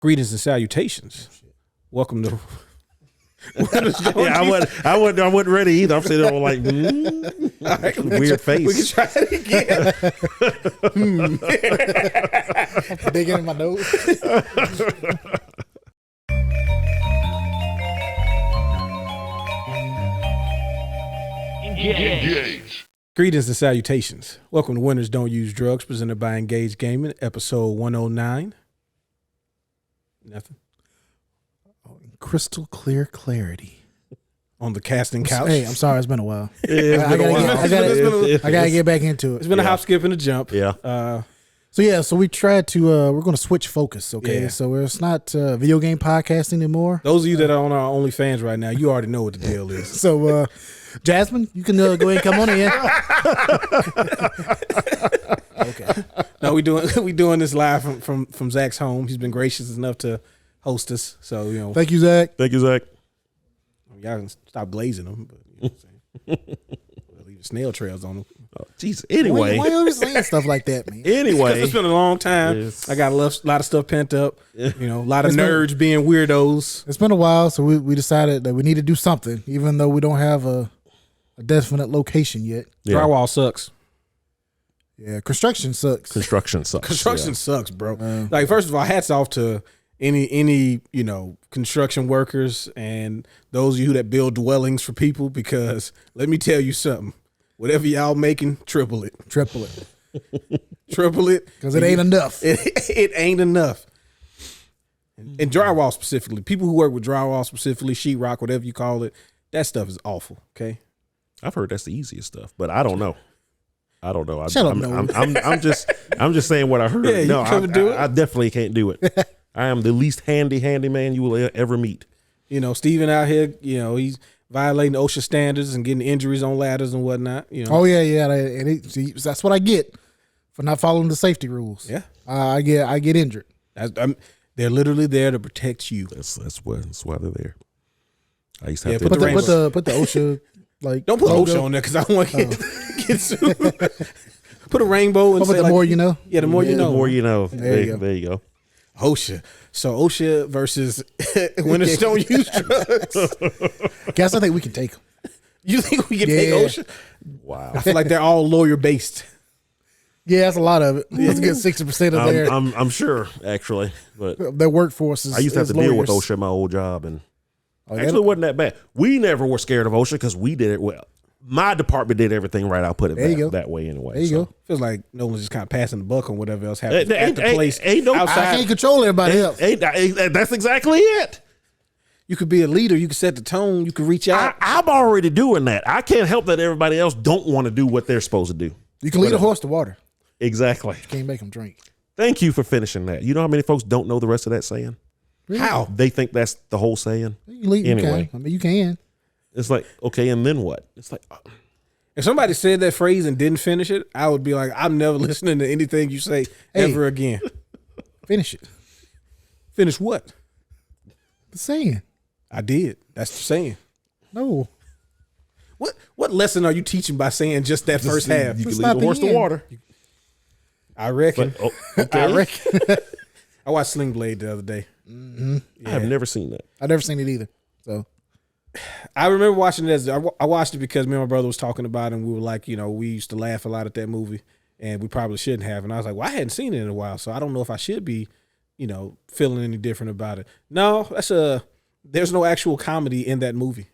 Greetings and salutations. Welcome to. I wasn't ready either. I'm sitting there like Right, weird face. We can try it again. Digging in my nose. Engage. Greetings and salutations. Welcome to Winners Don't Use Drugs, presented by Engage Gaming, episode 109. Nothing. Crystal clear clarity. On the casting couch. Hey, I'm sorry. It's been a while. It's been a while. I gotta get back into It's it. been a hop, skip, and a jump. Yeah. So we tried to. We're going to switch focus. Okay. Yeah. So it's not video game podcasting anymore. Those of you that are on our OnlyFans right now, you already know what the deal is. So Jasmine, you can go ahead and come on in. Okay. No, we doing this live from Zach's home. He's been gracious enough to host us. So Thank you, Zach. Thank you, Zach. y'all can stop glazing them. But you know what I'm saying? We'll leave snail trails on them. Oh, jeez. Anyway. Why are you always saying stuff like that, man? Anyway. It's been a long time. Yes. I got a lot of stuff pent up. A lot of nerds being weirdos. It's been a while, so we decided that we need to do something, even though we don't have a definite location yet. Yeah. Drywall sucks. Yeah, construction sucks. Construction sucks. Construction sucks, bro. Like, first of all, hats off to any construction workers and those of you that build dwellings for people, because let me tell you something. Whatever y'all making, triple it. Triple it. Triple it. Because it ain't enough. It ain't enough. And drywall specifically. People who work with drywall specifically, sheetrock, whatever you call it, that stuff is awful, okay? I've heard that's the easiest stuff, but I don't know. Shut up, Noah. I'm just saying what I heard. Yeah, you no, couldn't do it? I definitely can't do it. I am the least handy man you will ever meet. Steven out here, he's violating OSHA standards and getting injuries on ladders and whatnot. Oh yeah. See, that's what I get for not following the safety rules. Yeah. I get injured. They're literally there to protect you. That's why they're there. I used to have Yeah, to Put the OSHA Don't put logo. OSHA on there because I don't want to get sued. Put a rainbow and But say the more you know. Yeah, the more you The know. more you know. There you go. There you go. OSHA. So OSHA versus Winners Don't Use Drugs. Guess I think we can take them. You think we can take Yeah. OSHA? Wow. I feel like they're all lawyer based. Yeah, that's a lot of it. Let's get 60% of their I'm sure actually, but their workforce is. I used to have is to deal with lawyers. OSHA at my old job, and Oh, actually it wasn't that bad. We never were scared of OSHA because we did it well. My department did everything right. I'll put it There you go. that way anyway. There you go. Feels like no one's just kind of passing the buck on whatever else happens Ain't- at the ain't- place. ain't no- I outside. can't control everybody else. That's exactly it. You could be a leader. You could set the tone. You could reach out. I'm already doing that. I can't help that everybody else don't want to do what they're supposed to do. You can lead a horse to water. Exactly. Can't make them drink. Thank you for finishing that. You know how many folks don't know the rest of that saying? How? They think that's the whole saying. You can lead. Anyway. You can. I mean, you can. It's like, okay, and then what? It's like, If somebody said that phrase and didn't finish it, I would be like, I'm never listening to anything you say ever again. Finish it. Finish what? The saying. I did. That's the saying. No. What lesson are you teaching by saying just that first half? you can It's lead not the the horse to end. water. I reckon. But, okay. I reckon. I watched Sling Blade the other day. I have never seen that. I've never seen it either. So I remember watching it I watched it because me and my brother was talking about it, and we were like, we used to laugh a lot at that movie, and we probably shouldn't have. And I was like, well, I hadn't seen it in a while, so I don't know if I should be, feeling any different about it. No, there's no actual comedy in that movie.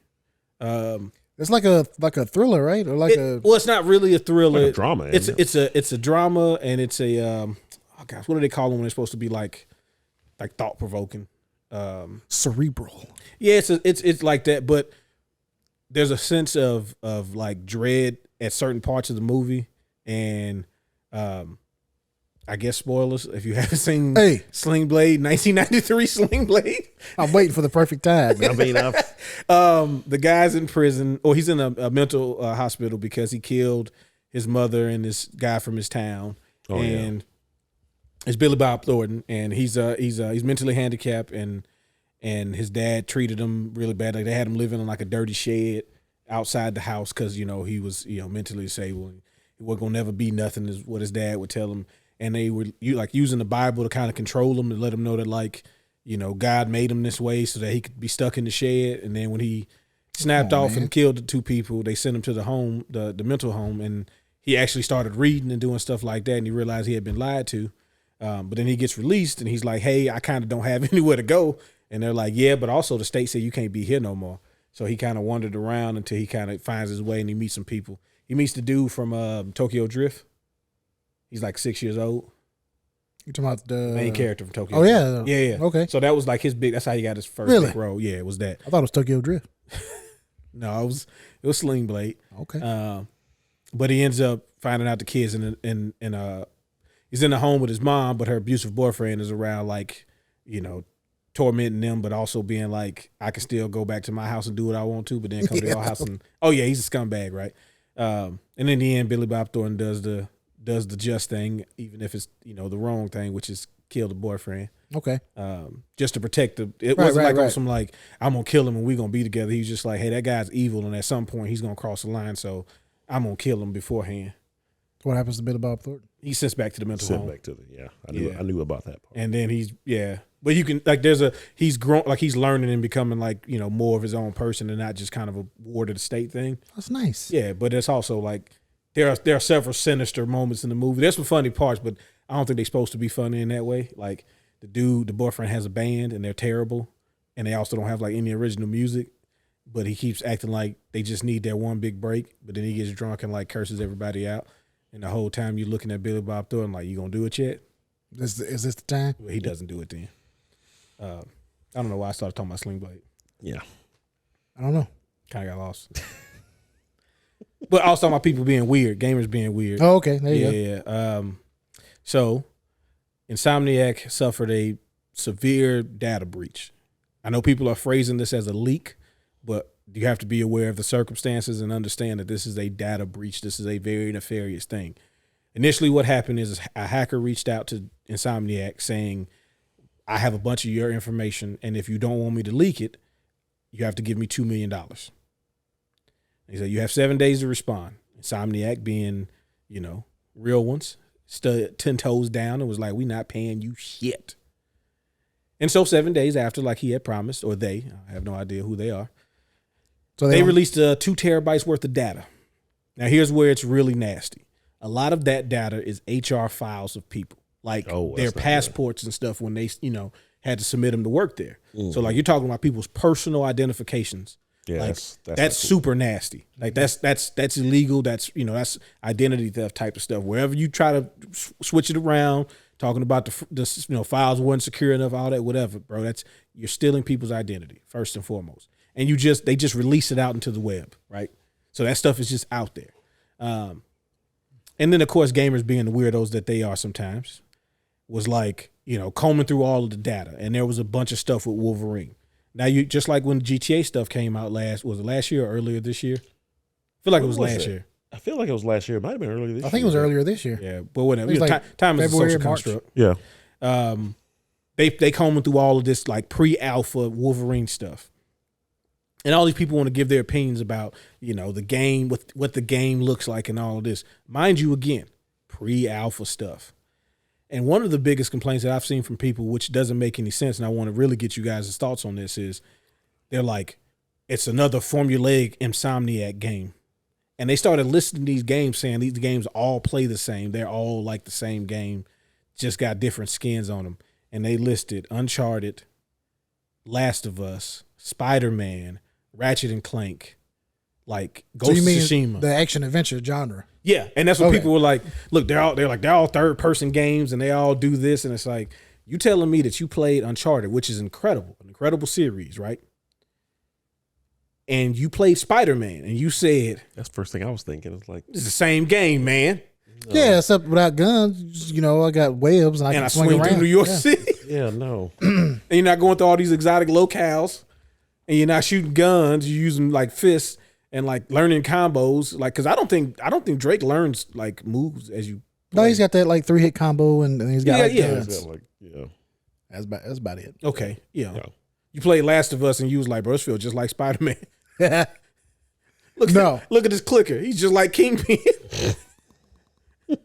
it's like a thriller, right? Or Well, it's not really a thriller. Like a drama, isn't It's a drama, and it's a oh gosh, what do they call them when they're supposed to be like thought provoking? cerebral. Yeah, it's like that, but there's a sense of like dread at certain parts of the movie, and I guess spoilers if you haven't seen Sling Blade, 1993 Sling Blade. I'm waiting for the perfect time. I mean, The guy's in prison, or he's in a mental hospital because he killed his mother and this guy from his town, and it's Billy Bob Thornton, and he's mentally handicapped, and his dad treated him really bad. Like, they had him living in like a dirty shed outside the house because he was mentally disabled. He wasn't gonna never be nothing, is what his dad would tell him. And they were like using the Bible to kind of control him, to let him know that, like, God made him this way so that he could be stuck in the shed. And then when he snapped off and killed the 2 people, they sent him to the home, the mental home, and he actually started reading and doing stuff like that, and he realized he had been lied to. But then he gets released, and he's like, hey, I kind of don't have anywhere to go. And they're like, yeah, but also the state said you can't be here no more. So he kind of wandered around until he kind of finds his way, and he meets some people. He meets the dude from Tokyo Drift. He's like 6 years old. You talking about the main character from Tokyo Drift? Yeah. Okay. So that was like his big, that's how he got his first big role. Yeah, it was that. I thought it was Tokyo Drift. No, it was Sling Blade. Okay. But he ends up finding out the kids he's in the home with his mom, but her abusive boyfriend is around, like, tormenting them, but also being like, I can still go back to my house and do what I want to, but then come to your house and he's a scumbag, right? And in the end, Billy Bob Thornton does the just thing, even if it's the wrong thing, which is kill the boyfriend. Okay. Just to protect it wasn't on some like, I'm gonna kill him and we're gonna be together. He was just like, hey, that guy's evil, and at some point he's gonna cross the line, so I'm gonna kill him beforehand. What happens to Billy Bob Thornton? He sends back to the mental home. I knew about that part. And then but you can he's grown, like he's learning and becoming like more of his own person and not just kind of a ward of the state thing. That's nice. Yeah, but it's also like there are several sinister moments in the movie. There's some funny parts, but I don't think they're supposed to be funny in that way. Like the boyfriend has a band and they're terrible, and they also don't have like any original music, but he keeps acting like they just need that one big break. But then he gets drunk and like curses everybody out, and the whole time you're looking at Billy Bob Thornton like, you gonna do it yet? Is this the time? Well, he doesn't do it then. I don't know why I started talking about Sling Blade. Yeah, I don't know. Kind of got lost. But I was talking about people being weird, gamers being weird. Oh, okay. There you go. Yeah. So Insomniac suffered a severe data breach. I know people are phrasing this as a leak, but you have to be aware of the circumstances and understand that this is a data breach. This is a very nefarious thing. Initially, what happened is a hacker reached out to Insomniac saying, I have a bunch of your information, and if you don't want me to leak it, you have to give me $2 million. He said, you have 7 days to respond. Insomniac, being, real ones, stood 10 toes down and was like, we not paying you shit. And so 7 days after, like he had promised, or I have no idea who they are, so they released 2 terabytes worth of data. Now, here's where it's really nasty. A lot of that data is HR files of people, like their passports and stuff when they, had to submit them to work there. Mm-hmm. So, like, you're talking about people's personal identifications. Yeah, like, that's super nasty. Like that's illegal. That's that's identity theft type of stuff. Wherever you try to switch it around, talking about the files weren't secure enough, all that, whatever, bro. You're stealing people's identity first and foremost, and they just release it out into the web, right? So that stuff is just out there. And then of course gamers, being the weirdos that they are sometimes, was like combing through all of the data, and there was a bunch of stuff with Wolverine. Now, you just like when GTA stuff came out was it last year or earlier this year? I feel like it was last year. I feel like it was last year. It might have been earlier this year. I think it was earlier this year. Yeah, but whatever. Time is a social construct. Yeah. They combing through all of this like pre-alpha Wolverine stuff, and all these people want to give their opinions about the game, what the game looks like, and all of this. Mind you, again, pre-alpha stuff. And one of the biggest complaints that I've seen from people, which doesn't make any sense, and I want to really get you guys' thoughts on this, is they're like, it's another formulaic Insomniac game. And they started listing these games saying these games all play the same. They're all like the same game, just got different skins on them. And they listed Uncharted, Last of Us, Spider-Man, Ratchet and Clank, like Ghost of Tsushima. The action adventure genre. Yeah, and that's what people were like. Look, they're all third person games, and they all do this, and it's like, you telling me that you played Uncharted, which is incredible, an incredible series, right? And you played Spider-Man, and you said that's the first thing I was thinking. It's like, it's the same game, man. Yeah, except without guns. I got webs, and I can swing around through New York City. Yeah, no. And you're not going through all these exotic locales, and you're not shooting guns. You're using like fists. And like learning combos, like, because I don't think Drake learns like moves as you play. No, he's got that like 3-hit combo, and he's got guns. That's about it. Okay, yeah. You played Last of Us, and you was like, bro, this feels just like Spider-Man. Look at this clicker. He's just like Kingpin.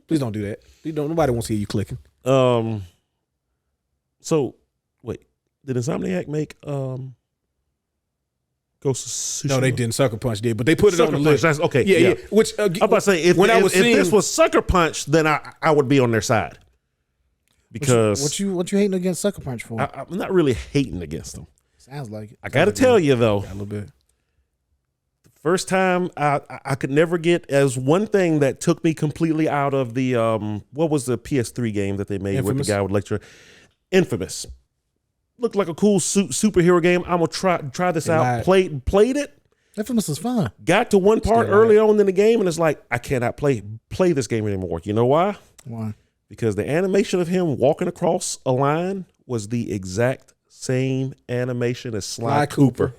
Please don't do that. Nobody wants to hear you clicking. So wait, Did Insomniac make Ghost of Tsushima? No, they didn't. Sucker Punch did, but they put it on the list. That's okay. Yeah. Which I'm about to say if this was Sucker Punch, then I would be on their side. Because what you hating against Sucker Punch for? I'm not really hating against them. Sounds like it. I got to tell you though, a little bit. the first time I could never get as one thing that took me completely out of the what was the PS3 game that they made Infamous? with the guy with lecture? Infamous. Looked like a cool superhero game. I'm gonna try this out. Played it. Infamous is fun. Got to one part early on in the game, and it's like I cannot play this game anymore. You know why? Why? Because the animation of him walking across a line was the exact same animation as Sly Cooper.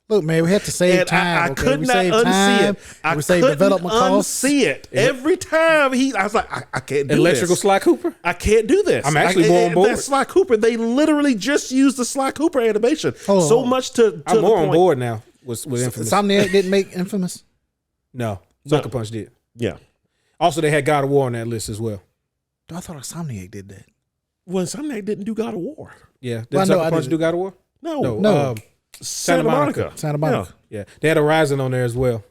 Look, man, we had to save And time. I could not unsee it. We saved development costs. Unsee it. Every time I was like, I can't do Electrical this. Sly Cooper? I can't do this. I'm actually more on board. That Sly Cooper, they literally just used the Sly Cooper animation. Oh. Much to I'm the more point. on board now with Infamous. Insomniac didn't make Infamous. No, Sucker Punch did. Yeah. Also, they had God of War on that list as well. I thought Insomniac did that. Well, Insomniac didn't do God of War. Yeah. Did Well, Sucker I Punch didn't. do God of War? No. Santa Monica. Santa Monica. Yeah. They had Horizon on there as well.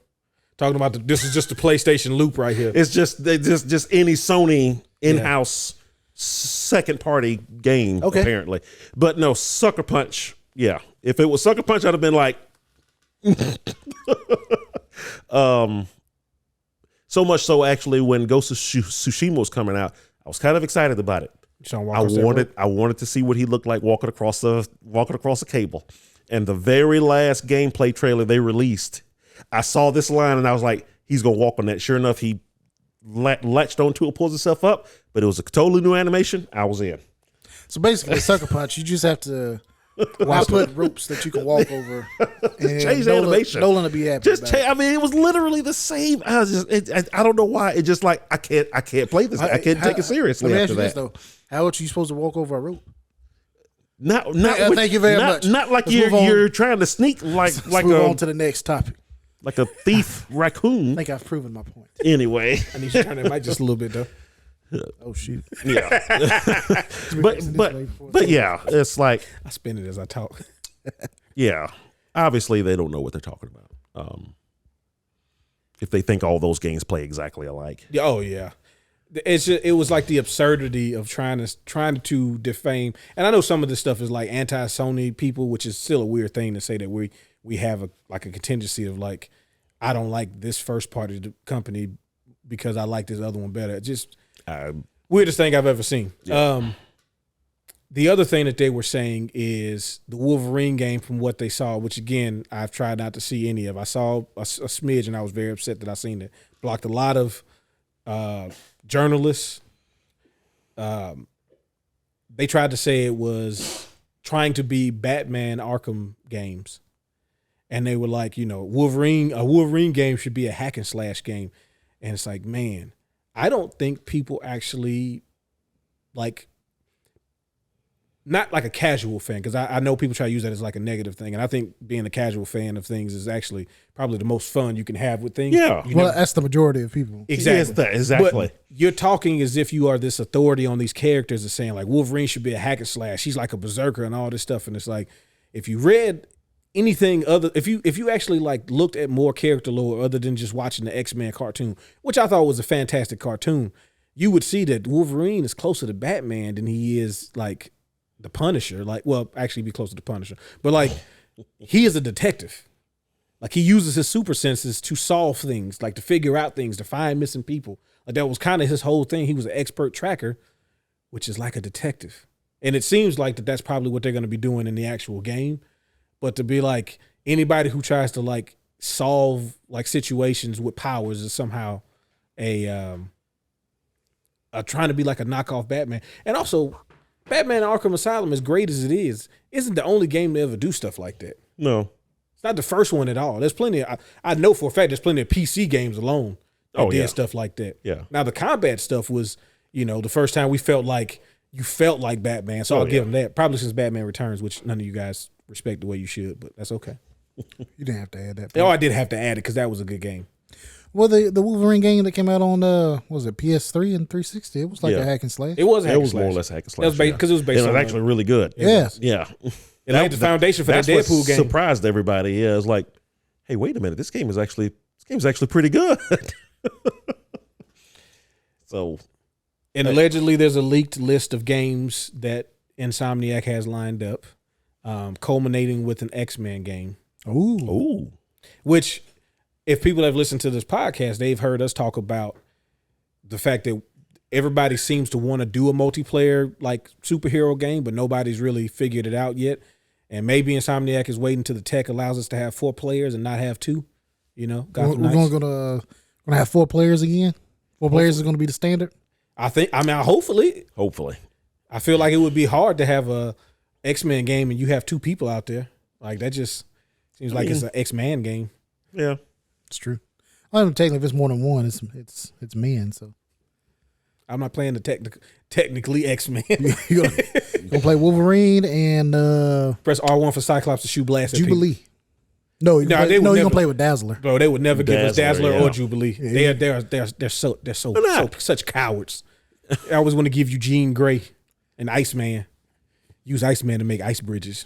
Talking about this is just the PlayStation loop right here. It's just any Sony in-house second party game, apparently. But no, Sucker Punch, yeah. If it was Sucker Punch, I'd have been like so much so actually when Ghost of Tsushima was coming out, I was kind of excited about it. I wanted to see what he looked like walking across a cable. And the very last gameplay trailer they released, I saw this line and I was like, he's gonna walk on that. Sure enough, he latched onto it, pulls himself up, but it was a totally new animation. I was in. So basically, Sucker Punch, you just have to put ropes that you can walk over. And Change the animation. Nolan will be happy. I mean, it was literally the same. I don't know why. It just like I can't play this. I can't take it seriously let me after ask you that. this, though. How are you supposed to walk over a rope? Thank you very much. Not like Let's move on. you're trying to sneak Let's move on to the next topic. like a thief raccoon. I think I've proven my point. Anyway, I need you to turn that mic just a little bit though. Oh shoot! yeah. but yeah, it's like I spin it as I talk. yeah. Obviously, they don't know what they're talking about. If they think all those games play exactly alike. Oh yeah. It was like the absurdity of trying to defame, and I know some of this stuff is like anti-Sony people, which is still a weird thing to say that we have a contingency of like, I don't like this first party of the company because I like this other one better. Just weirdest thing I've ever seen. Yeah. The other thing that they were saying is the Wolverine game, from what they saw, which again I've tried not to see any of. I saw a smidge and I was very upset that I seen it. Blocked a lot of journalists. They tried to say it was trying to be Batman Arkham games, and they were like, a Wolverine game should be a hack and slash game, and it's like, man, I don't think people actually like. Not like a casual fan, because I know people try to use that as like a negative thing, and I think being a casual fan of things is actually probably the most fun you can have with things. Yeah, that's the majority of people. Exactly, exactly. But you're talking as if you are this authority on these characters and saying like Wolverine should be a hack and slash. He's like a berserker and all this stuff, and it's like if you read anything other, if you actually like looked at more character lore other than just watching the X-Men cartoon, which I thought was a fantastic cartoon, you would see that Wolverine is closer to Batman than he is like the Punisher. Like, well, actually be closer to Punisher, but like he is a detective. Like he uses his super senses to solve things, like to figure out things, to find missing people. Like that was kind of his whole thing. He was an expert tracker, which is like a detective. And it seems like that's probably what they're going to be doing in the actual game. But to be like anybody who tries to like solve like situations with powers is somehow a trying to be like a knockoff Batman. And also, Batman Arkham Asylum, as great as it is, isn't the only game to ever do stuff like that. No. It's not the first one at all. There's plenty of, I know for a fact there's plenty of PC games alone that did stuff like that. Yeah. Now the combat stuff was, the first time we felt like you felt like Batman. So I'll give them that. Probably since Batman Returns, which none of you guys respect the way you should, but that's okay. You didn't have to add that. Oh, I did have to add it because that was a good game. Well, the Wolverine game that came out on what was it, PS3 and 360? It was like a hack and slash. It was a hack and slash. It was more or less hack and slash. Because it was based on. It was on actually really good. Yeah. Yeah. It laid the foundation for that Deadpool game. Surprised everybody. Yeah, it's like, hey, wait a minute, this game is actually pretty good. So, and allegedly, there's a leaked list of games that Insomniac has lined up, culminating with an X-Men game. Ooh. Which, if people have listened to this podcast, they've heard us talk about the fact that everybody seems to want to do a multiplayer like superhero game, but nobody's really figured it out yet. And maybe Insomniac is waiting till the tech allows us to have 4 players and not have 2. You know, we're gonna have 4 players again. 4 players is gonna be the standard. Hopefully. I feel like it would be hard to have a X-Men game and you have 2 people out there. Like that just seems like it's an X-Man game. Yeah, it's true. I don't know, technically, if it's more than one, it's men. So I'm not playing the technically X-Men. you gonna play Wolverine and press R1 for Cyclops to shoot blast at Jubilee. People. No, you're gonna play with Dazzler. Bro, they would never give us Dazzler or Jubilee. Yeah. They're such cowards. I always want to give you Jean Grey and Iceman. Use Iceman to make ice bridges.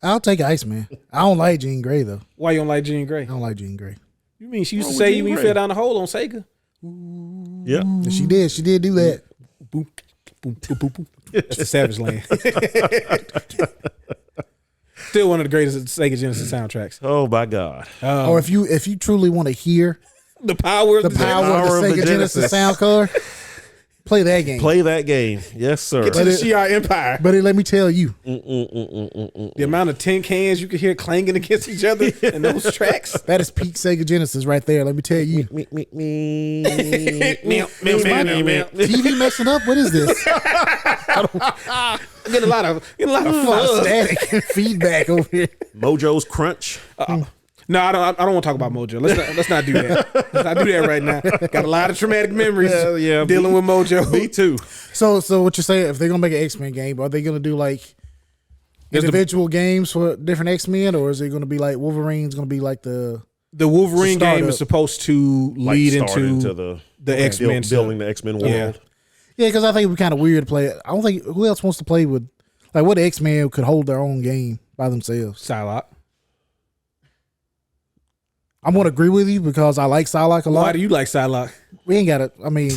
I'll take Iceman. I don't like Jean Grey though. Why you don't like Jean Grey? I don't like Jean Grey. You mean she used to say you when you fell down the hole on Sega? Yeah, she did. She did do that. Boom, boom, boom, boom, boom. That's the Savage Land. Still one of the greatest Sega Genesis soundtracks. Oh my God! Or if you truly want to hear the power of the Sega Genesis sound card, play that game. Play that game. Yes, sir. Get to the Shi'ar Empire. But let me tell you, the amount of tin cans you could hear clanging against each other in those tracks. That is peak Sega Genesis right there. Let me tell you. TV messing up? What is this? I'm getting a lot of static and feedback over here. Mojo's Crunch. No, I don't want to talk about Mojo. Let's not do that. Let's not do that right now. Got a lot of traumatic memories. Dealing with Mojo. Me too. So what you're saying? If they're gonna make an X-Men game, are they gonna do like individual games for different X-Men, or is it gonna be like Wolverine's gonna be like the Wolverine game is supposed to lead into the X-Men building the X-Men world. Yeah, because I think it'd be kind of weird to play it. I don't think who else wants to play with like what X-Men could hold their own game by themselves. Psylocke. I'm gonna agree with you because I like Psylocke a lot. Why do you like Psylocke? We ain't got it. I mean,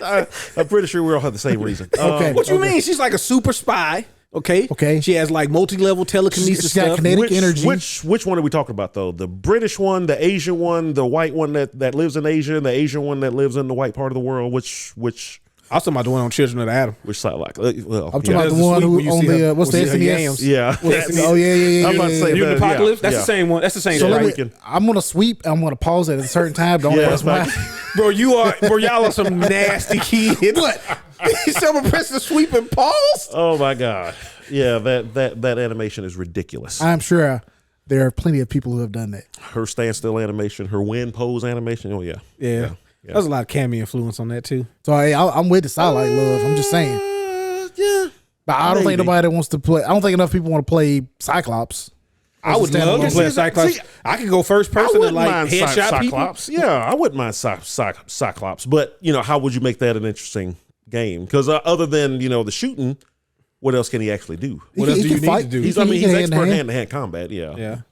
I'm pretty sure we all have the same reason. Okay. What you mean? She's like a super spy. Okay. She has like multi-level telekinesis She's got kinetic energy. Which one are we talking about though? The British one, the Asian one, the white one that lives in Asia, and the Asian one that lives in the white part of the world? Which? I was talking about the one on Children of the Atom. Which Psylocke? Well, I'm talking about the one who on the what's the SNES? Yeah. Oh yeah. I'm about to say Mutant Apocalypse. That's the same one. That's the same. So right? I'm gonna sweep. I'm gonna pause at a certain time. Don't press my. Bro, y'all are some nasty kids. What? Someone press the sweep and pause? Oh my God. Yeah, that animation is ridiculous. I'm sure there are plenty of people who have done that. Her standstill animation, her wind pose animation. Oh yeah. Yeah. There's a lot of cameo influence on that too. So I'm with the Psylocke love. I'm just saying. Yeah. But I don't think nobody wants to play. I don't think enough people want to play Cyclops. I would love to play Cyclops. I could go first person and like headshot Cyclops. people. Yeah, I wouldn't mind Cyclops. But how would you make that an interesting game? Because other than the shooting, what else can he actually do? What else do you need to do? He's expert hand-to-hand combat. Yeah.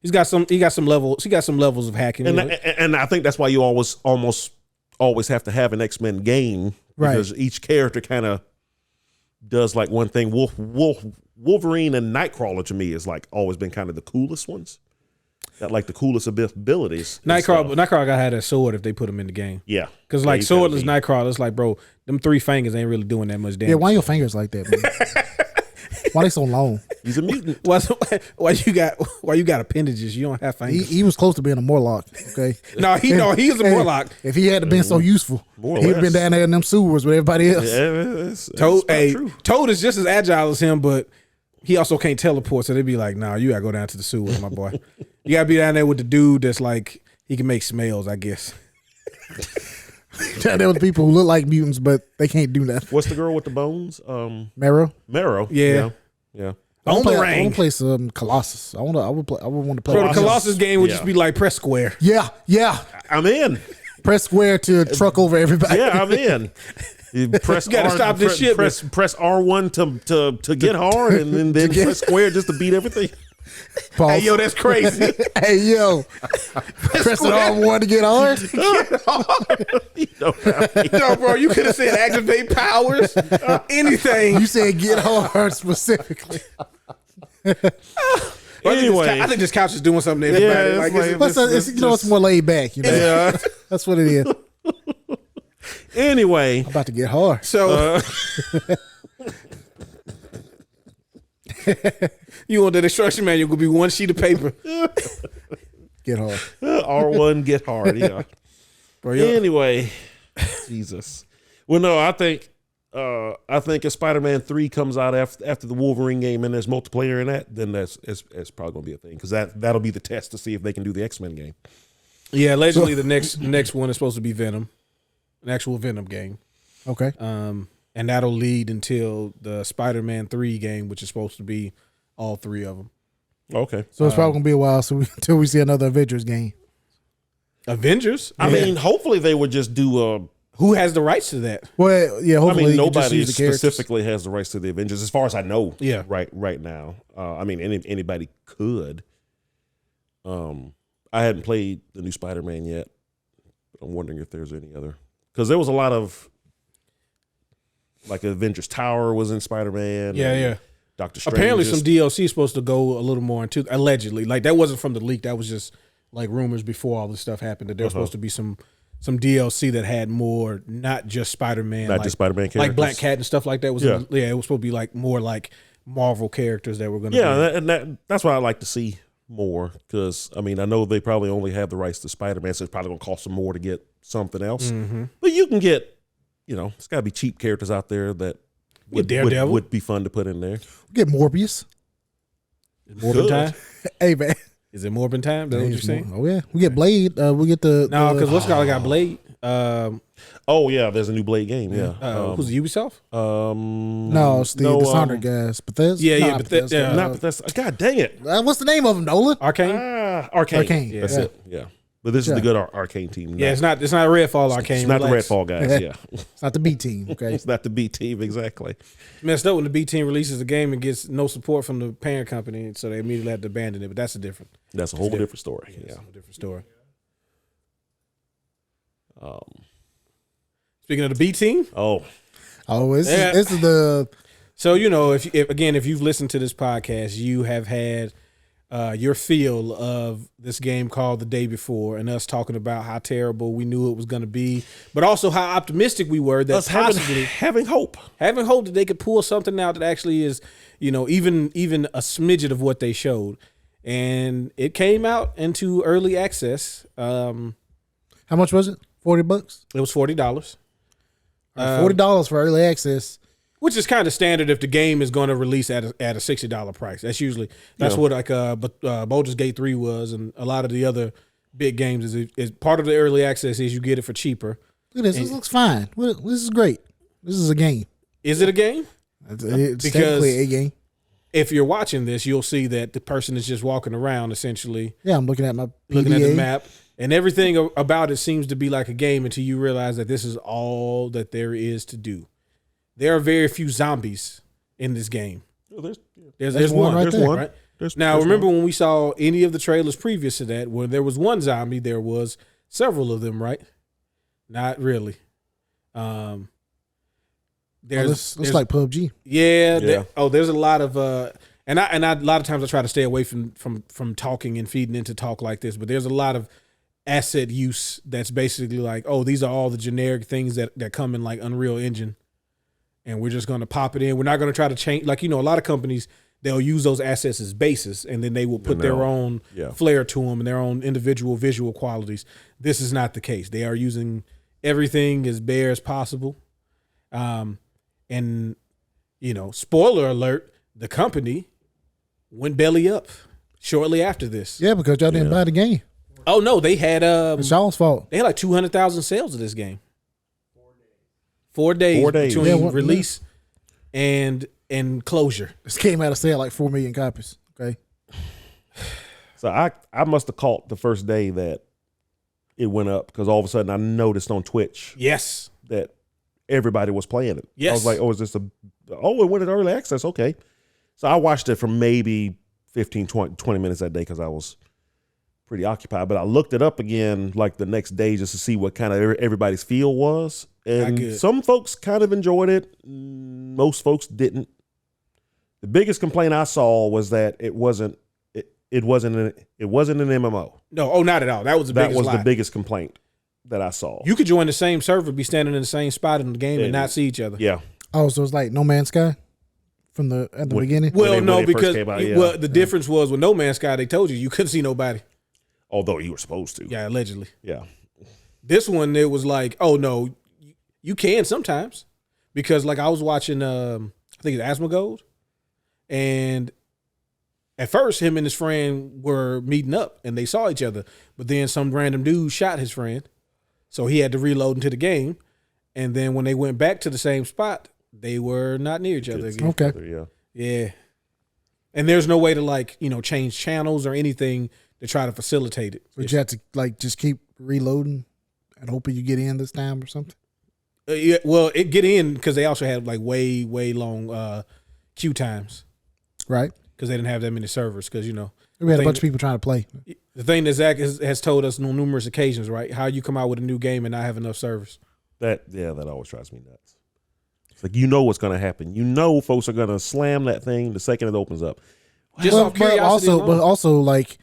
He got some levels. He got some levels of hacking, and I think that's why you almost have to have an X-Men game, because each character kind of does like one thing. Wolverine and Nightcrawler to me is like always been kind of the coolest ones. Got like the coolest abilities. Nightcrawler gotta have that sword if they put him in the game. Yeah, because like swordless Nightcrawler, it's like, bro, them 3 fingers ain't really doing that much damage. Yeah, why your fingers like that, man? Why they so long? He's a mutant. Why you got appendages? You don't have fingers. He was close to being a Morlock. Okay. he is a Morlock. If he had been so useful, he'd have been down there in them sewers with everybody else. Yeah, Toad is just as agile as him, but he also can't teleport. So they'd be like, "Nah, you gotta go down to the sewers, my boy. You gotta be down there with the dude that's like he can make smells, I guess." There was people who look like mutants, but they can't do that. What's the girl with the bones? Marrow. Yeah. I want to play some Colossus. I would want to play. Bro, the Colossus game would just be like press square. Yeah. I'm in. Press square to truck over everybody. Yeah, I'm in. You press gotta stop this shit. Press R1 to get hard, and then press square just to beat everything. Pause. Hey, yo, that's crazy. Hey, yo. Pressing R1 to get hard? No, bro, you could have said activate powers, anything. You said get hard specifically. Anyway, I think this couch is doing something to everybody. It's more laid back. You know, yeah. That's what it is. Anyway, I'm about to get hard. So you want that instruction manual to be one sheet of paper. Get hard. R1 get hard. Yeah. Anyway, Jesus. Well, no, I think if Spider-Man 3 comes out after the Wolverine game and there's multiplayer in that, then it's probably gonna be a thing because that'll be the test to see if they can do the X-Men game. Yeah, allegedly the next one is supposed to be Venom, an actual Venom game. Okay. And that'll lead until the Spider-Man 3 game, which is supposed to be all three of them. Okay. So it's probably gonna be a while until we see another Avengers game. Avengers? I mean, hopefully they would just do who has the rights to that? Well, yeah, hopefully nobody specifically has the rights to the Avengers, as far as I know. Yeah, right now. Anybody could. I hadn't played the new Spider-Man yet. I'm wondering if there's any other, because there was a lot of like Avengers Tower was in Spider-Man. Yeah. Doctor Strange. Apparently, some DLC is supposed to go a little more into allegedly. Like that wasn't from the leak. That was just like rumors before all this stuff happened. That there was supposed to be some DLC that had more, not just Spider-Man, just Spider-Man characters, like Black Cat and stuff like that. It was it was supposed to be like more like Marvel characters that were going to. Yeah, that's what I like to see more, because I know they probably only have the rights to Spider-Man, so it's probably going to cost them more to get something else. Mm-hmm. But you can get, it's got to be cheap characters out there that would be fun to put in there. Get Morbius. Is Morbin time? Hey man, is it Morbin time? That's what you're saying? Oh yeah, we get Blade. We get because what's called got Blade. Oh yeah, there's a new Blade game. Yeah, who's Ubisoft? No, it's the Dishonored guys. Bethesda. Yeah, Bethesda. Not Bethesda. God dang it! What's the name of them, Nolan? Arcane. Arcane. Yeah. That's it. Yeah. But this is the good Arcane team. Yeah, it's not Redfall Arcane. It's not the Redfall guys. Yeah, it's not the B team. Okay, it's not the B team exactly. Messed up when the B team releases a game and gets no support from the parent company, so they immediately have to abandon it. But that's a whole different story. Yeah, a different story. Speaking of the B team, this is the. So if you've listened to this podcast, you have had your feel of this game called The Day Before, and us talking about how terrible we knew it was going to be, but also how optimistic we were that possibly having hope that they could pull something out that actually is, even a smidget of what they showed, and it came out into early access. How much was it? $40? It was $40. $40 for early access, which is kind of standard if the game is going to release at a $60 price. That's what Baldur's Gate 3 was, and a lot of the other big games is part of the early access is you get it for cheaper. Look at this. This looks fine. This is great. This is a game. Is it a game? It's technically a game. If you're watching this, you'll see that the person is just walking around essentially. Yeah, I'm looking at my PDA. Looking at the map. And everything about it seems to be like a game until you realize that this is all that there is to do. There are very few zombies in this game. There's one. Right there. Right? Remember when we saw any of the trailers previous to that, where there was one zombie, there was several of them, right? Not really. There's like PUBG. Yeah. There's a lot of and a lot of times I try to stay away from talking and feeding into talk like this, but there's a lot of asset use that's basically like, these are all the generic things that come in like Unreal Engine, and we're just going to pop it in. We're not going to try to change. Like, a lot of companies, they'll use those assets as basis, and then they will put their own flair to them and their own individual visual qualities. This is not the case. They are using everything as bare as possible. And spoiler alert, the company went belly up shortly after this. Yeah, because y'all didn't buy the game. Oh no, they had it's y'all's fault. They had like 200,000 sales of this game. 4 days between release and closure. This came out of sale like 4 million copies. Okay. So I must have caught the first day that it went up, because all of a sudden I noticed on Twitch. Yes. That everybody was playing it. Yes. I was like, it went in early access. Okay. So I watched it for maybe 15, 20 minutes that day because I was pretty occupied. But I looked it up again like the next day just to see what kind of everybody's feel was. And some folks kind of enjoyed it. Most folks didn't. The biggest complaint I saw was that it wasn't an MMO. No, not at all. That was the biggest complaint that I saw. You could join the same server, be standing in the same spot in the game, and not see each other. Yeah. Oh, so it's like No Man's Sky at the beginning. Well, no, because the difference was with No Man's Sky, they told you couldn't see nobody. Although you were supposed to. Yeah, allegedly. Yeah. This one, it was like, oh no, you can sometimes, because like I was watching, I think it's Asmongold, and at first him and his friend were meeting up and they saw each other, but then some random dude shot his friend, so he had to reload into the game, and then when they went back to the same spot, they were not near each other again. Okay. Yeah. And there's no way to change channels or anything to try to facilitate it. But you have to just keep reloading and hoping you get in this time or something. Yeah, well, it get in because they also had way long queue times, right? Because they didn't have that many servers. Because we had a bunch of people trying to play. The thing that Zach has told us on numerous occasions, right? How you come out with a new game and not have enough servers. That always drives me nuts. It's like what's going to happen. Folks are going to slam that thing the second it opens up. But also like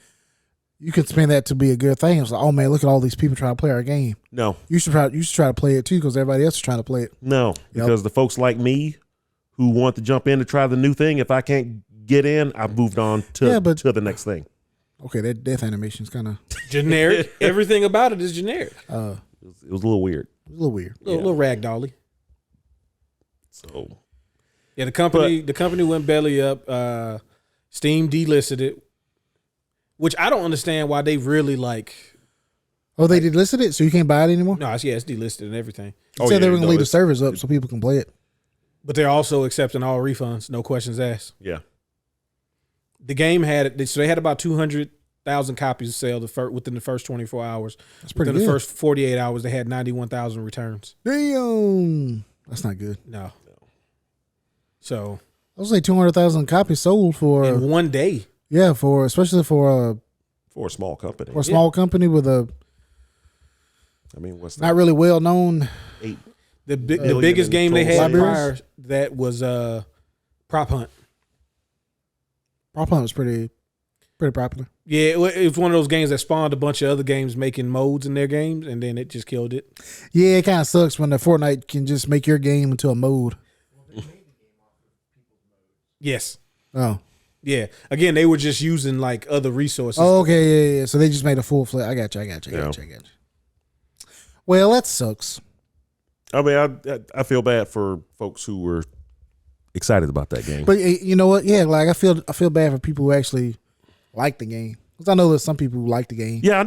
you could spin that to be a good thing. It's like, oh man, look at all these people trying to play our game. No, you should try to play it too because everybody else is trying to play it. No, because the folks like me who want to jump in to try the new thing, if I can't get in, I've moved on to the next thing. Okay, that death animation is kind of generic. Everything about it is generic. It was a little weird. A little weird. A little ragdolly. So, yeah, the company went belly up. Steam delisted it, which I don't understand why they really like. Oh, they delisted it, so you can't buy it anymore? No, it's delisted and everything. They said they were going to leave the servers up so people can play it. But they're also accepting all refunds, no questions asked. Yeah. The game they had about 200,000 copies sell within the first 24 hours. That's pretty good. Within the first 48 hours, they had 91,000 returns. Damn. That's not good. No. So. I was like 200,000 copies sold in one day. Yeah, especially for a small company. For a small company with what's that? Not really well known. The biggest game they had prior that was Prop Hunt. Prop Hunt was pretty popular. Yeah, it was one of those games that spawned a bunch of other games making modes in their games, and then it just killed it. Yeah, it kind of sucks when the Fortnite can just make your game into a mode. Yes. Oh. Yeah. Again, they were just using like other resources. Oh, okay, yeah. So they just made a full-fledged. I got you. Well, that sucks. I mean, I feel bad for folks who were excited about that game. But you know what? Yeah, like I feel bad for people who actually like the game. Because I know there's some people who like the game. Yeah,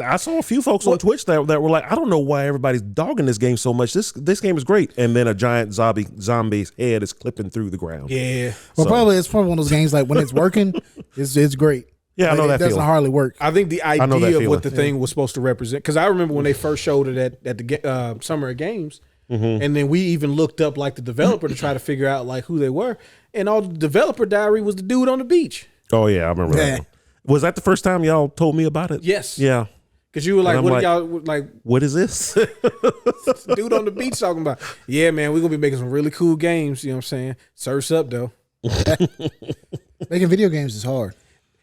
I saw a few folks on Twitch that were like, I don't know why everybody's dogging this game so much. This game is great. And then a giant zombie's head is clipping through the ground. Yeah. Well, it's probably one of those games like when it's working, it's great. Yeah, I know that feeling. It doesn't hardly work. I think the idea of what the thing was supposed to represent, because I remember when they first showed it at the Summer Games, and then we even looked up like the developer to try to figure out like who they were, and all the developer diary was the dude on the beach. Oh yeah, I remember that one. Was that the first time y'all told me about it? Yes. Yeah. Because you were like, what y'all like? What is this? Dude on the beach talking about, yeah, man, we're going to be making some really cool games. You know what I'm saying? Surf's up, though. Making video games is hard.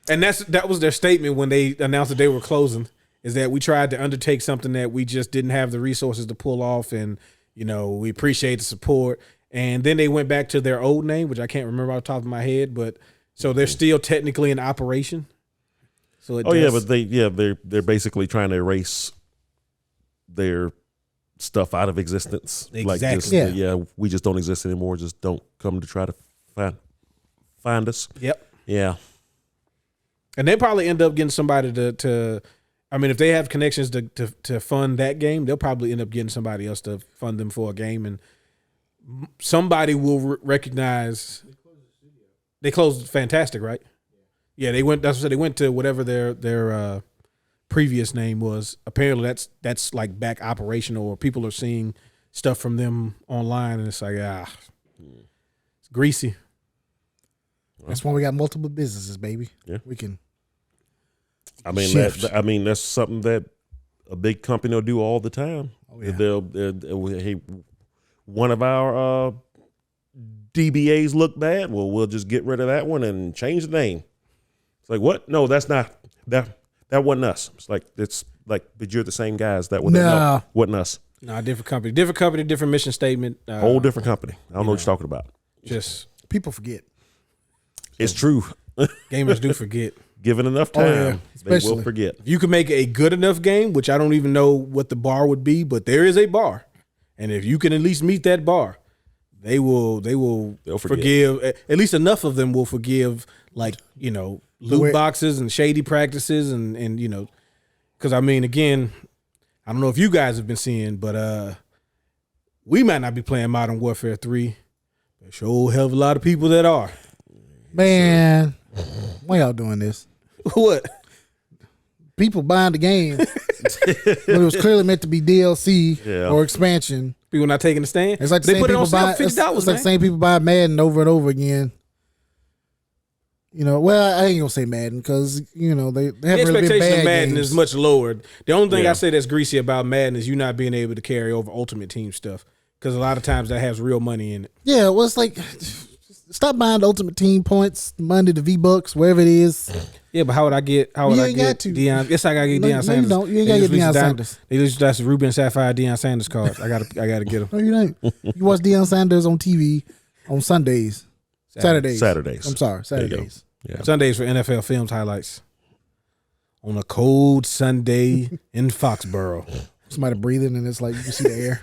And that was their statement when they announced that they were closing, is that we tried to undertake something that we just didn't have the resources to pull off. And, we appreciate the support. And then they went back to their old name, which I can't remember off the top of my head. But so they're still technically in operation. So but they're basically trying to erase their stuff out of existence. Exactly. Like we just don't exist anymore. Just don't come to try to find us. Yep. Yeah. And they probably end up getting somebody to if they have connections to fund that game, they'll probably end up getting somebody else to fund them for a game, and somebody will recognize. They closed Fantastic, right? Yeah, they went. That's what I said. They went to whatever their previous name was. Apparently, that's like back operational, or people are seeing stuff from them online, and it's like it's greasy. That's why we got multiple businesses, baby. Yeah, we can. I mean, that's something that a big company will do all the time. Oh, yeah. Hey, one of our DBAs look bad. Well, we'll just get rid of that one and change the name. It's like, what? No, that's not that wasn't us. It's like but you're the same guys. That wasn't us. No, different company, different mission statement. Whole different company. I don't know what you're talking about. Just people forget. It's true. Gamers do forget. Given enough time, they will forget. If you can make a good enough game, which I don't even know what the bar would be, but there is a bar, and if you can at least meet that bar, they'll forgive. At least enough of them will forgive, like, loot boxes and shady practices, and because I mean, again, I don't know if you guys have been seeing, but we might not be playing Modern Warfare 3. There's a sure hell of a lot of people that are. Man, why y'all doing this? What? People buying the game, but it was clearly meant to be DLC or expansion. People not taking the stand. It's like the same people buy. It's like the same people buy Madden over and over again. Well, I ain't gonna say Madden because they haven't really been bad. The expectation of Madden is much lower. The only thing I say that's greasy about Madden is you not being able to carry over Ultimate Team stuff because a lot of times that has real money in it. Yeah, well, it's like. Stop buying the Ultimate Team points, Monday, the V-Bucks, wherever it is. Yeah, but how would I get Deion? Yes, I gotta get Deion Sanders. No, you ain't gotta get Deion Sanders. They just that's Ruben Sapphire Deion Sanders cards. I gotta get them. No, you don't. You watch Deion Sanders on TV on Sundays. Saturdays. I'm sorry, Saturdays. Yeah. Sundays for NFL Films highlights. On a cold Sunday in Foxborough. Somebody breathing and it's like you can see the air.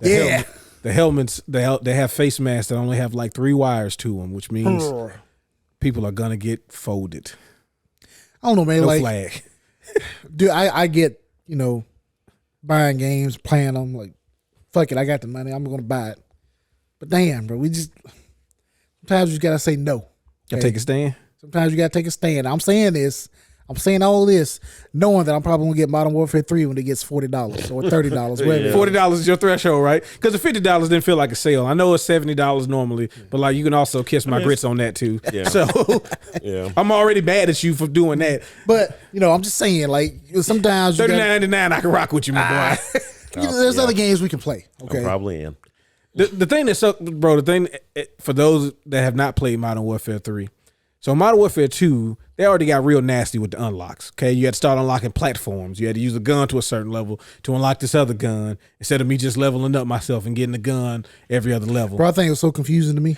Yeah. The helmets, they have face masks that only have like 3 wires to them, which means people are gonna get folded. I don't know, man. No flag. Dude, I get buying games, playing them. Like, fuck it, I got the money, I'm gonna buy it. But damn, bro, sometimes you gotta say no. Gotta take a stand. Sometimes you gotta take a stand. I'm saying all this, knowing that I'm probably gonna get Modern Warfare 3 when it gets $40 or $30. $40 is your threshold, right? Because the $50 didn't feel like a sale. I know it's $70 normally, but like you can also kiss my grits on that too. Yeah. So I'm already mad at you for doing that. But I'm just saying, like sometimes $39.99 I can rock with you, my boy. There's other games we can play. Okay, I probably am. The thing that sucks, bro. The thing for those that have not played Modern Warfare 3. So Modern Warfare 2, they already got real nasty with the unlocks. Okay, you had to start unlocking platforms. You had to use a gun to a certain level to unlock this other gun instead of me just leveling up myself and getting a gun every other level. Bro, I think it was so confusing to me.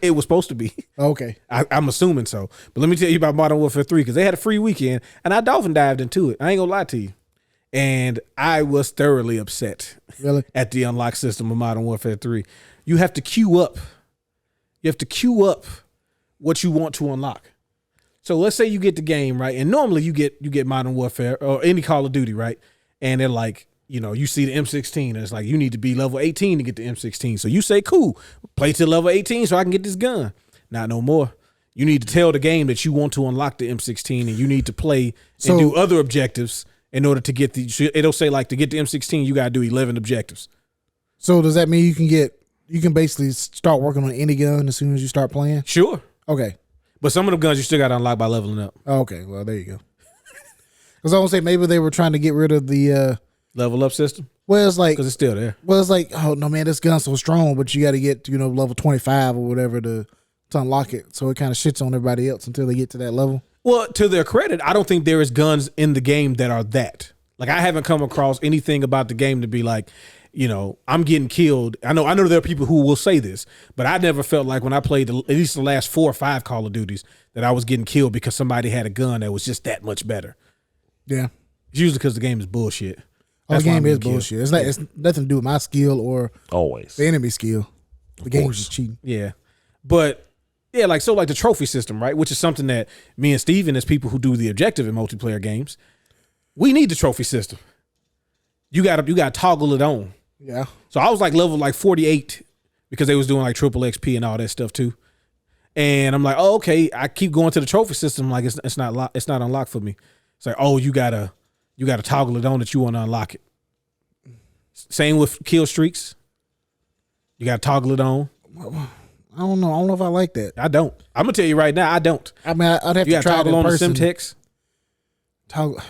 It was supposed to be. Okay. I'm assuming so. But let me tell you about Modern Warfare 3 because they had a free weekend and I dolphin dived into it. I ain't gonna lie to you. And I was thoroughly upset at the unlock system of Modern Warfare 3. You have to queue up. What you want to unlock. So let's say you get the game, right? And normally you get Modern Warfare or any Call of Duty, right? And they're like, you see the M16 and it's like you need to be level 18 to get the M16. So you say, cool, play to level 18 so I can get this gun. Not no more. You need to tell the game that you want to unlock the M16 and you need to play and do other objectives in order to get it'll say like to get the M16 you gotta do 11 objectives. So does that mean you can basically start working on any gun as soon as you start playing? Sure. Okay. But some of the guns you still got to unlock by leveling up. Okay, well, there you go. Because I want to say maybe they were trying to get rid of the level up system. Well, it's like because it's still there. Well, it's like, oh no, man, this gun's so strong, but you got to get level 25 or whatever to unlock it. So it kind of shits on everybody else until they get to that level. Well, to their credit, I don't think there is guns in the game that are that. Like I haven't come across anything about the game to be like, I'm getting killed. I know there are people who will say this, but I never felt like when I played at least the last 4 or 5 Call of Duties that I was getting killed because somebody had a gun that was just that much better. Yeah. It's usually because the game is bullshit. The game is bullshit. It's nothing to do with my skill or always the enemy skill. The game is just cheating. Yeah. But yeah, like the trophy system, right? Which is something that me and Steven, as people who do the objective in multiplayer games, we need the trophy system. You gotta toggle it on. Yeah. So I was like level 48 because they was doing like triple XP and all that stuff too. And I'm like, oh, okay. I keep going to the trophy system like it's not unlocked for me. It's like, oh, you gotta you got to toggle it on that you want to unlock it. Same with kill streaks. You got to toggle it on. I don't know. I don't know if I like that. I don't. I'm gonna tell you right now, I don't. I mean, I'd have to try it toggle in on person. the Simtex. Toggle.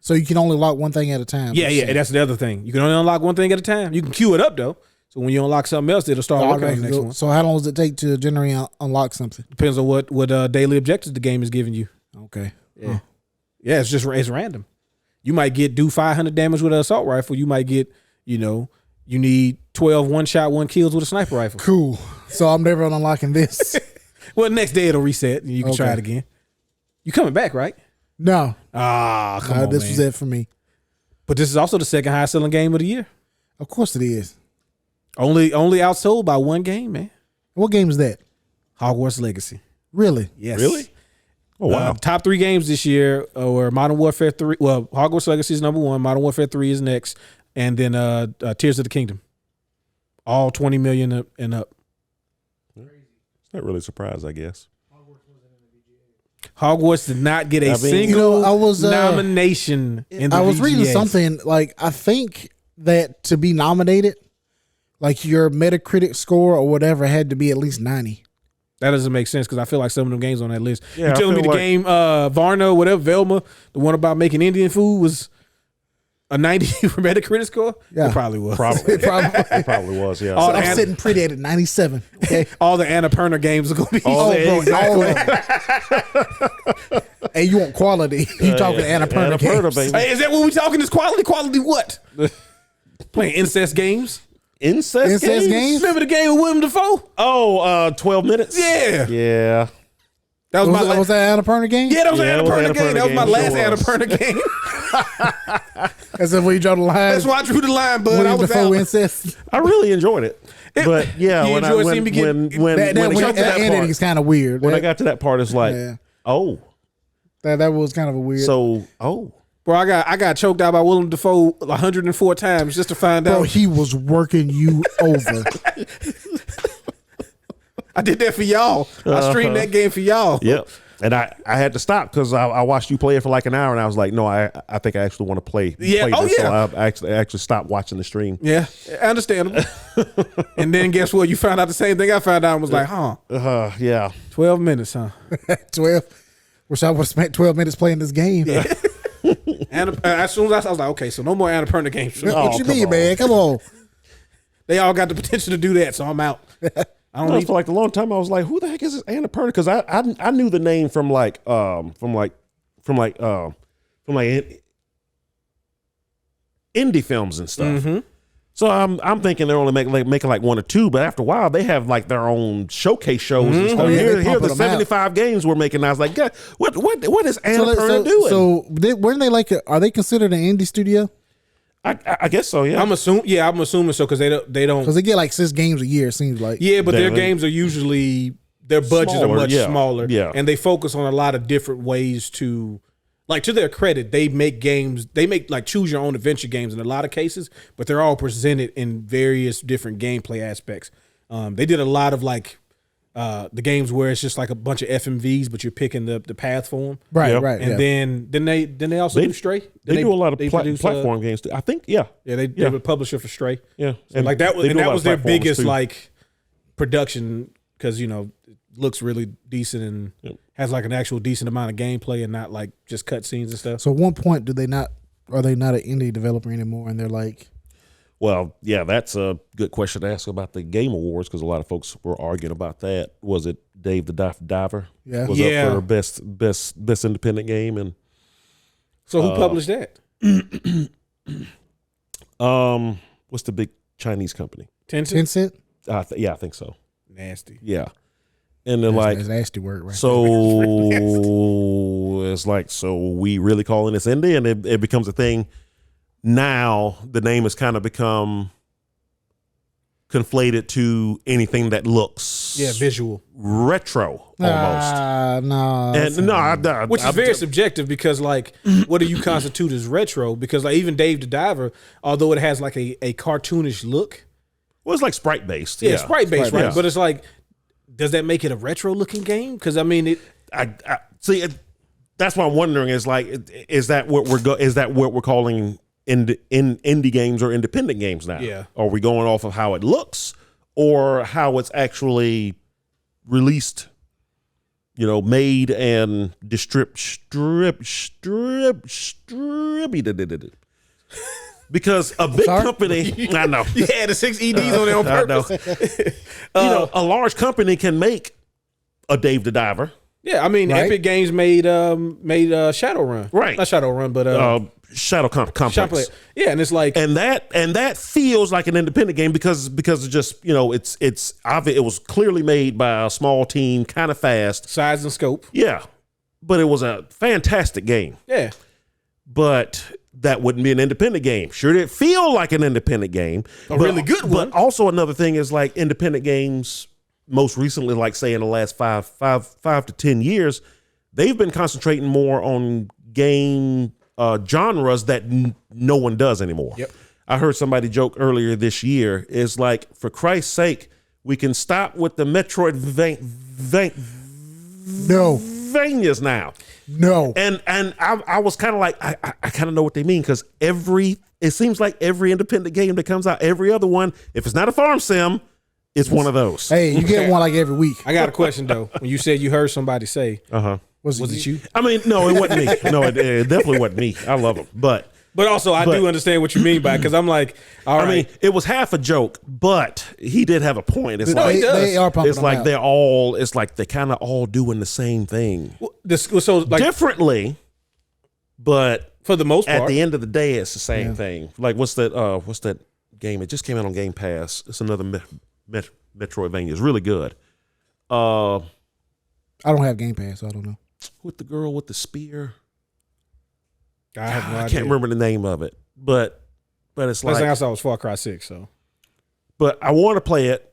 So you can only lock one thing at a time. Yeah. That's the other thing. You can only unlock one thing at a time. You can queue it up though. So when you unlock something else, it'll start working on the next one. So how long does it take to generally unlock something? Depends on what daily objectives the game is giving you. Okay. Yeah. Huh. Yeah, it's random. You might do 500 damage with an assault rifle. You might get, you need 12 one-shot, 1 kills with a sniper rifle. Cool. So I'm never unlocking this. Well, next day it'll reset and you can try it again. You coming back, right? No. Come on, this man. was it for me. But this is also the second highest selling game of the year. Of course it is. Only outsold by one game, man. What game is that? Hogwarts Legacy. Really? Yes. Really? Oh, wow. Top 3 games this year were Modern Warfare 3. Well, Hogwarts Legacy is number 1. Modern Warfare 3 is next. And then Tears of the Kingdom. All 20 million and up. It's not really surprised, I guess. Hogwarts did not get a single nomination in the I was VGAs. reading something, like, I think that to be nominated, like your Metacritic score or whatever had to be at least 90. That doesn't make sense because I feel like some of them games on that list. Yeah, you telling me the game Varna, whatever, Velma, the one about making Indian food was a 90 for Metacritic score? Yeah. It probably was. It probably was, yeah. So I'm sitting pretty at 97. Okay. All the Annapurna games are going to be. All of them. Hey, you want quality. You talking Annapurna games. baby. Hey, is that what we talking? Is quality? Quality what? Playing incest games? Incest games? Remember the game with William Dafoe? Oh, 12 minutes? Yeah. Yeah. That was was that Annapurna game? Yeah, that was an Annapurna game. That was my last Sure was. Annapurna game. As if we draw the line. That's why I drew the line, bud. William I was Dafoe out. incest. I really enjoyed it. But yeah, You when enjoy seeing me get- when it got to that ending part, is kind of weird. when I got to that part, it's like, Yeah. oh, That was kind of a weird. so Bro, I got choked out by Willem Dafoe 104 times just to find bro, out. he was working you over. I did that for y'all. I streamed that game for y'all. yep. And I had to stop because I watched you play it for like an hour, and I was like, no, I think I actually want to play. Yeah. Play Oh, this. yeah. So I actually stopped watching the stream. Yeah, understandable. And then guess what? You found out the same thing I found out and was like, Yeah. 12 minutes, huh? 12. Wish I would have spent 12 minutes playing this game. Yeah. And as soon as I was like, okay, so no more Annapurna games. What you come mean, on. man? Come on. They all got the potential to do that, so I'm out. I don't need. For like a long time, I was like, "Who the heck is this Annapurna?" Because I knew the name from indie films and stuff. Mm-hmm. So I'm thinking they're only making like 1 or 2, but after a while they have like their own showcase shows and stuff. Oh, yeah, they Here are pumping the them out. 75 games we're making. I was like, God, what is Annapurna doing? So weren't they like? Are they considered an indie studio? I guess so. Yeah. I'm assuming so because they don't. Because they get like 6 games a year. It seems like. Yeah, but their They- games are usually their budgets Smaller, are much yeah, smaller. yeah. And they focus on a lot of different ways to, like, to their credit, they make games. They make like choose your own adventure games in a lot of cases, but they're all presented in various different gameplay aspects. They did a lot of like the games where it's just like a bunch of FMVs, but you're picking the path for them. Right. Yep. Right. And yeah. then they also do Stray. They do a lot of produce, platform games too. I think. Yeah. Yeah, they were a publisher for Stray. Yeah. So like that was they and do a that lot was of their platforms, biggest too. like production because it looks really decent and has like an actual decent amount of gameplay and not like just cutscenes and stuff. So at one point, are they not an indie developer anymore? And they're like, Well, yeah, that's a good question to ask about the Game Awards because a lot of folks were arguing about that. Was it Dave the Diver? Yeah. Was up for best independent game, and So who published that? what's the big Chinese company? Tencent? Tencent. Yeah, I think so. Nasty. Yeah, and they're like, That's nasty word, right? so it's like, so we really calling this indie, and it becomes a thing. Now the name has kind of become conflated to anything that looks visual retro almost. No. And which is very subjective because like what do you constitute as retro because like even Dave the Diver although it has like a cartoonish look well, it's like sprite based. yeah. Sprite based right based. but it's like does that make it a retro looking game because I mean it I see it. that's what I'm wondering is like, is that what we're calling indie games or independent games now? Yeah. Are we going off of how it looks or how it's actually released, made and distributed? Because a big company, I know. Yeah, the 6 EDs on there on purpose. A large company can make a Dave the Diver. Yeah, I mean, right? Epic Games made Shadowrun, right? Not Shadowrun, but Shadow Complex. Yeah, and it's like, and that feels like an independent game because it just it's obvious. It was clearly made by a small team, kind of fast, size and scope. Yeah, but it was a fantastic game. Yeah, but that wouldn't be an independent game. Sure, did feel like an independent game, really good one. But also another thing is like independent games. Most recently, like say in the last five to 10 years, they've been concentrating more on game genres that no one does anymore. Yep. I heard somebody joke earlier this year, is like, for Christ's sake, we can stop with the Metroidvanias now. No. And I was kind of like, I kind of know what they mean, because it seems like every independent game that comes out, every other one, if it's not a farm sim, it's one of those. Hey, you get one like every week. I got a question though. When you said you heard somebody say, was it you? I mean, no, it wasn't me. No, it definitely wasn't me. I love them, but also I do understand what you mean by it, because I'm like, all right. I mean, it was half a joke, but he did have a point. It's like they are pumping it's like out. they're all. It's like they're kind of all doing the same thing, so like differently, but for the most part, at the end of the day, it's the same thing. Like what's that game? It just came out on Game Pass. It's another Metroidvania. Is really good. I don't have Game Pass, so I don't know. With the girl with the spear, I have no idea. I can't remember the name of it, but it's last like thing I saw was Far Cry 6. So, but I want to play it.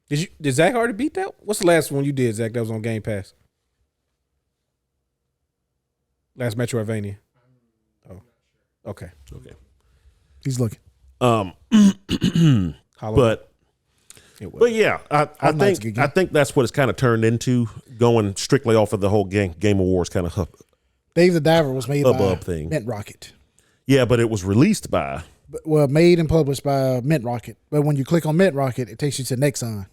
Did Zach already beat that? What's the last one you did, Zach? That was on Game Pass. Last Metroidvania. Oh, okay. He's looking. But yeah, I think that's what it's kind of turned into, going strictly off of the whole Game Awards kind of Dave the Diver was made by thing. Mint Rocket. Yeah, but it was released by made and published by Mint Rocket. But when you click on Mint Rocket, it takes you to Nexon.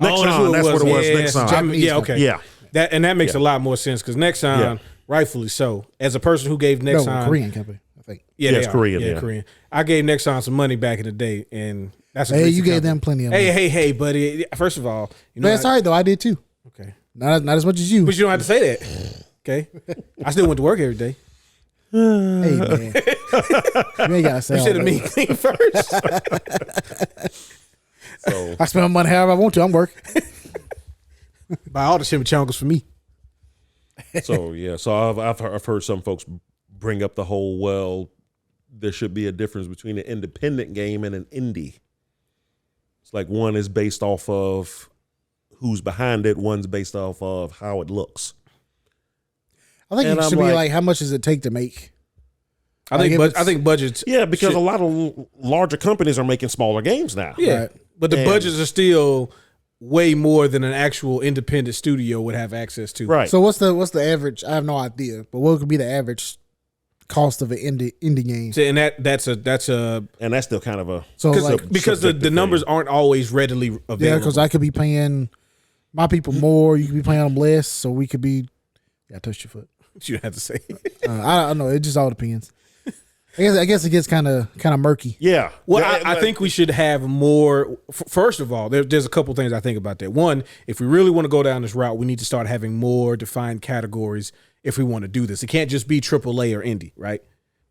That's what it was. Nexon. Yeah, okay. Yeah. That makes a lot more sense, because Nexon, rightfully so, as a person who gave Nexon, Korean company, I think. Yeah, it's Korean. Yeah, Korean. I gave Nexon some money back in the day, and that's a you gave them plenty of money. Hey, buddy. First of all, that's all right though. I did too. Okay, not as much as you. But you don't have to say that. Okay, I still went to work every day. Hey man, you ain't gotta say. You said a mean thing first. So I spend my money however I want to. I'm working. Buy all the chimichangas for me. So yeah, so I've heard some folks bring up the whole, well, there should be a difference between an independent game and an indie. It's like one is based off of who's behind it, one's based off of how it looks. I think it should be like, how much does it take to make? I think budgets. Yeah, because a lot of larger companies are making smaller games now. Yeah, right. But the budgets are still way more than an actual independent studio would have access to. Right. So what's the average? I have no idea, but what could be the average cost of an indie game? So, and that's and that's still kind of a because the numbers aren't always readily available. Yeah, because I could be paying my people more, you could be paying them less, so we could be. Yeah, I touched your foot. You have to say. I don't know. It just all depends. I guess it gets kind of murky. Yeah. Well, I think we should have more. First of all, there's a couple things I think about that. One, if we really want to go down this route, we need to start having more defined categories if we want to do this. It can't just be AAA or indie, right?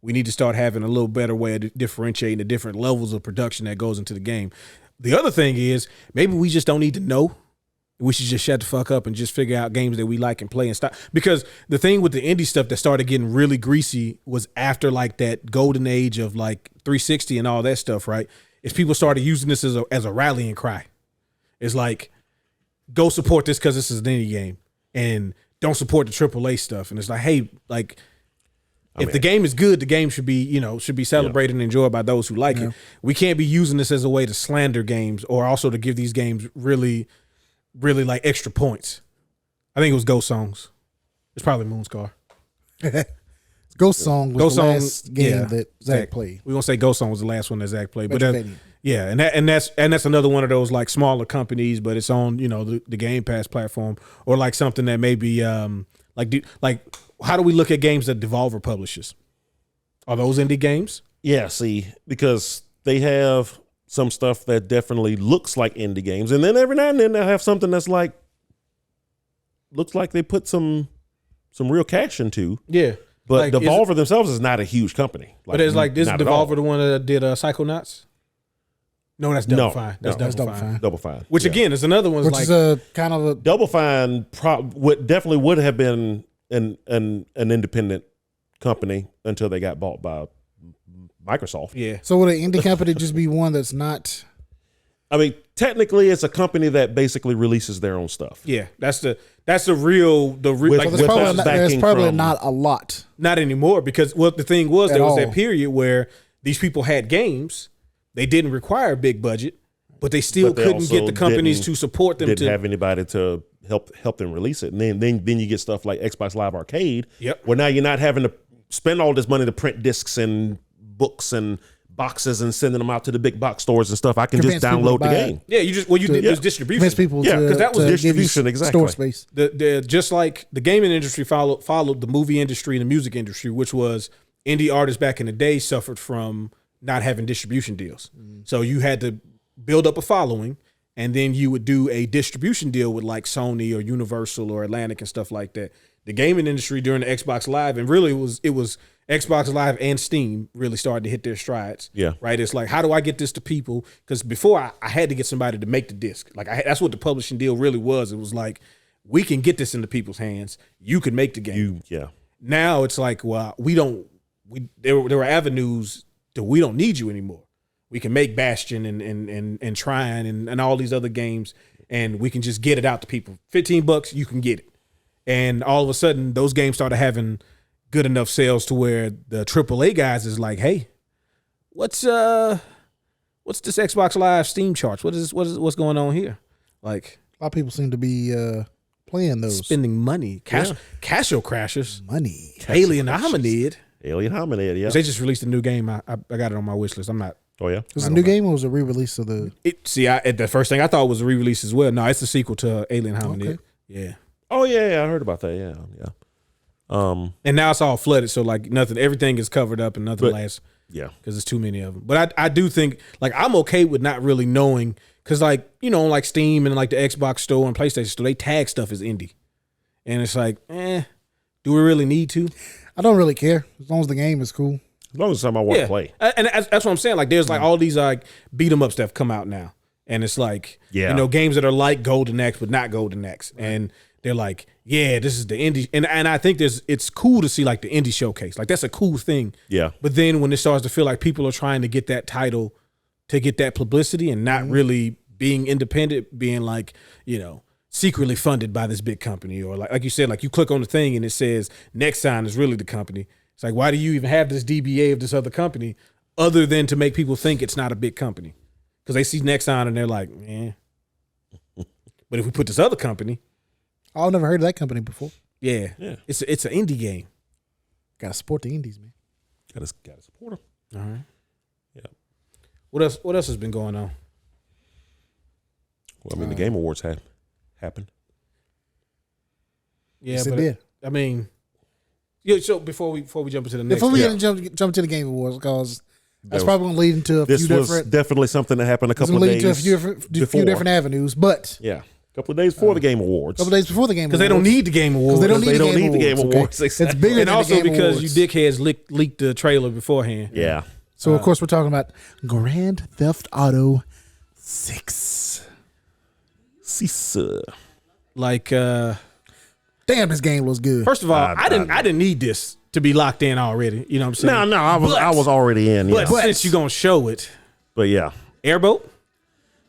We need to start having a little better way of differentiating the different levels of production that goes into the game. The other thing is, maybe we just don't need to know. We should just shut the fuck up and just figure out games that we like and play and stop. Because the thing with the indie stuff that started getting really greasy was after like that golden age of like 360 and all that stuff, right? Is people started using this as a rallying cry. It's like, go support this because this is an indie game, and don't support the AAA stuff. And it's like, hey, like, if the game is good, the game should be celebrated and enjoyed by those who like it. We can't be using this as a way to slander games or also to give these games really like extra points. I think it was Ghost Songs. It's probably Moonscar. Ghost Song was the last game that Zach played. We're gonna say Ghost Song was the last one that Zach played. But that's another one of those like smaller companies, but it's on the Game Pass platform, or like something that maybe like how do we look at games that Devolver publishes? Are those indie games? Yeah, see, because they have some stuff that definitely looks like indie games, and then every now and then they'll have something that's like looks like they put some real cash into. Yeah. But like, Devolver themselves is not a huge company. But it's like this Devolver, the one that did Psychonauts? No, that's Double Fine. That's Double Fine. Double Fine. Which again is another one. Which is a kind of a Double Fine definitely would have been an independent company until they got bought by Microsoft. Yeah. So would an indie company just be one that's not? I mean, technically, it's a company that basically releases their own stuff. Yeah, that's the real like, there's probably not a lot. Not anymore, because the thing was there was that period where these people had games, they didn't require a big budget, but they still couldn't get the companies to support them. Didn't have anybody to help them release it, and then you get stuff like Xbox Live Arcade. Yep. Where now you're not having to spend all this money to print discs and books and boxes and sending them out to the big box stores and stuff. I can just download the game. Yeah, did was distribution. Convince people because that was distribution, exactly. Store space. Just like the gaming industry followed the movie industry and the music industry, which was indie artists back in the day suffered from not having distribution deals. So you had to build up a following, and then you would do a distribution deal with like Sony or Universal or Atlantic and stuff like that. The gaming industry during the Xbox Live, and really it was Xbox Live and Steam really started to hit their strides. Yeah. Right. It's like, how do I get this to people? Because before I had to get somebody to make the disc. Like that's what the publishing deal really was. It was like, we can get this into people's hands. You can make the game. Now it's like, well, there were avenues that we don't need you anymore. We can make Bastion and Trine and all these other games, and we can just get it out to people. $15, you can get it. And all of a sudden, those games started having good enough sales to where the AAA guys is like, hey, what's this Xbox Live Steam charts? What's going on here? Like, a lot of people seem to be playing those, spending money. Casio Crashers, money. Alien Hominid. Yeah. They just released a new game. I got it on my wish list. I'm not. Oh yeah, was it a new game or was it a re-release of the? The first thing I thought was a re-release as well. No, it's a sequel to Alien Hominid. Okay. Yeah. Oh yeah, I heard about that. Yeah. And now it's all flooded, so like everything is covered up and nothing lasts. Yeah, because there's too many of them. But I do think like I'm okay with not really knowing, because like like Steam and like the Xbox store and PlayStation store, they tag stuff as indie, and it's like, do we really need to? I don't really care as long as the game is cool. As long as it's something I want to play. And that's what I'm saying. Like there's like all these like beat 'em up stuff come out now, and it's like games that are like Golden Axe but not Golden Axe, and they're like, yeah, this is the indie. And I think it's cool to see like the indie showcase. Like that's a cool thing. Yeah. But then when it starts to feel like people are trying to get that title to get that publicity and not really being independent, being like, secretly funded by this big company, or like you said, like you click on the thing and it says Nexon is really the company. It's like, why do you even have this DBA of this other company other than to make people think it's not a big company? Because they see Nexon and they're like, But if we put this other company, I've never heard of that company before. Yeah. It's an indie game. Gotta support the indies, man. Gotta support them. All right. Yeah. What else has been going on? Well, I mean, the Game Awards happened. Yeah, yes, but it did. I mean, so before we jump into the next, before we jump to the Game Awards, because that's probably going to lead into a few different. This was definitely something that happened a couple of days. Into a few different avenues, but a couple of days before the Game Awards. A couple of days before the Game Awards. Because they don't need the Game Awards. They don't need the Game Awards. Okay? It's bigger and than also the Game because Awards. you dickheads leaked the trailer beforehand. Yeah. So of course we're talking about Grand Theft Auto 6. Like, damn, this game was good. First of all, I didn't need this to be locked in already. You know what I'm saying? No, I was already in. But since you're gonna show it, but yeah, Airboat.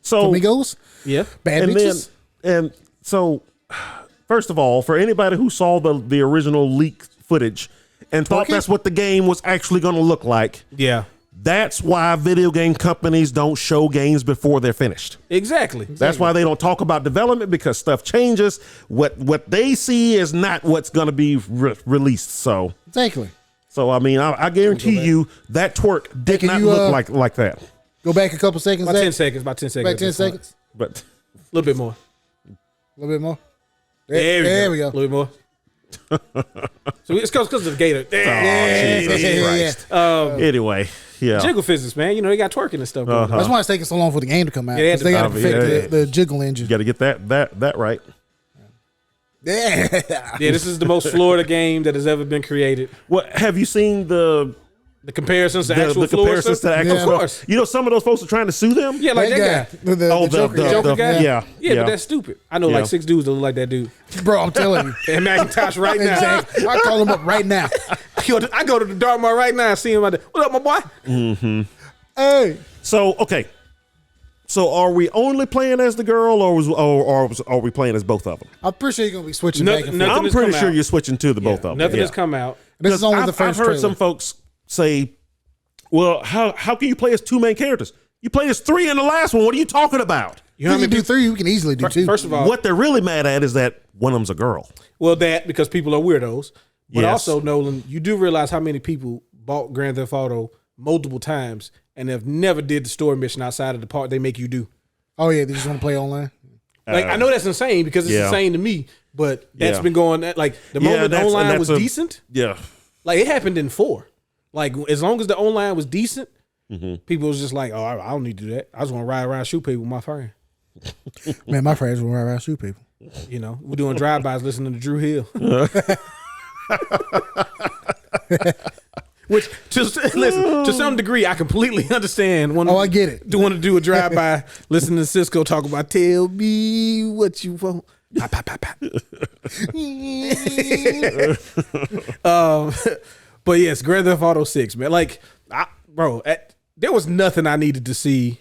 So Amigos, bad bitches. And so, first of all, for anybody who saw the original leak footage and thought that's what the game was actually going to look like, That's why video game companies don't show games before they're finished. Exactly. That's why they don't talk about development, because stuff changes. What they see is not what's going to be released. So exactly. So I mean, I guarantee you that twerk did not look like that. Go back a couple seconds. About 10 seconds. About 10 seconds. Back 10 seconds. But a little bit more. A little bit more. There we go. A little bit more. So it's because of the gator. Anyway, yeah. Jiggle physics, man. You know, they got twerking and stuff. That's why it's taking so long for the game to come out. Yeah, they got to perfect the jiggle engine. You got to get that right. Yeah. Yeah, this is the most Florida game that has ever been created. What have you seen the comparisons to actual comparisons to actual? Of course. You know, some of those folks are trying to sue them. Yeah, like that guy. The Joker guy. Yeah, but that's stupid. I know like 6 dudes that look like that dude. Bro, I'm telling you. And Macintosh right now. Exactly. I call him up right now. I go to the Dartmouth right now and see him out there. What up, my boy? Mm-hmm. Hey. So, okay. So are we only playing as the girl, or are we playing as both of them? I'm pretty sure you're going to be switching back and forth. I'm pretty sure you're switching to the both of them. Nothing has come out. This is only the first I've heard some folks say, well, how can you play as 2 main characters? You played as 3 in the last one. What are you talking about? You can do 3. You can easily do 2. First of all, what they're really mad at is that one of them's a girl. Well, that because people are weirdos. But also, Nolan, you do realize how many people bought Grand Theft Auto multiple times and have never did the story mission outside of the part they make you do. Oh, yeah. They just want to play online? Like, I know that's insane because it's insane to me, but that's been going, like, the moment the online was decent. Yeah. Like, it happened in 4. Like, as long as the online was decent, people was just like, oh, I don't need to do that. I just want to ride around and shoot people with my friend. Man, my friends want to ride around and shoot people. You know, we're doing drive-bys listening to Drew Hill. Which, listen, to some degree, I completely understand. I get it. Do want to do a drive-by, listen to Cisco talk about, tell me what you want. Pop, pop, pop, pop. But yes, Grand Theft Auto 6, man. Like, there was nothing I needed to see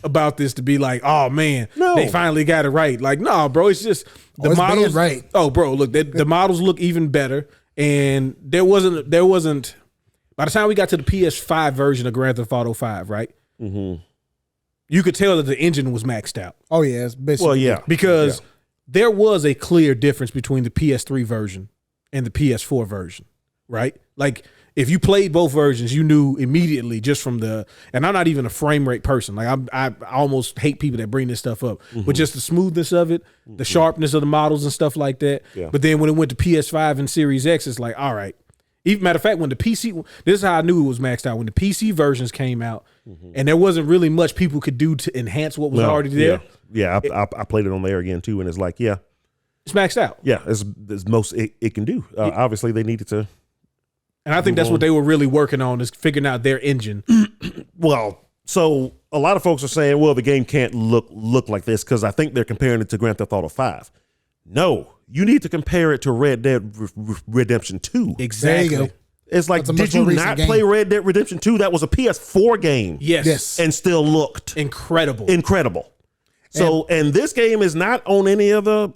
about this to be like, oh, man, they finally got it right. Like, no, bro, it's just the models. Right. Oh, bro, look, the models look even better. And there wasn't, by the time we got to the PS5 version of Grand Theft Auto 5, right? Mm-hmm. You could tell that the engine was maxed out. Oh, yeah. It's basically. Well, yeah. Because there was a clear difference between the PS3 version and the PS4 version, right? Like, if you played both versions, you knew immediately just from and I'm not even a frame rate person. Like, I almost hate people that bring this stuff up, but just the smoothness of it, the sharpness of the models and stuff like that. Yeah. But then when it went to PS5 and Series X, it's like, all right. Even matter of fact, when the PC, this is how I knew it was maxed out. When the PC versions came out, and there wasn't really much people could do to enhance what was already there. Yeah, I played it on there again too, and it's like, it's maxed out. Yeah, it's most it can do. Obviously, they needed to. And I think that's what they were really working on, is figuring out their engine. Well, so a lot of folks are saying, well, the game can't look like this because I think they're comparing it to Grand Theft Auto 5. No, you need to compare it to Red Dead Redemption 2. Exactly. It's like, did you not play Red Dead Redemption 2? That was a PS4 game. Yes. And still looked incredible. So, and this game is not on any of the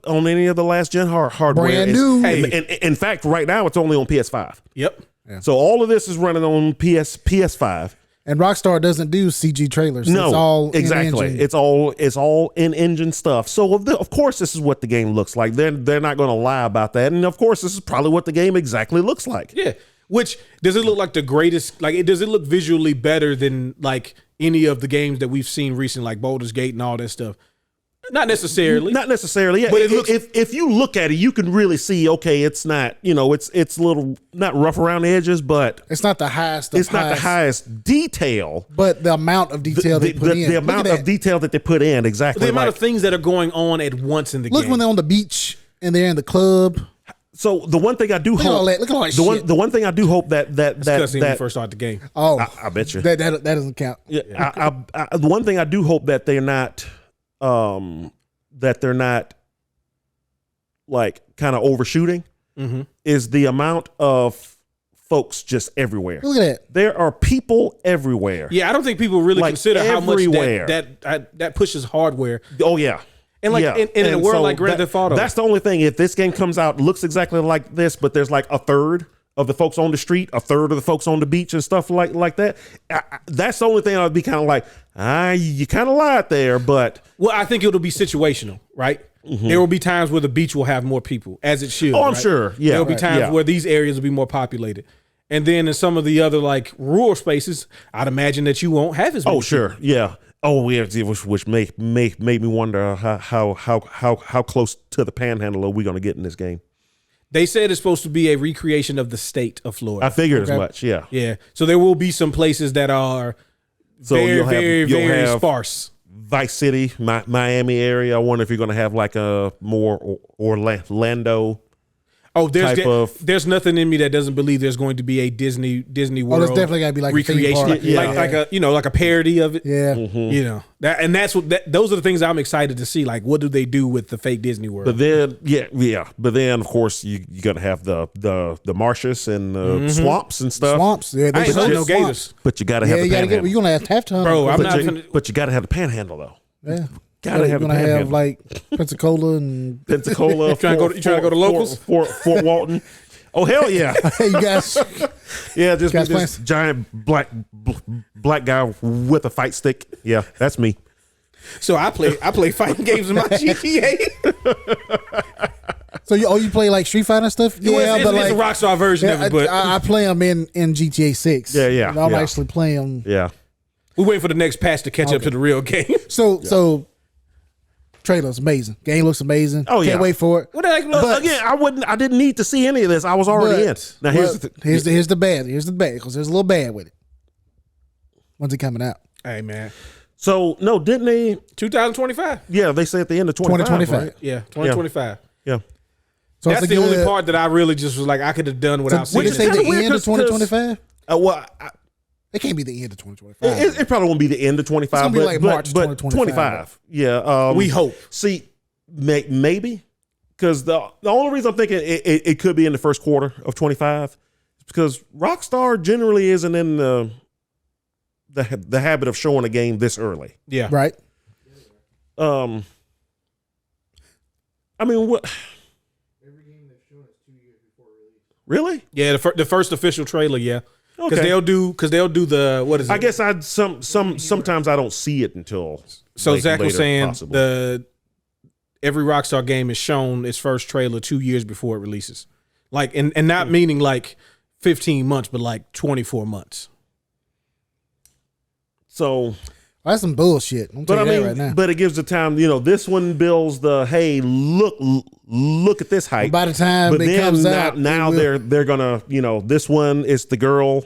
last gen hardware. Brand new. In fact, right now it's only on PS5. Yep. Yeah. So all of this is running on PS5. And Rockstar doesn't do CG trailers. No, it's all exactly. In-engine. It's all in-engine stuff. So of course this is what the game looks like. They're not going to lie about that. And of course this is probably what the game exactly looks like. Yeah. Which, does it look like the greatest? Like, does it look visually better than like any of the games that we've seen recently, like Baldur's Gate and all that stuff? Not necessarily. Yeah. But if you look at it, you can really see, okay, it's not, it's a little not rough around the edges, but it's not the highest. It's not the highest detail. But the amount of detail they put in. The amount of detail that they put in, exactly. The amount of things that are going on at once in the game. Look when they're on the beach and they're in the club. So the one thing I do hope, look at all that shit. The one thing I do hope that when we first start the game. Oh, I bet you that doesn't count. Yeah, the one thing I do hope that they're not, like kind of overshooting, is the amount of folks just everywhere. Look at that. There are people everywhere. Yeah, I don't think people really consider everywhere. how much that pushes hardware. Oh yeah. And like in a world like Grand Theft Auto, that's the only thing. If this game comes out, looks exactly like this, but there's like a third of the folks on the street, a third of the folks on the beach and stuff like that. That's the only thing I'd be kind of like, you kind of lied there, but. Well, I think it'll be situational, right? Mm-hmm. There will be times where the beach will have more people, as it should. Oh, I'm sure. Yeah. There'll be times where these areas will be more populated. And then in some of the other like rural spaces, I'd imagine that you won't have as many. Oh, sure. People. Yeah. Oh, yeah. Which made me wonder how close to the panhandle are we going to get in this game? They said it's supposed to be a recreation of the state of Florida. I figured as much. Yeah. Yeah. So there will be some places that are very sparse. Vice City, Miami area. I wonder if you're going to have like a more Orlando. Oh, there's nothing in me that doesn't believe there's going to be a Disney World. Oh, there's definitely got to be like recreation, a theme park. like a parody of it. Yeah, that's what. Those are the things I'm excited to see. Like, what do they do with the fake Disney World? But then, But then, of course, you got to have the marshes and the swamps and stuff. Swamps, yeah. I ain't no gators, but you got to have the panhandle. You're gonna have to, bro. But you got to have the panhandle though. Yeah. Gotta have like Pensacola and Pensacola. You trying to go to locals? Fort Walton. Oh hell yeah! Hey, you guys. Yeah, just this giant black guy with a fight stick. Yeah, that's me. So I play fighting games in my GTA. So you play like Street Fighter and stuff? Yeah, but it's a Rockstar version of it. But I play them in GTA6. Yeah. I'm actually playing them. Yeah. We're waiting for the next patch to catch up to the real game. So trailer's amazing. Game looks amazing. Oh yeah, can't wait for it. What the heck? But again, I didn't need to see any of this. I was already in. Now here's the bad. Here's the bad because there's a little bad with it. When's it coming out? Hey man. So no, didn't they? 2025. Yeah, they say at the end of 2025. Right? Yeah, 2025. Yeah. So that's the only part that I really just was like I could have done without seeing. Would you say the end of 2025? It can't be the end of 2025. It probably won't be the end of 25. It's gonna be like March 2025. Yeah. We hope. See, maybe because the only reason I'm thinking it could be in the first quarter of 25 is because Rockstar generally isn't in the habit of showing a game this early. Yeah. Right. I mean, what? Every game they've shown is 2 years before release. Really? Yeah, the first official trailer. Yeah. Okay. Because they'll do the what is it? I guess sometimes I don't see it until. So Zach was saying possibly. every Rockstar game is shown its first trailer 2 years before it releases, like and not meaning like 15 months, but like 24 months. So that's some bullshit. But I mean, right now. But it gives the time. This one builds the hey, look at this hype. By the time it comes out, now they're gonna this one is the girl.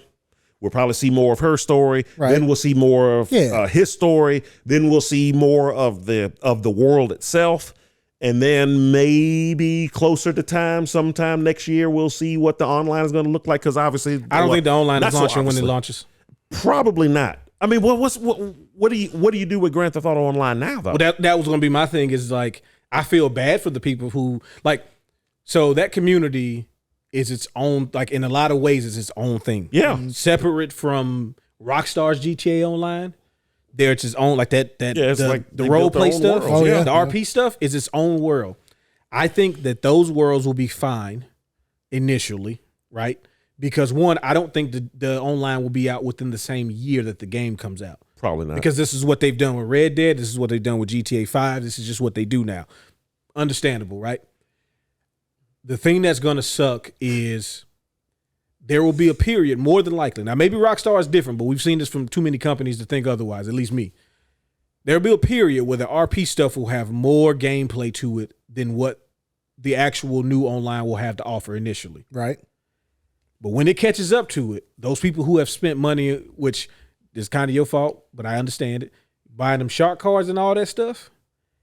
We'll probably see more of her story. Right. Then we'll see more of his story. Then we'll see more of the world itself. And then maybe closer to time, sometime next year, we'll see what the online is going to look like. Because obviously, I don't think the online is launching when it launches. Probably not. I mean, what do you do with Grand Theft Auto Online now though? Well, that was going to be my thing. Is like I feel bad for the people who like. So that community is its own. Like in a lot of ways, it's its own thing. Yeah, separate from Rockstar's GTA Online. There, it's its own like that. It's like the role play stuff. World. The RP stuff is its own world. I think that those worlds will be fine initially, right? Because one, I don't think the online will be out within the same year that the game comes out. Probably not. Because this is what they've done with Red Dead. This is what they've done with GTA 5. This is just what they do now. Understandable, right? The thing that's going to suck is there will be a period, more than likely. Now, maybe Rockstar is different, but we've seen this from too many companies to think otherwise, at least me. There'll be a period where the RP stuff will have more gameplay to it than what the actual new online will have to offer initially. Right. But when it catches up to it, those people who have spent money, which is kind of your fault, but I understand it, buying them shark cards and all that stuff,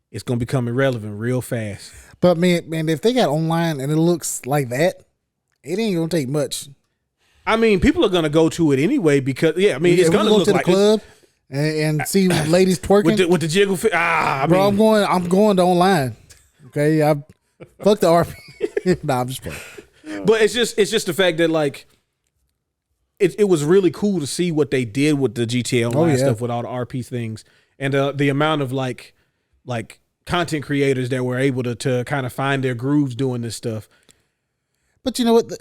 it's going to become irrelevant real fast. But man, if they got online and it looks like that, it ain't going to take much. I mean, people are going to go to it anyway because, it's going to look to the like club and see ladies twerking with the jiggle. I'm going to online. Okay, fuck the RP. Nah, I'm just playing. But it's just the fact that like it was really cool to see what they did with the GTA Online stuff with all the RP things and the amount of like content creators that were able to kind of find their grooves doing this stuff. But you know what?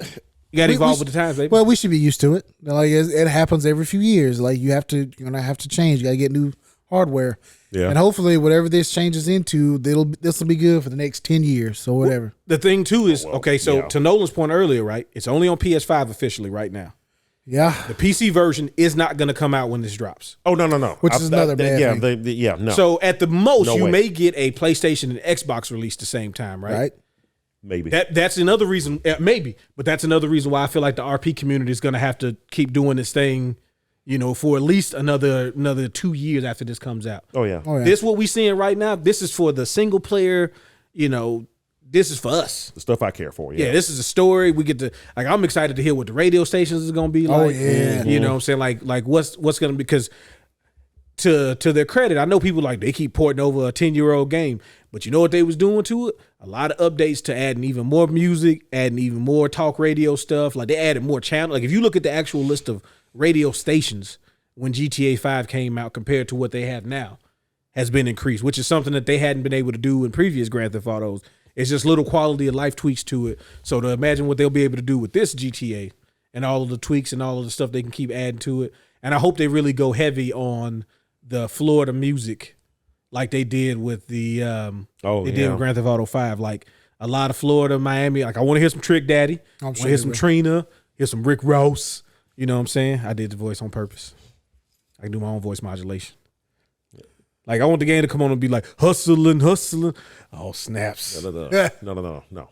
You got to evolve with the times, baby. Well, we should be used to it. Like it happens every few years. Like you're gonna have to change. You got to get new hardware. Yeah. And hopefully, whatever this changes into, this will be good for the next 10 years. So whatever. The thing too is to Nolan's point earlier, right? It's only on PS5 officially right now. Yeah. The PC version is not going to come out when this drops. Oh no. Which is another bad thing. No. So at the most, you way. may get a PlayStation and Xbox release the same time, right? Right. Maybe. That's another reason, maybe, but that's another reason why I feel like the RP community is going to have to keep doing this thing, for at least another 2 years after this comes out. Oh yeah. This what we seeing right now. This is for the single player. This is for us. The stuff I care for. Yeah, this is a story. We get to I'm excited to hear what the radio stations is going to be like. Oh yeah. You know what I'm saying? Like what's going to, because to their credit, I know people they keep porting over a 10-year-old game, but you know what they was doing to it? A lot of updates to adding even more music, adding even more talk radio stuff. Like they added more channels. Like if you look at the actual list of radio stations when GTA 5 came out compared to what they have now, has been increased, which is something that they hadn't been able to do in previous Grand Theft Autos. It's just little quality of life tweaks to it. So to imagine what they'll be able to do with this GTA and all of the tweaks and all of the stuff they can keep adding to it. And I hope they really go heavy on the Florida music like they did with the did with Grand Theft Auto 5. Like a lot of Florida, Miami. Like I want to hear some Trick Daddy. I want to hear some Trina, hear some Rick Ross. You know what I'm saying? I did the voice on purpose. I can do my own voice modulation. Like I want the game to come on and be like hustling. Oh snaps! No.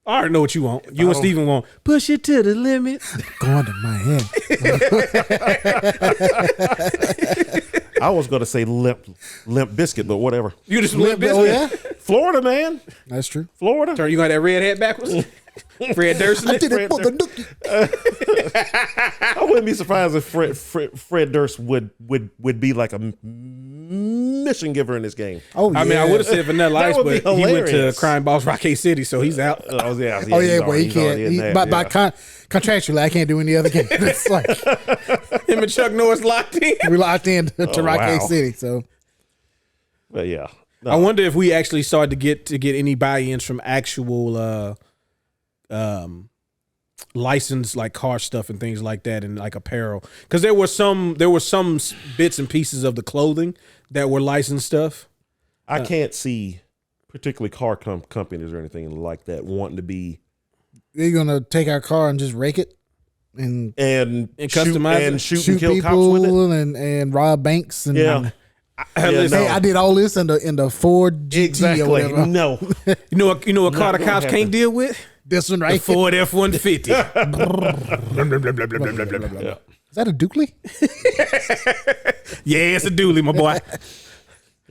I already know what you want. You and Steven want push it to the limit. Going to my head. I was going to say limp biscuit, but whatever. You just limp biscuit. Oh yeah, Florida, man. That's true. Florida. Turn, you got that red hat backwards. Fred Durst. I did it for the nookie. I wouldn't be surprised if Fred Durst would be like a mission giver in this game. Oh yeah. I mean, I would have said Vanilla Ice, but he went to hilarious. Crime Boss Rock City, so he's out. Oh yeah. Well, he can't. Contractually, I can't do any other game. It's like Him and Chuck Norris locked in. we locked in to Rockay wow. City. So, But yeah. No. I wonder if we actually started to get any buy-ins from actual licensed like car stuff and things like that, and like apparel, because there were some bits and pieces of the clothing that were licensed stuff. I can't see particularly car companies or anything like that wanting to be. you're gonna take our car and just rake it and customize it, shoot shoot and kill cops people with it. and rob banks and Yeah. Hey, I did all this in the Ford GT Exactly. or whatever. No. You know what car the cops can't deal with? This one The right Ford F-150. Yeah. Is that a Dukley? Yeah, it's a dually, my boy.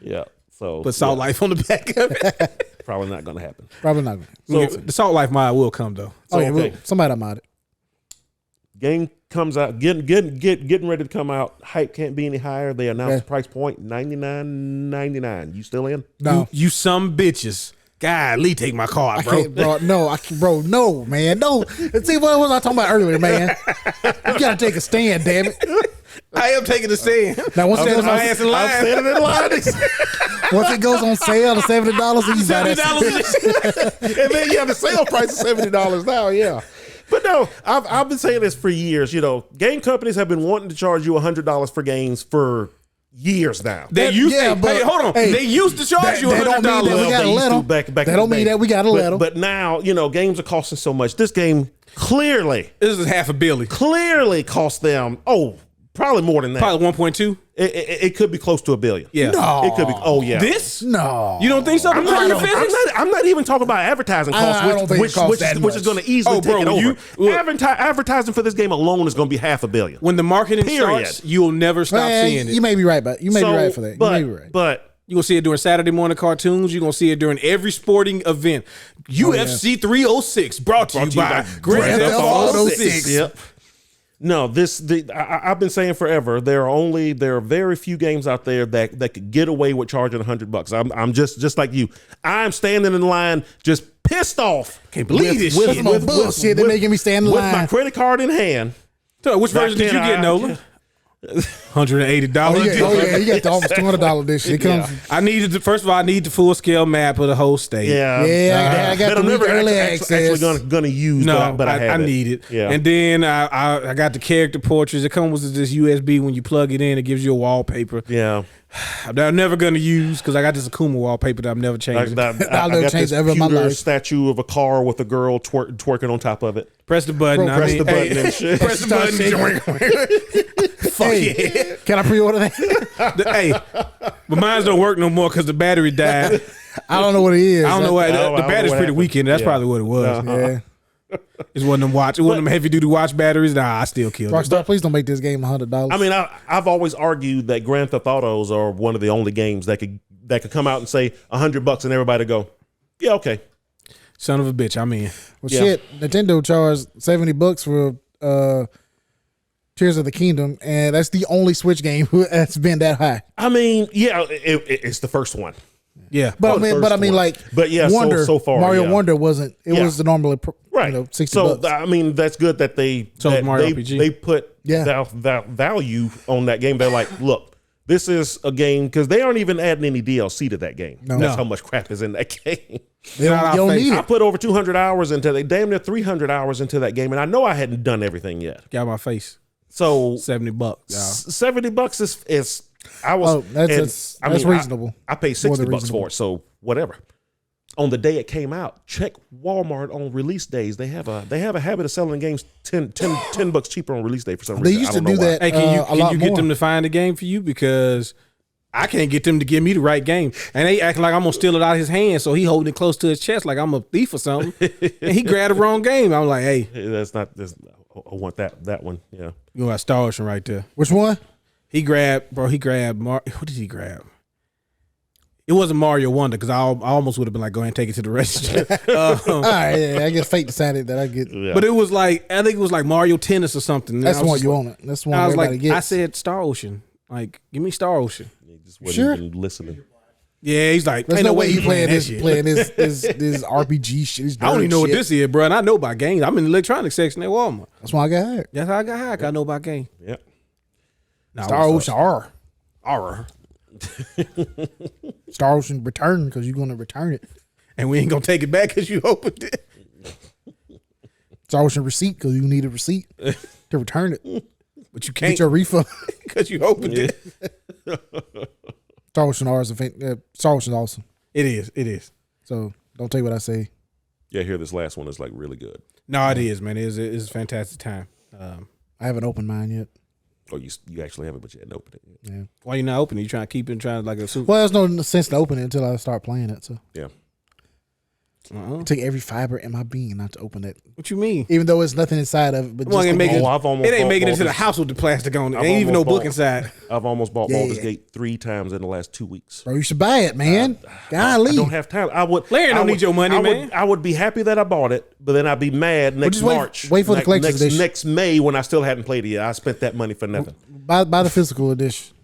Yeah. So Put Salt Life on the back of it. probably not going to happen. Probably not. So The Salt Life mod will come though. Oh yeah, okay. somebody mod it. Game comes out, getting ready to come out. Hype can't be any higher. They announced the price point $99.99. You still in? No, You some bitches. God, Lee, take my car, I bro. can't, bro. No, no, man, no. See what was I talking about earlier, man? You gotta take a stand, damn it. I am taking the stand. Now once it goes my ass in line. I'm standing in line. once it goes on sale to $70, then you buy that. $70. And then the sale price is $70 now. Yeah. But no, I've been saying this for years. Game companies have been wanting to charge you $100 for games for years now. They used Yeah, to, but- hey, hold on. hey, they used to charge you that don't mean that we $100. gotta They used let to 'em. back That in the don't mean day. that we gotta let 'em. But now, games are costing so much. This game clearly This is half a billion. cost them, probably more than that. Probably 1.2. It could be close to $1 billion. Yeah. No. It could be. Oh yeah. This? No, You don't think so? I'm not even talking about advertising costs, I don't think it costs that which is much. going to easily Oh, bro, take it when over. Advertising for this game alone is going to be $500 million. When the marketing Period. starts, you'll never stop seeing it. You may be right, but you may be right for that. But, you may be right. but You're going to see it during Saturday morning cartoons. You're going to see it during every sporting event. UFC 306 brought to you by Grand Theft Auto 6. Yep. No, I've been saying forever. There are very few games out there that could get away with charging $100. I'm just like you. I'm standing in line, just pissed off. Can't believe this shit. Bullshit. They're making me stand in with line. my credit card in hand. So which version did you get, Nolan? $180. You got the almost $200 edition. It comes. I needed first of all, I need the full scale map of the whole state. I got the week early access. Actually gonna use. No, but I need it. Yeah. And then I got the character portraits. It comes with this USB. When you plug it in, it gives you a wallpaper. Yeah. That I'm never gonna use because I got this Akuma wallpaper that I'm never changing. I got this computer statue of a car with a girl twerking on top of it. Press the button. Press the button and shit. Press the button. Fuck yeah. Can I pre-order that? Hey, but mine don't work no more because the battery died. I don't know what it is. I don't know why. The battery's pretty weak in it. That's probably what it was. Yeah. It's one of them watch. It wasn't them heavy duty watch batteries. Nah, I still killed it. Rockstar, please don't make this game $100. I mean, I've always argued that Grand Theft Autos are one of the only games that could come out and say $100 and everybody go, yeah, okay. Son of a bitch, I'm in. Well, shit, Nintendo charged $70 for Tears of the Kingdom, and that's the only Switch game that's been that high. I mean, yeah, it's the first one. Yeah, but I mean, Wonder, so far, Mario Wonder wasn't. It was the normally right. $60. So I mean, that's good that they put value on that game. They're like, look, this is a game because they aren't even adding any DLC to that game. That's how much crap is in that game. You don't need it. I put over 200 hours into that, damn near 300 hours into that game, and I know I hadn't done everything yet. Got my face. So $70. $70 is. That's reasonable. I paid $60 for it, so whatever. On the day it came out, check Walmart on release days. They have a habit of selling games $10 cheaper on release day for some reason. They used to do that. Hey, can you get them to find the game for you? Because I can't get them to give me the right game, and they acting like I'm gonna steal it out of his hand. So he holding it close to his chest like I'm a thief or something, and he grabbed the wrong game. I'm like, hey, that's not. I want that one. Yeah, you got Star Ocean right there. Which one? He grabbed. What did he grab? It wasn't Mario Wonder because I almost would have been like, go ahead and take it to the register. All right, yeah, I guess fate decided that I get. Yeah. But it was like, I think it was like Mario Tennis or something. That's one you want it. That's one everybody gets. I said Star Ocean. Like, give me Star Ocean. He just wasn't even listening. Yeah, he's like, there's no way you playing this RPG shit. I don't even know what this is, bro. And I know about games. I'm in the electronics section at Walmart. That's why I got hired. That's how I got hired. I know about games. Yeah. Star Ocean R. Star Ocean return because you're going to return it. And we ain't going to take it back because you opened it. Star Ocean receipt because you need a receipt to return it. But you can't. Get your refund. Because you opened it. Star Ocean R is Star Ocean's awesome. It is. So don't take what I say. Yeah, here this last one is like really good. No, it is, man. It's a fantastic time. I haven't opened mine yet. Oh, you actually haven't, but you hadn't opened it yet. Yeah. Why you not opening? You trying to keep it, like a super? Well, there's no sense to open it until I start playing it. So yeah. It took every fiber in my being not to open it. What you mean? Even though it's nothing inside of it, but just it ain't making it to the house with the plastic on it. Ain't even no book inside. I've almost bought Baldur's Gate 3 times in the last 2 weeks. Bro, you should buy it, man. Golly. I don't have time. Larry don't need your money, man. I would be happy that I bought it, but then I'd be mad next March. Wait for the collector's edition. Next May when I still hadn't played it yet. I spent that money for nothing. Buy the physical edition.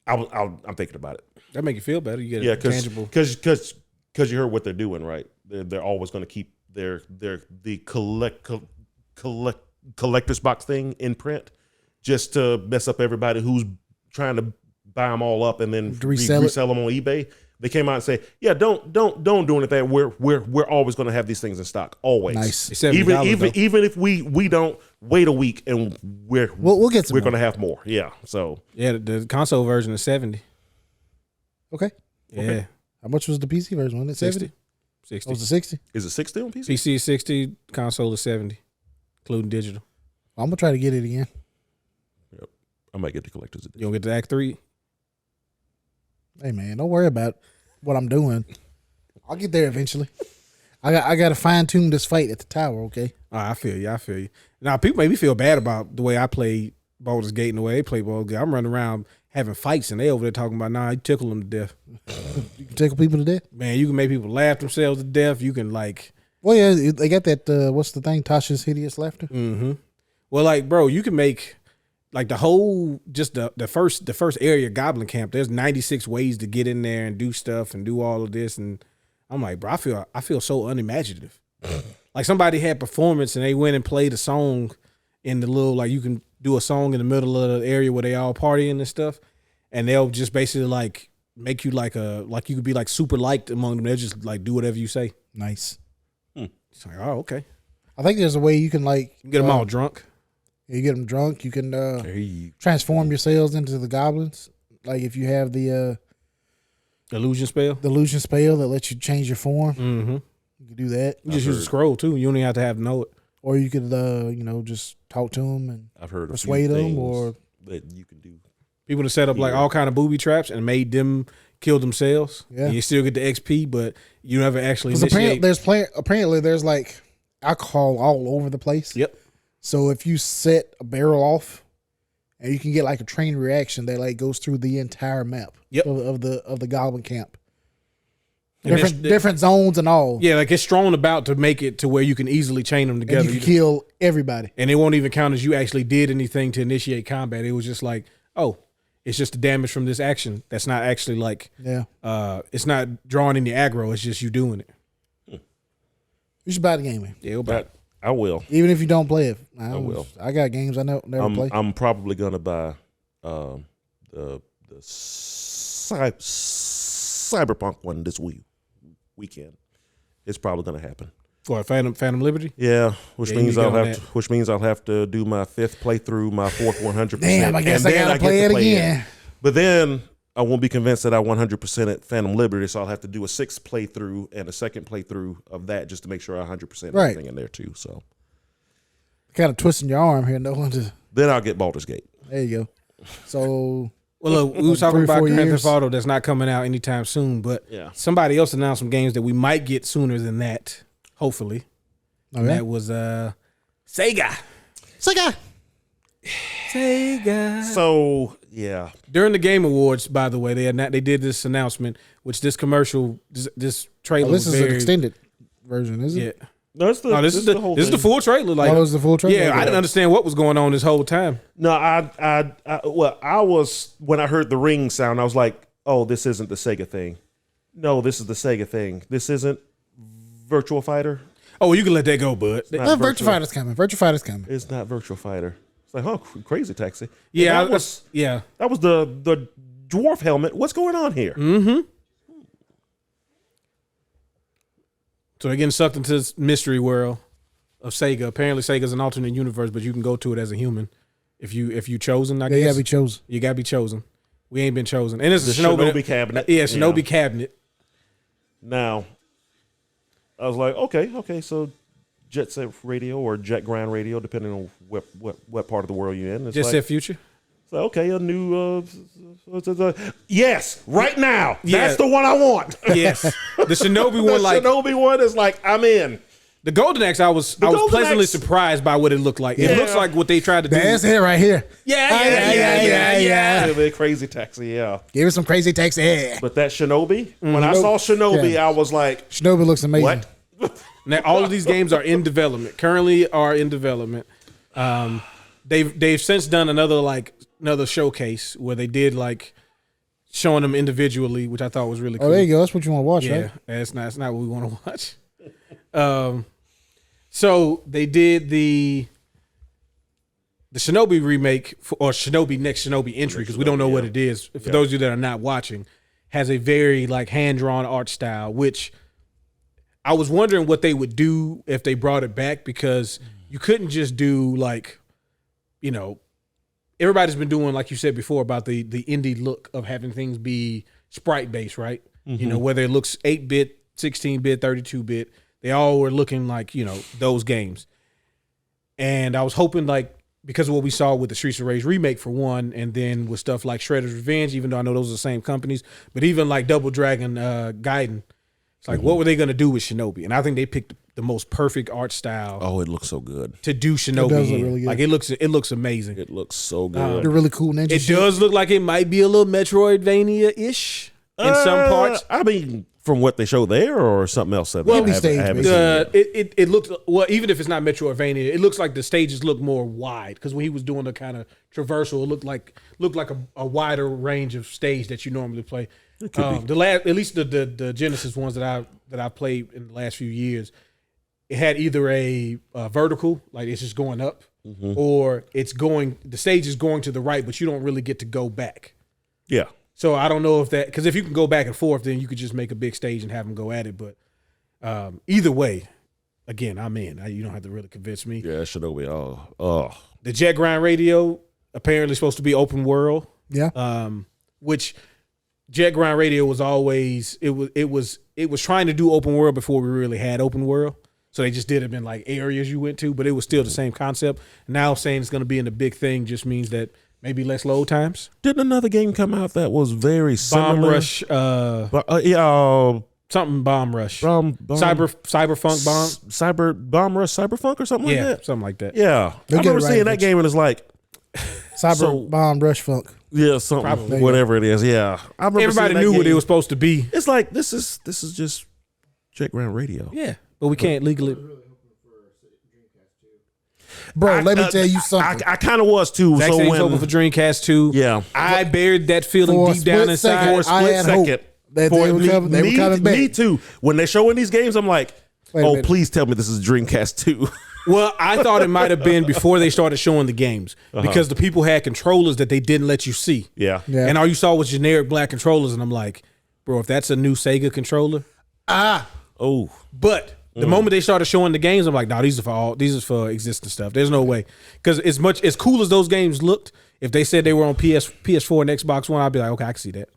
I'm thinking about it. That make you feel better. You get tangible. Because you heard what they're doing, right? They're always going to keep the collector's box thing in print just to mess up everybody who's trying to buy them all up and then resell them on eBay. They came out and say, "Yeah, don't do anything. We're always going to have these things in stock, always. Nice. Even if we don't wait a week and we'll get some. We're going to have more. Yeah. So the console version is $70. Okay. Yeah. Okay. How much was the PC version? Wasn't it 70? 60. Was it 60? Is it 60 on PC? PC is 60, console is 70, including digital. I'm gonna try to get it again. Yep. I might get the collector's edition. You gonna get the Act 3? Hey man, don't worry about what I'm doing. I'll get there eventually. I got to fine tune this fight at the tower. Okay. I feel you. Now people make me feel bad about the way I play Baldur's Gate and the way they play Baldur's Gate. I'm running around having fights and they over there talking about, you tickle them to death. You can tickle people to death? Man, you can make people laugh themselves to death. You can well, yeah, they got that, what's the thing? Tasha's Hideous Laughter? Mm-hmm. Well, bro, you can make, the whole, just the first area Goblin Camp, there's 96 ways to get in there and do stuff and do all of this. And I'm like, bro, I feel so unimaginative. Like somebody had performance and they went and played a song in the little, you can do a song in the middle of the area where they all partying and stuff, and they'll just basically like make you like you could be like super liked among them. They'll just like do whatever you say. Nice. It's like, oh, okay. I think there's a way you can like get them all drunk. You get them drunk. You can transform yourselves into the goblins. Like if you have the illusion spell that lets you change your form. Mm-hmm. You can do that. You just use a scroll too. You don't even have to know it. Or you could just talk to them and I've heard persuade them, or that you can do. People to set up like all kind of booby traps and made them kill themselves. Yeah, and you still get the XP, but you never actually initiate. Apparently, there's like alcohol all over the place. Yep. So if you set a barrel off, and you can get like a train reaction that like goes through the entire map. Yep. of the goblin camp. Different zones and all. Yeah, like it's strewn about to make it to where you can easily chain them together. And you can kill everybody. And it won't even count as you actually did anything to initiate combat. It was just like, oh, it's just the damage from this action. That's not actually like, it's not drawing any aggro. It's just you doing it. You should buy the game, man. Yeah, we'll buy it. I will. Even if you don't play it. I will. I got games I never play. I'm probably going to buy the Cyberpunk one this weekend. It's probably going to happen. What, Phantom Liberty? Yeah, which means I'll have to do my 5th playthrough, my 4th 100%. Damn, I guess I gotta play it again. But then I won't be convinced that I 100% at Phantom Liberty, so I'll have to do a 6th playthrough and a 2nd playthrough of that just to make sure I 100% everything in there too. So kind of twisting your arm here, no one to. Then I'll get Baldur's Gate. There you go. So. Well, look, we were talking about Grand Theft Auto that's not coming out anytime soon, but somebody else announced some games that we might get sooner than that, hopefully. Okay. And that was Sega. So, yeah. During the Game Awards, by the way, they did this announcement, which this commercial, this trailer this was is an extended version, isn't it? Yeah. No, this is the full trailer. Like, it was the full trailer. Yeah, I didn't understand what was going on this whole time. No, I was when I heard the ring sound, I was like, "Oh, this isn't the Sega thing." No, this is the Sega thing. This isn't Virtual Fighter. Oh, well, you can let that go, bud. Virtual Fighter's coming. Virtual Fighter's coming. It's not Virtual Fighter. It's like, Crazy Taxi. Yeah, that was the dwarf helmet. What's going on here? Mm-hmm. So they're getting sucked into this mystery world of Sega. Apparently, Sega's an alternate universe, but you can go to it as a human if you chosen. I guess you gotta be chosen. You gotta be chosen. We ain't been chosen, and it's the Shinobi cabinet. Yeah, Shinobi cabinet. Now, I was like, okay, so Jet Set Radio or Jet Grind Radio, depending on what part of the world you're in. Jet Set Future. So okay, a new yes, right now. Yeah. That's the one I want. Yes, the Shinobi one. The Shinobi one is like I'm in. The Golden Axe, I was pleasantly surprised by what it looked like. It looks like what they tried to do. That's it right here. Yeah. A Crazy Taxi, yeah. Give us some Crazy Taxi. But that Shinobi, when I saw Shinobi, I was like, Shinobi looks amazing. What? Now all of these games are in development. Currently are in development. They've since done another showcase where they did like showing them individually, which I thought was really cool. Oh, there you go. That's what you want to watch, right? Yeah, it's not what we want to watch. So they did the Shinobi remake or Shinobi Next Shinobi Entry, because we don't know what it is. For those of you that are not watching, has a very like hand-drawn art style, which I was wondering what they would do if they brought it back, because you couldn't just do like, everybody's been doing, like you said before, about the indie look of having things be sprite-based, right? Mm-hmm. Whether it looks 8-bit, 16-bit, 32-bit, they all were looking like, those games. And I was hoping, like, because of what we saw with the Streets of Rage remake for one, and then with stuff like Shredder's Revenge, even though I know those are the same companies, but even like Double Dragon Gaiden, it's like, what were they going to do with Shinobi? And I think they picked the most perfect art style. Oh, it looks so good to do Shinobi. It does look really good. Like it looks amazing. It looks so good. They're really cool ninja. It does look like it might be a little Metroidvania-ish in some parts. I mean, from what they show there, or something else that it looked, well, even if it's not Metroidvania, it looks like the stages look more wide, because when he was doing the kind of traversal, it looked like a wider range of stage that you normally play. At least the Genesis ones that I played in the last few years, it had either a vertical, like it's just going up, or the stage is going to the right, but you don't really get to go back. Yeah. So I don't know if that, because if you can go back and forth, then you could just make a big stage and have them go at it. But either way, again, I'm in. You don't have to really convince me. Yeah, that should be. Oh. The Jet Grind Radio apparently supposed to be open world. Yeah. Which Jet Grind Radio was always it was trying to do open world before we really had open world. So they just did it in like areas you went to, but it was still the same concept. Now saying it's going to be in the big thing just means that maybe less load times. Didn't another game come out that was very similar? Bomb Rush. Something Bomb Rush. Cyberfunk Bomb. Bomb Rush Cyberfunk or something like that? Something like that. Yeah. I remember seeing that game and it's like Bomb Rush Funk. Yeah, something. Probably. Whatever it is. Yeah. I remember everybody knew what it was supposed to be. It's like this is just Jet Grind Radio. Yeah. But we can't legally. Bro, let me tell you something. I kind of was too. Zach said he's hoping for Dreamcast 2. Yeah. I buried that feeling deep down inside. For a split second. They were coming back. Me too. When they're showing these games, I'm like, please tell me this is Dreamcast 2. Well, I thought it might have been before they started showing the games because the people had controllers that they didn't let you see. Yeah. And all you saw was generic black controllers. And I'm like, bro, if that's a new Sega controller. But the moment they started showing the games, I'm like, no, these are for existing stuff. There's no way. Because as cool as those games looked, if they said they were on PS4 and Xbox One, I'd be like, okay, I can see that.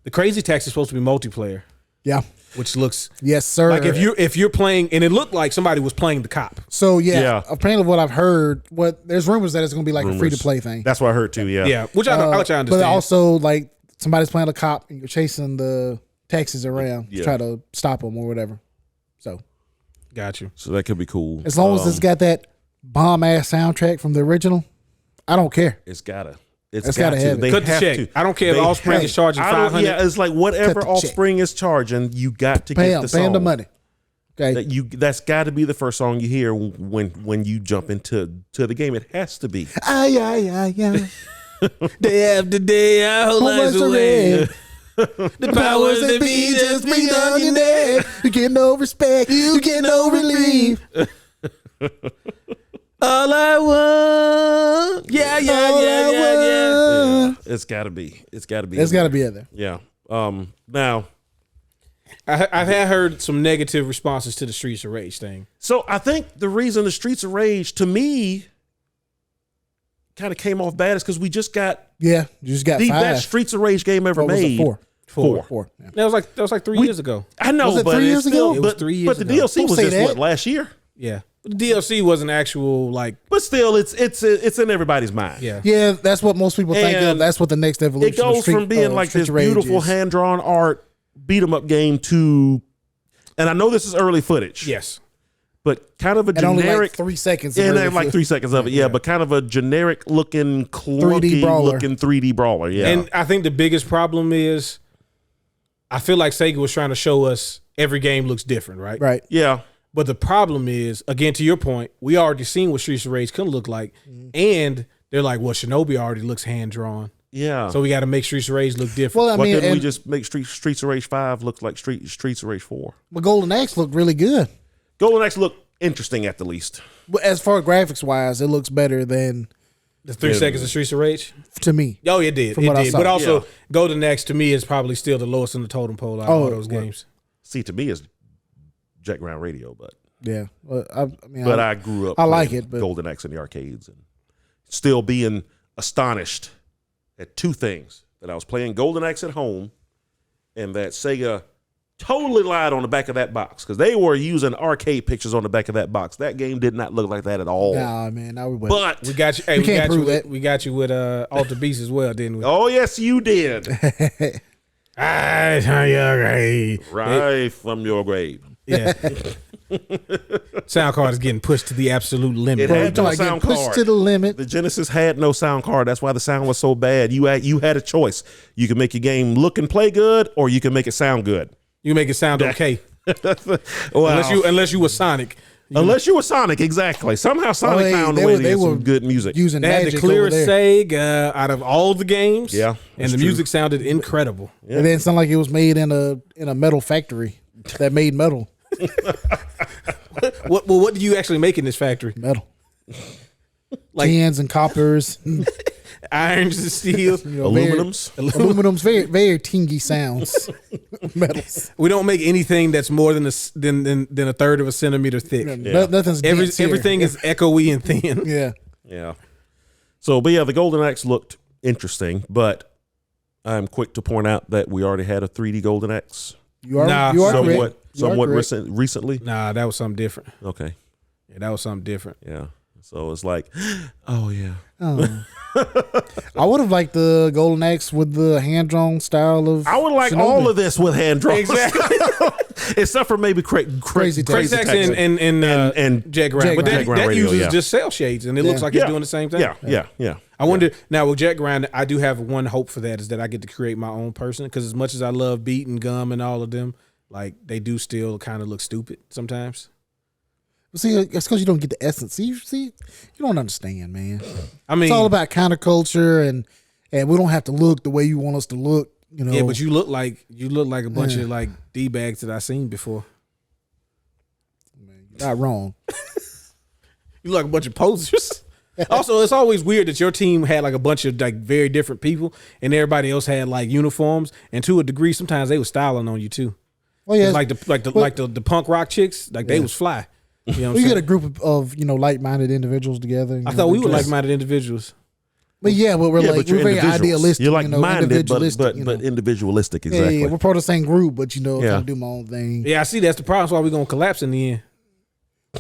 The Crazy Taxi is supposed to be multiplayer. Yeah. Which looks yes, sir. Like if you're playing, and it looked like somebody was playing the cop. So apparently what I've heard, there's rumors that it's going to be like a free to play thing. That's what I heard too. Yeah, which I understand. But also like somebody's playing a cop and you're chasing the taxis around to try to stop them or whatever. So, got you. So that could be cool as long as it's got that bomb ass soundtrack from the original. I don't care. It's gotta. It's got to have it. Cut the check. I don't care if Offspring is charging $500. Yeah, it's like whatever Offspring is charging, you got to get the song. Pay them the money. Okay, that's got to be the first song you hear when you jump into the game. It has to be. Day after day, our whole lives away. The powers that be just breathe on your neck. You get no respect. You get no relief. All I want, yeah. It's got to be. It's got to be. It's got to be in there. Yeah. Now, I've heard some negative responses to the Streets of Rage thing. So I think the reason the Streets of Rage to me kind of came off bad is because we just got you just got the best Streets of Rage game ever made. Four. Yeah. That was like 3 years ago. I know, was it but 3 years ago? It was 3 years ago. But the DLC Don't was just last year. Yeah. The DLC wasn't actual but still, it's in everybody's mind. Yeah. That's what most people think of. That's what the next evolution. It goes from being like this beautiful hand drawn art beat 'em up game to, and I know this is early footage. Yes, but kind of a generic. Only like 3 seconds. And like 3 seconds of it. Yeah, but kind of a generic looking, clunky looking 3D brawler. Yeah, and I think the biggest problem is, I feel like Sega was trying to show us every game looks different, right? Right. Yeah. But the problem is, again, to your point, we already seen what Streets of Rage can look like. And they're like, well, Shinobi already looks hand-drawn. Yeah. So we got to make Streets of Rage look different. Well, Why couldn't we just make Streets of Rage 5 look like Streets of Rage 4? But Golden Axe looked really good. Golden Axe looked interesting at the least. But as far as graphics-wise, it looks better than the 3 seconds of Streets of Rage? To me. Oh, it did. It did. But also, Golden Axe, to me, is probably still the lowest in the totem pole out of all those games. See, to me, it's Jet Grind Radio, but... Yeah, well, I grew up. I like it, but Golden Axe in the arcades, and still being astonished at two things: that I was playing Golden Axe at home, and that Sega totally lied on the back of that box because they were using arcade pictures on the back of that box. That game did not look like that at all. Nah, man, we wouldn't. But we got you. Hey, we got you with Alter Beast as well, didn't we? Oh yes, you did. Right from your grave. Right from your grave. Yeah. Sound card is getting pushed to the absolute limit. It had no sound card. Pushed to the limit. The Genesis had no sound card. That's why the sound was so bad. You had a choice. You can make your game look and play good, or you can make it sound good. You make it sound okay. Well, unless you were Sonic. Unless you were Sonic, exactly. Somehow Sonic found a way to get some good music. They had the clearest Sega out of all the games. Yeah, and the music sounded incredible. Yeah. It didn't sound like it was made in a metal factory that made metal. What do you actually make in this factory? Metal. Like Tins and coppers. irons and steels, Aluminums. Aluminum's very tingy sounds. Metals. We don't make anything that's more than a third of a centimeter thick. Nothing's dense here. Everything is echoey and thin. Yeah. Yeah. So, but yeah, the Golden Axe looked interesting, but I'm quick to point out that we already had a 3D Golden Axe. You are somewhat correct. recently. Nah, that was something different. Okay. Yeah, that was something different. Yeah. So it's like, oh yeah. Oh. I would have liked the Golden Axe with the hand drawn style of. I would like Shinobi. all of this with hand drawn. Exactly. Except for maybe Crazy Crazy Taxi and Jack Ryan. But Jack Ryan that Radio, uses yeah. just cell shades, and it looks like it's doing the same thing. Yeah. I wonder now with Jack Ryan, I do have one hope for that is that I get to create my own person because as much as I love Beat and Gum and all of them, like they do still kind of look stupid sometimes. See, it's because you don't get the essence. See, you don't understand, man. I mean, it's all about counterculture, and we don't have to look the way you want us to look. You know. Yeah, but you look like a bunch of like D-bags that I seen before. Man, you're not wrong. You look like a bunch of posers. Also, it's always weird that your team had like a bunch of like very different people, and everybody else had like uniforms. And to a degree, sometimes they was styling on you too. Well, yeah, it's like the punk rock chicks, like they was fly. You know, you get a group of like-minded individuals together. I thought we were like-minded individuals. But yeah, but we're like we're very idealistic. You're like-minded, individualistic, but individualistic. Exactly. Yeah, we're part of the same group, but I do my own thing. Yeah, I see. That's the problem. That's why we're gonna collapse in the end.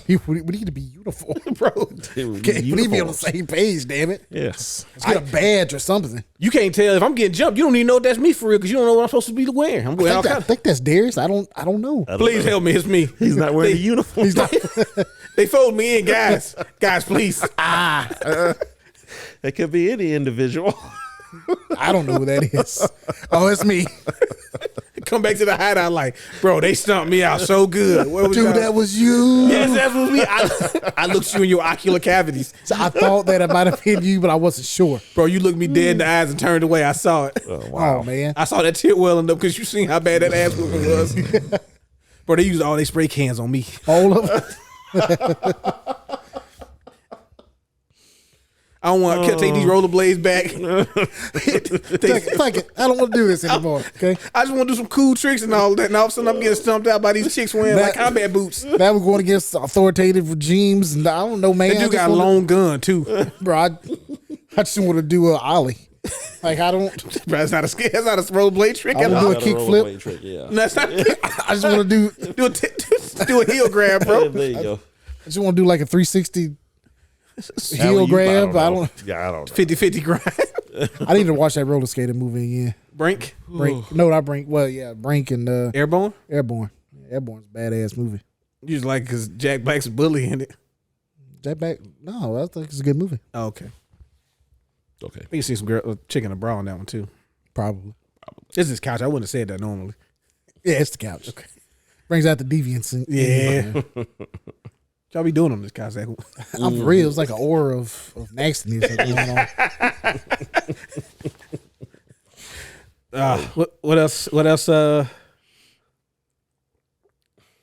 We need to be uniform, bro. We need to be on the same page. Damn it. Yes. Let's get a badge or something. You can't tell if I'm getting jumped. You don't even know if that's me for real because you don't know what I'm supposed to be wearing. I'm wearing I think that's Darius. I don't know. Please help me. It's me. He's not wearing a uniform. He's not. They fold me in, guys. Guys, please. It could be any individual. I don't know who that is. Oh, it's me. Come back to the hideout like, bro, they stumped me out so good. Dude, that was you. Yes, that was me. I looked you in your ocular cavities. So I thought that it might have been you, but I wasn't sure. Bro, you looked me dead in the eyes and turned away. I saw it. Oh, man. I saw that tear welling up because you seen how bad that ass whooping was. Bro, they used all they spray cans on me. All of them. I don't want to take these rollerblades back. Fuck it. I don't want to do this anymore. Okay. I just want to do some cool tricks and all that. And all of a sudden I'm getting stumped out by these chicks wearing like combat boots. Now we're going against authoritative regimes, and I don't know, man. That dude got a long gun too, bro. I just want to do a ollie. Like I don't. Bro, that's not a rollerblade trick I at want all. to do a kick flip. Yeah. No, that's not. I just want to do a heel grab, bro. There you go. I just want to do like a 360 heel grab. I don't. Yeah, I don't know. 50-50 grind. I need to watch that roller skater movie again. Brink. No, not Brink. Well, yeah, Brink and Airborne. Airborne's a badass movie. You just like because Jack Black's a bully in it. Jack Black? No, I think it's a good movie. Oh, okay. Okay. You can see some chick in a bra on that one too. Probably. This is couch. I wouldn't have said that normally. Yeah, it's the couch. Okay. Brings out the deviance. Yeah. What y'all be doing on this couch? I'm for real. It's like an aura of nastiness going on. What else? What else?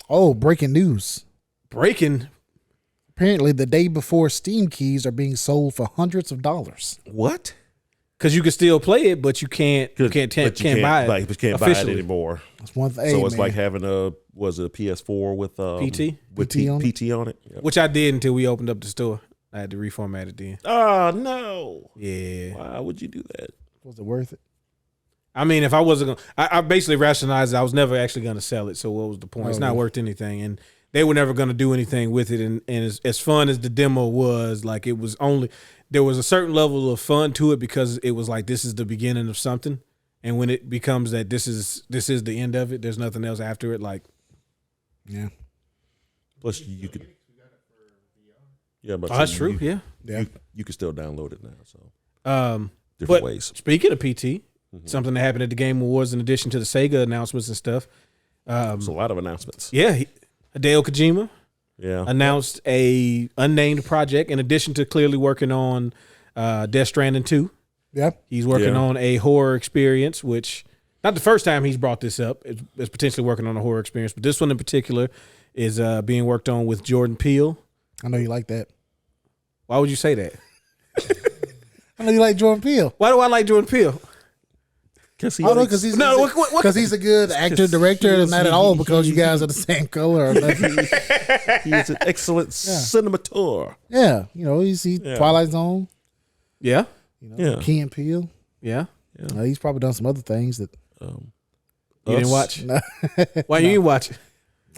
Oh, breaking news. Breaking. Apparently, the day before, Steam keys are being sold for hundreds of dollars. What? Because you can still play it, but you can't buy it. But you can't buy it anymore. That's one thing. So it's like having a PS4 with PT with PT on it. Yep. Which I did until we opened up the store. I had to reformat it then. Oh no! Yeah. Why would you do that? Was it worth it? I mean, if I wasn't going, I basically rationalized I was never actually going to sell it. So what was the point? It's not worth anything, and they were never going to do anything with it. And as fun as the demo was, like it was only there was a certain level of fun to it because it was like this is the beginning of something, and when it becomes that this is the end of it, there's nothing else after it. Like, yeah. Plus, you could. Yeah, but that's true. Yeah. You can still download it now. So but different ways. Speaking of PT, something that happened at the Game Awards in addition to the Sega announcements and stuff. There's a lot of announcements. Yeah, Hideo Kojima announced a unnamed project in addition to clearly working on Death Stranding 2. Yeah. He's working on a horror experience, which not the first time he's brought this up. It's potentially working on a horror experience, but this one in particular is being worked on with Jordan Peele. I know you like that. Why would you say that? I know you like Jordan Peele. Why do I like Jordan Peele? Because he's a good actor, director, and not at all because you guys are the same color. Or he's an excellent cinemateur. Yeah, he's Twilight Zone. Yeah, Key and Peele. Yeah. He's probably done some other things that you didn't watch. No. Why you didn't watch it?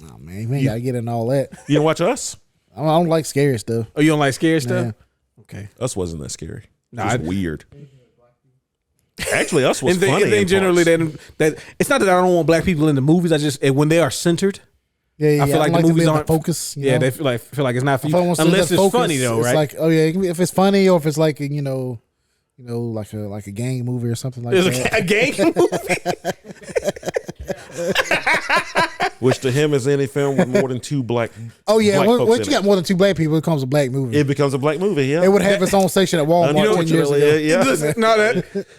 Oh man, you gotta get in all that. You didn't watch Us? I don't like scary stuff. Oh, you don't like scary stuff? Yeah. Okay. Us wasn't that scary. No, it was weird. Actually, Us was funny. And they generally that it's not that I don't want black people in the movies. I just when they are centered. Yeah, I feel like the movies aren't focus. Yeah, they feel like it's not for you unless it's funny though, right? It's like if it's funny or if it's like like a gang movie or something like that. A gang movie. Which to him is any film with more than two black. Oh yeah, once you got more than two black people, it becomes a black movie. It becomes a black movie. Yeah, it would have its own section at Walmart 10 years ago. Yeah. Listen,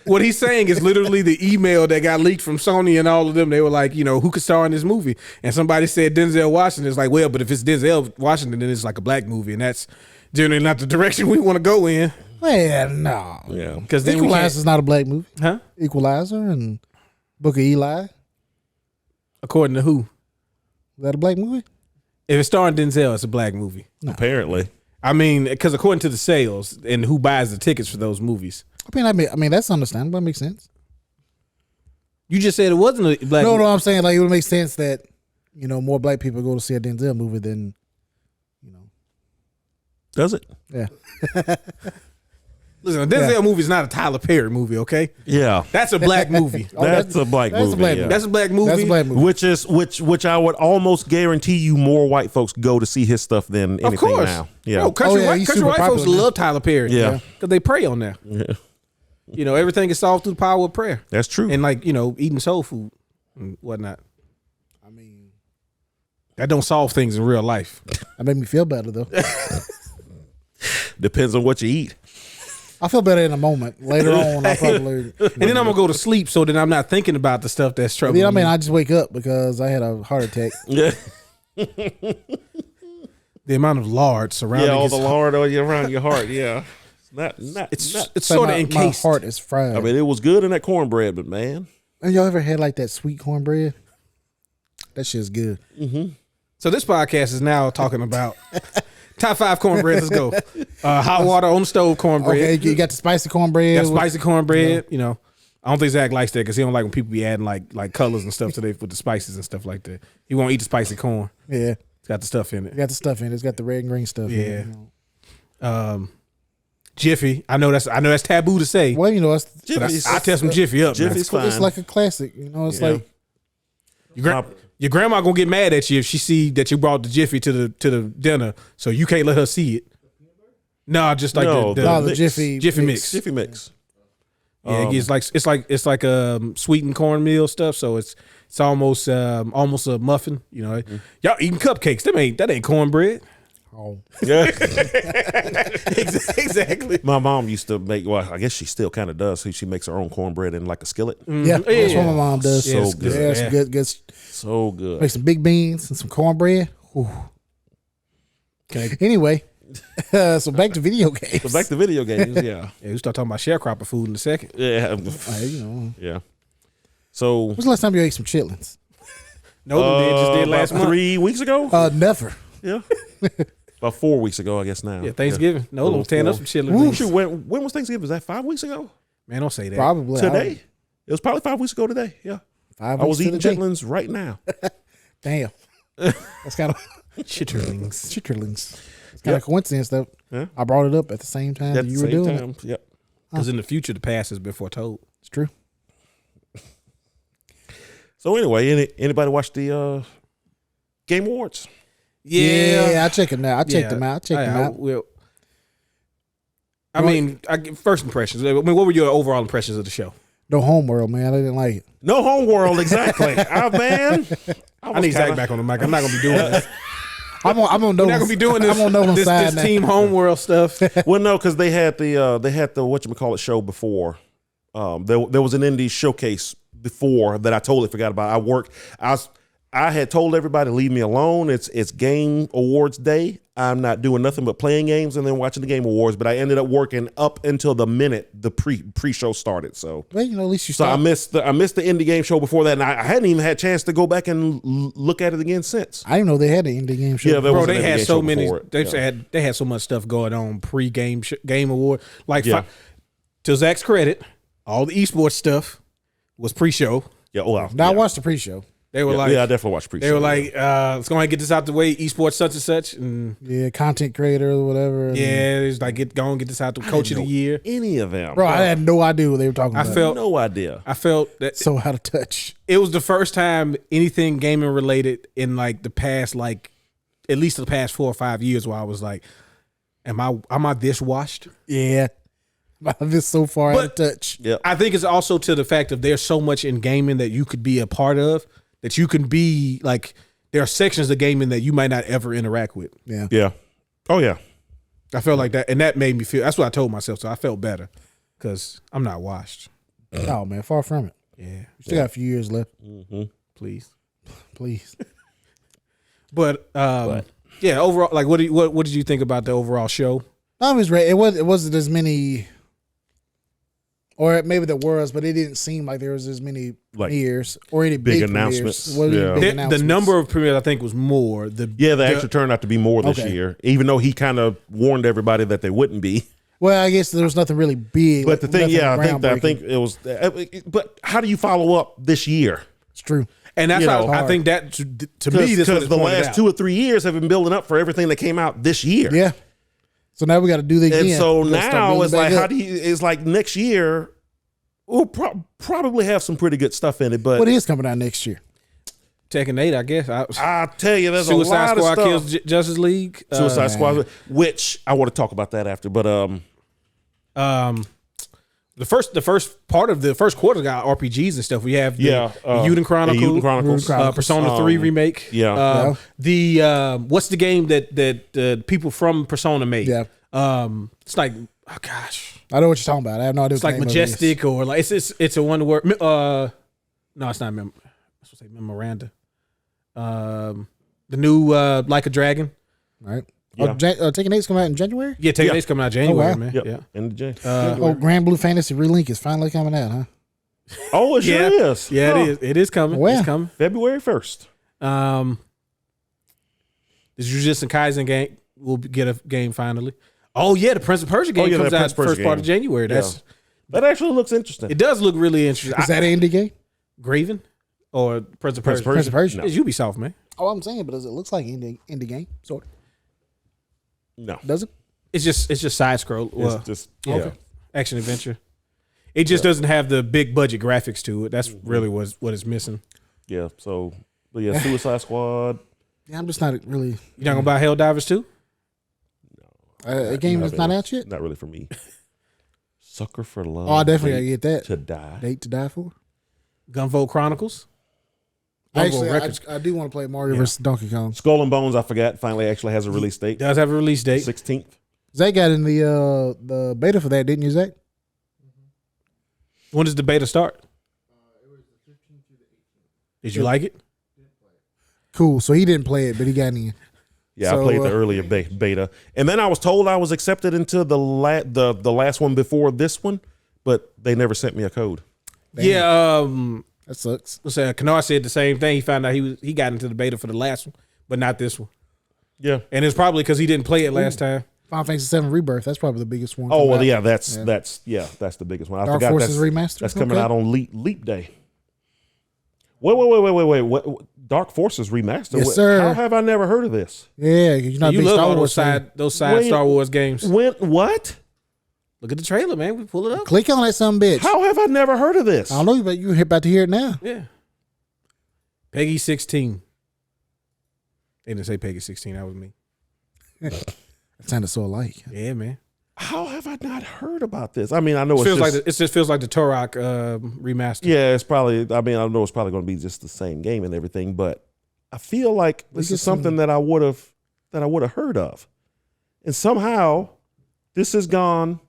what he's saying is literally the email that got leaked from Sony and all of them. They were like, who could star in this movie? And somebody said Denzel Washington. It's like, well, but if it's Denzel Washington, then it's like a black movie, and that's generally not the direction we want to go in. Well, no. Yeah, because then Equalizer's not a black movie, huh? Equalizer and Book of Eli. According to who? Is that a black movie? If it's starring Denzel, it's a black movie. No. Apparently. I mean, because according to the sales and who buys the tickets for those movies. I mean that's understandable. That makes sense. You just said it wasn't a black movie. No, I'm saying like it would make sense that more black people go to see a Denzel movie than Does it? Yeah. Listen, a Denzel movie is not a Tyler Perry movie, okay? Yeah, that's a black movie. That's a black movie. That's a black movie. That's a black movie. Which I would almost guarantee you more white folks go to see his stuff than anything of course. now. Yeah, no, country white folks love Tyler Perry. Yeah, because they pray on there. Yeah, everything is solved through the power of prayer. That's true. And eating soul food and whatnot. I mean, that don't solve things in real life. That made me feel better though. Depends on what you eat. I feel better in a moment. Later on, I probably. And then I'm gonna go to sleep, so then I'm not thinking about the stuff that's troubling me. I just wake up because I had a heart attack. Yeah. The amount of lard surrounding all the lard around your heart. Yeah, it's sort of encased. My heart is fried. I mean, it was good in that cornbread, but man, and y'all ever had like that sweet cornbread? That shit's good. Mm-hmm. So this podcast is now talking about. Top 5 cornbread. Let's go. Hot water on the stove cornbread. Okay, you got the spicy cornbread. Got spicy cornbread. I don't think Zach likes that because he don't like when people be adding like colors and stuff today with the spices and stuff like that. He won't eat the spicy corn. Yeah, it's got the stuff in it. It's got the red and green stuff. Yeah. In it. Jiffy. I know that's taboo to say. Well, I tell some Jiffy up. Jiffy's fine. It's like a classic. It's like your grandma gonna get mad at you if she see that you brought the Jiffy to the dinner, so you can't let her see it. No, just like the Jiffy mix. Jiffy mix. Yeah, it's like sweetened cornmeal stuff. So it's almost a muffin. Y'all eating cupcakes. That ain't cornbread. Oh, yeah, exactly. My mom used to make. Well, I guess she still kind of does. She makes her own cornbread in like a skillet. Yeah, that's what my mom does. So good. Yeah, it's good. So good. Make some big beans and some cornbread. Ooh. Okay. Anyway, so back to video games. Yeah. We start talking about sharecropper food in a second. Yeah. Yeah. So when's the last time you ate some chitlins? No, they just did last month. 3 weeks ago. Never. Yeah. About 4 weeks ago, I guess now. Yeah, Thanksgiving. Yeah. No, tearing up some chitlins. When was Thanksgiving? Was that 5 weeks ago? Man, don't say that. Probably today. It was probably 5 weeks ago today. Yeah. I was eating chitlins right now. Damn. That's kind of chitterlings. It's kind of coincidence though. Yeah. I brought it up at the same time that you were doing it. Yep. Because in the future, the past has been foretold. It's true. So anyway, anybody watch the Game Awards? Yeah, I check it now. I checked them out. I mean, first impressions. I mean, what were your overall impressions of the show? No Homeworld, man. I didn't like it. No Homeworld, exactly. Man. I need Zach back on the mic. I'm not going to be doing this. I'm gonna know. We're not going to be doing this. I'm gonna know this Team Homeworld stuff. Well, no, because they had the whatchamacallit show before. There was an indie showcase before that I totally forgot about. I had told everybody, leave me alone. It's Game Awards day. I'm not doing nothing but playing games and then watching the Game Awards. But I ended up working up until the minute the pre-show started. So, well, at least you. So I missed the indie game show before that, and I hadn't even had a chance to go back and look at it again since. I didn't know they had an indie game show. Yeah, bro, they had so many. They had so much stuff going on pre-game Game Award. Like, to Zach's credit, all the eSports stuff was pre-show. Yeah, well, I watched the pre-show. They were like, I definitely watched pre-show. They were like, let's go ahead and get this out the way. Esports such and such, and content creator or whatever. Yeah, it's like get this out the coach of the year. Any of them, bro? I had no idea what they were talking about. I felt no idea. I felt that so out of touch. It was the first time anything gaming related in like the past, like at least the past 4 or 5 years, where I was like, am I this washed? Yeah. This so far out of touch. Yeah, I think it's also to the fact of there's so much in gaming that you could be a part of. That you can be like, there are sections of gaming that you might not ever interact with. Yeah. Yeah. Oh, yeah. I felt like that. And that made me feel, that's what I told myself. So I felt better because I'm not washed. Oh, man. Far from it. Yeah. You still got a few years left. Mm-hmm. Please. But, yeah, overall, like, what did you think about the overall show? I was right. It wasn't as many, or maybe there was, but it didn't seem like there was as many premieres or any big announcements. The number of premieres, I think, was more. They actually turned out to be more this year, even though he kind of warned everybody that they wouldn't be. Well, I guess there was nothing really big. But the thing, I think it was. But how do you follow up this year? It's true. And that's how I think that to me, because the last 2 or 3 years have been building up for everything that came out this year. Yeah. So now we got to do this again. And so now it's like, it's like next year, we'll probably have some pretty good stuff in it. But what is coming out next year? Tekken 8, I guess. I'll tell you, there's Suicide a lot Squad of stuff. kills Justice League. Suicide Squad, which I want to talk about that after. But the first part of the first quarter got RPGs and stuff. We have the Uden Chronicles, Persona 3 remake. What's the game that people from Persona made? Yeah. It's like, oh gosh, I know what you're talking about. I have no idea. It's like Majestic or like it's a one word. No, it's not. I was supposed to say Memoranda. The new Like a Dragon. All right. Yeah. Tekken 8's coming out in January? Yeah, Tekken 8's coming out in January, man. Yep. Yeah. End of January. Grand Blue Fantasy Relink is finally coming out, huh? Oh, it sure is. Yeah, it is. It is coming. Well, it's coming. February 1st. The Jujutsu Kaisen game will get a game finally. Oh yeah, the Prince of Persia game comes out first part of January. That actually looks interesting. It does look really interesting. Is that an indie game? Graven or Prince of Persia? Prince of Persia. No. It's Ubisoft, man. Oh, I'm saying, but it looks like indie game, sort of. No, does it? It's just side scroll. Well, it's just action adventure. It just doesn't have the big budget graphics to it. That's really what it's missing. Yeah. So, but yeah, Suicide Squad. Yeah, I'm just not really. You not gonna buy Helldivers 2? No, a game that's not out yet. Not really for me. Sucker for Love. Oh, I definitely gotta get that. To Die. Date to Die for. Gunvolt Chronicles. Actually, I do want to play Mario vs. Donkey Kong. Skull and Bones, I forgot, finally actually has a release date. It does have a release date. 16th. Zach got in the beta for that, didn't you, Zach? When does the beta start? It was the 15th through the 18th. Did you like it? Cool. So he didn't play it, but he got in. Yeah, I played the earlier beta. And then I was told I was accepted into the last one before this one, but they never sent me a code. Damn. Yeah, that sucks. Kennard said the same thing. He found out he got into the beta for the last one, but not this one. Yeah, and it's probably because he didn't play it last time. Final Fantasy VII Rebirth. That's probably the biggest one. Oh well, yeah, that's the biggest one. I Dark forgot Forces Remastered. That's coming out on Leap Day. Wait! What? Dark Forces Remastered? Yes, sir. How have I never heard of this? Yeah, you're not you big love Star all Wars those side Star Wars games. What? Look at the trailer, man. We pull it up. Click on that some bitch. How have I never heard of this? I don't know, but you're about to hear it now. Yeah. Peggy 16. They didn't say Peggy 16. That was me. It sounded so alike. Yeah, man. How have I not heard about this? I mean, I know it just feels like the Turok remaster. Yeah, it's probably. I mean, I know it's probably going to be just the same game and everything, but I feel like this is something that I would have heard of, and somehow this has gone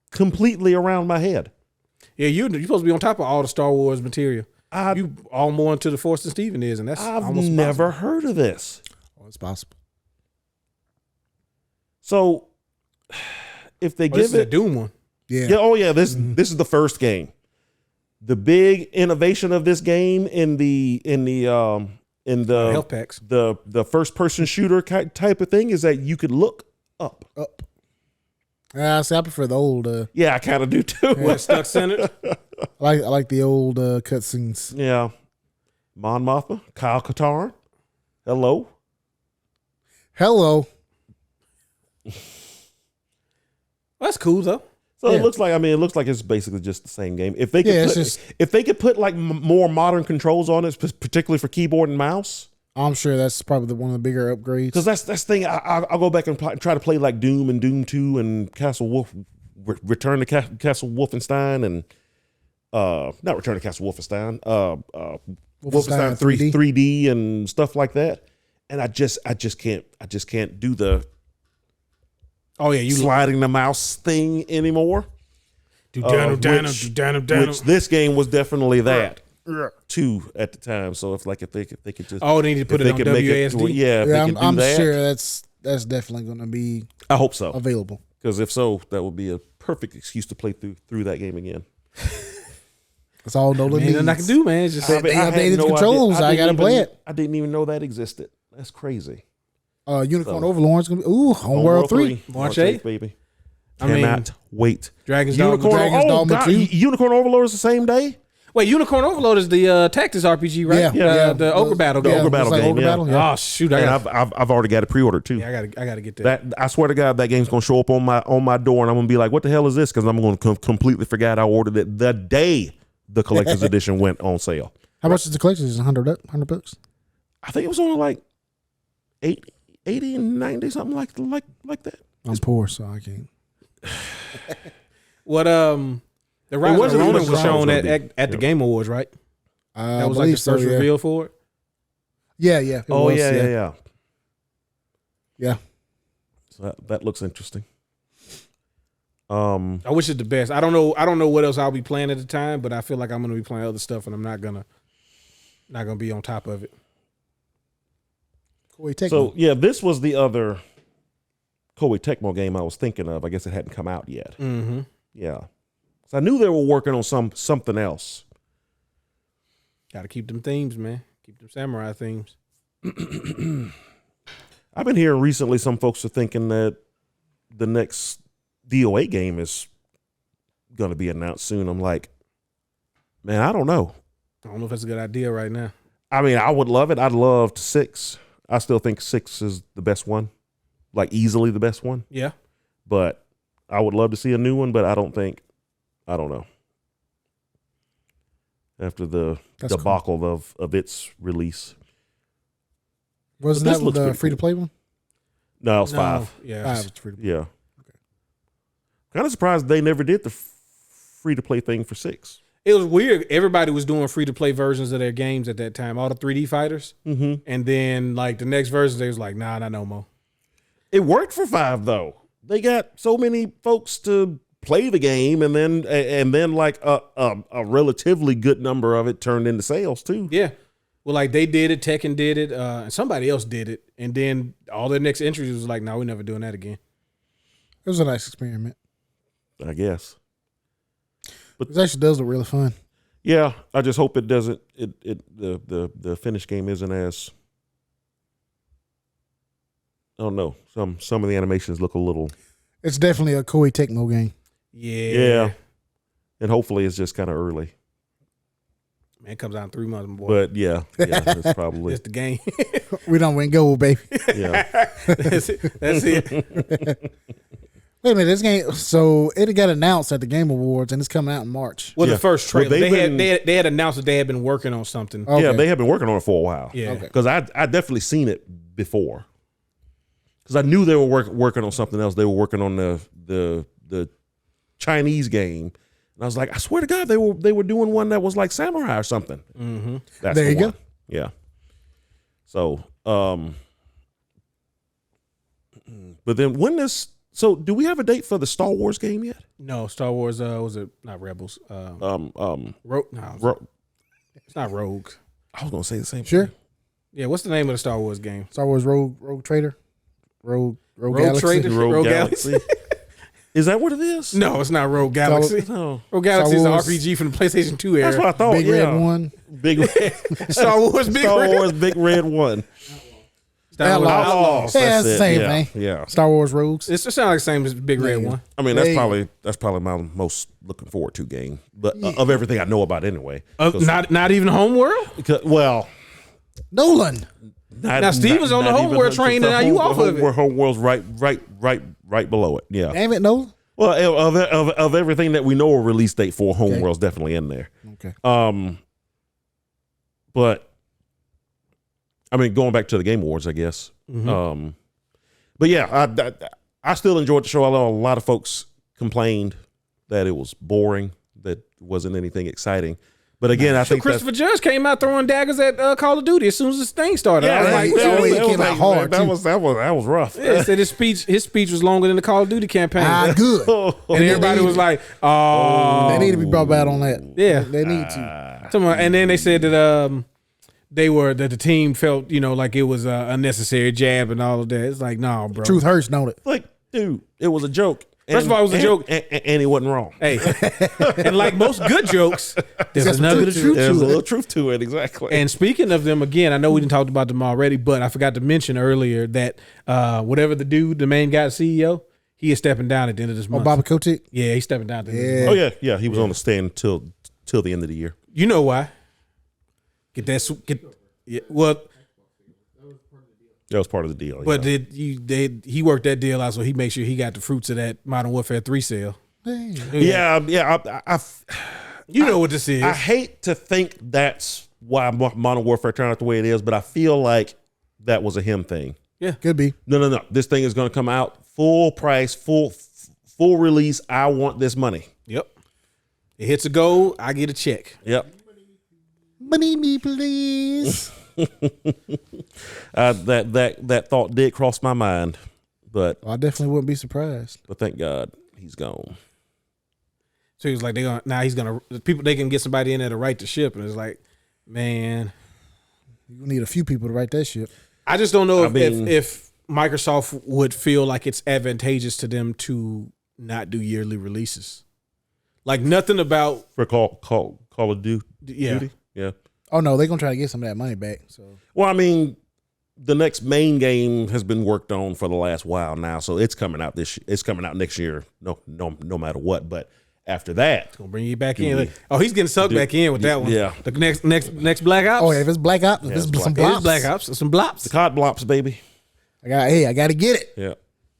completely around my head. Yeah, you're supposed to be on top of all the Star Wars material. You all more into the force than Steven is, and that's I've never heard of this. Oh, it's possible. So if they give this is a Doom one. Yeah. Yeah. Oh yeah. This is the first game. The big innovation of this game in the health packs, the first person shooter type of thing is that you could look up. See, I prefer the old. Yeah, I kind of do too. What, stuck centered. I like the old cutscenes. Yeah. Mon Mothma, Kyle Katarn. Hello. Hello. That's cool though. So it looks like it's basically just the same game. If they could if they could put like more modern controls on it, particularly for keyboard and mouse. I'm sure that's probably one of the bigger upgrades. Because that's the thing. I'll go back and try to play like Doom and Doom 2 and Castle Wolf, Return to Castle Wolfenstein and not Return to Castle Wolfenstein, Wolfenstein 3D and stuff like that. And I just can't do the sliding the mouse thing anymore. Which this game was definitely that too at the time. So if they could just they need to put it on WASD. I'm sure that's definitely going to be. I hope so available, because if so, that would be a perfect excuse to play through that game again. That's all Nolan needs. Nothing I can do, man. It's just they updated the controls. I gotta play it. I didn't even know that existed. That's crazy. Unicorn Overlord's gonna be Homeworld 3. March 8th, baby. Cannot wait. Dragon's Dogma 2. Unicorn Overlord is the same day. Wait, Unicorn Overlord is the Tactics RPG, right? Yeah. The Ogre Battle game. Ogre Battle game. Oh shoot! I've already got it pre-ordered too. Yeah, I gotta get that. I swear to God, that game's gonna show up on my door, and I'm gonna be like, "What the hell is this?" Because I'm gonna completely forget I ordered it the day the collector's edition went on sale. How much is the collector's? $100? I think it was only like 80 and 90, something like that. I'm poor, so I can't. What the Rise of Ronin was shown at the Game Awards, right? That was like the first reveal for it. Yeah. Yeah. So that looks interesting. I wish it the best. I don't know what else I'll be playing at the time, but I feel like I'm gonna be playing other stuff, and I'm not gonna be on top of it. So yeah, this was the other Koei Tecmo game I was thinking of. I guess it hadn't come out yet. Mm-hmm. Yeah, so I knew they were working on something else. Got to keep them themes, man. Keep them samurai themes. I've been hearing recently some folks are thinking that the next DOA game is going to be announced soon. I'm like, man, I don't know. I don't know if that's a good idea right now. I mean, I would love it. I'd love 6. I still think 6 is the best one, like easily the best one. Yeah. But I would love to see a new one, but I don't know. After the debacle of its release. Wasn't that with the free-to-play one? No, it was 5. Yeah. 5 was free-to-play. Yeah. Kind of surprised they never did the free-to-play thing for 6. It was weird. Everybody was doing free-to-play versions of their games at that time, all the 3D fighters. Mm-hmm. And then, like, the next version, they was like, nah, not no more. It worked for 5, though. They got so many folks to play the game, and then like a relatively good number of it turned into sales, too. Yeah. Well, like, they did it, Tekken did it, and somebody else did it. And then all their next entries was like, no, we're never doing that again. It was a nice experiment. I guess. But it actually does look really fun. Yeah, I just hope it doesn't. The finished game isn't as. I don't know. Some of the animations look a little. It's definitely a Koei Tecmo game. Yeah. And hopefully it's just kind of early. Man, it comes out in 3 months, my boy. But yeah, it's probably. It's the game. We don't win gold, baby. Yeah. That's it. Wait a minute, this game. So it got announced at the Game Awards, and it's coming out in March. Well, the first trailer, Well, they had announced that they had been working on something. Okay. Yeah, they have been working on it for a while. Yeah, because I definitely seen it before. Because I knew they were working on something else. They were working on the Chinese game, and I was like, I swear to God, they were doing one that was like Samurai or something. Mm-hmm. That's there you go. Yeah. So, but then when this. So, do we have a date for the Star Wars game yet? No, Star Wars was it not Rebels? It's not Rogue. I was gonna say the same. Sure. Yeah, what's the name of the Star Wars game? Star Wars Rogue Trader. Rogue Galaxy. Trader? Rogue Galaxy. Is that what it is? No, it's not Rogue Galaxy. No. Rogue Galaxy is an Wars. RPG from the PlayStation 2 era. That's what I thought. Big yeah. Red One. Big Red. Star Wars Big Star Red. Wars Big Red One. Star Wars Outlaws. Outlaws. Yeah, That's it's the it. same Yeah, thing. Yeah. Star Wars Rogues. It sounds like the same as Big Red Yeah. One. I mean, that's Hey. probably my most looking forward to game, but of everything I know about anyway. Not even Homeworld? Well, Nolan. Now, Steve was on the Homeworld train, and now you off of it. Homeworld's right below it. Yeah. Damn it, Nolan. Well, of everything that we know, a release date for Homeworld's definitely in there. Okay. But I mean, going back to the Game Awards, I guess. Mm-hmm. But yeah, I still enjoyed the show. I know a lot of folks complained that it was boring, that wasn't anything exciting. But again, I think Christopher Judge came out throwing daggers at Call of Duty as soon as this thing started. I was like, that was rough. yeah, he said his speech was longer than the Call of Duty campaign. Good. And everybody was like, "Oh, They need to be brought back on that. yeah." They need to. And then they said that that the team felt like it was a unnecessary jab and all of that. It's like, no, bro. Truth hurts, don't it? Like, dude, it was a joke. First of all, it was a joke. And he wasn't wrong. Hey, and like most good jokes, there's a nugget of truth There's a to little it. truth to it, exactly. And speaking of them, again, I know we didn't talk about them already, but I forgot to mention earlier that whatever the main guy, CEO, he is stepping down at the end of this month. Bobby Kotick. Yeah, he's stepping down at the end of this month. yeah. He was on the stand till the end of the year. You know why? Well, That was part of the deal. but yeah. he worked that deal out, so he made sure he got the fruits of that Modern Warfare 3 sale. yeah. You know what this is. I hate to think that's why Modern Warfare turned out the way it is, but I feel like that was a him thing. Yeah. Could be. No. This thing is going to come out full price, full release. I want this money. Yep. It hits a goal, I get a check. Yep. Money me, please. That thought did cross my mind, but I definitely wouldn't be surprised. thank God he's gone. So he was like, they can get somebody in there to write the ship, and it's like, man, You need a few people to write that shit. I just don't know mean- if Microsoft would feel like it's advantageous to them to not do yearly releases. Like nothing about For Call of Duty. yeah. Yeah. Oh no, they're gonna try to get some of that money back. So Well, I mean, the next main game has been worked on for the last while now, so it's coming out It's coming out next year. No matter what. But after that, Gonna bring you back in. He's getting sucked back in with that one. Yeah. The next Black Ops. oh yeah, if it's Black Ops, if Yeah, it's it's some It is blops, Black Ops. Some blops. the COD blops, baby. I gotta get it. Yeah.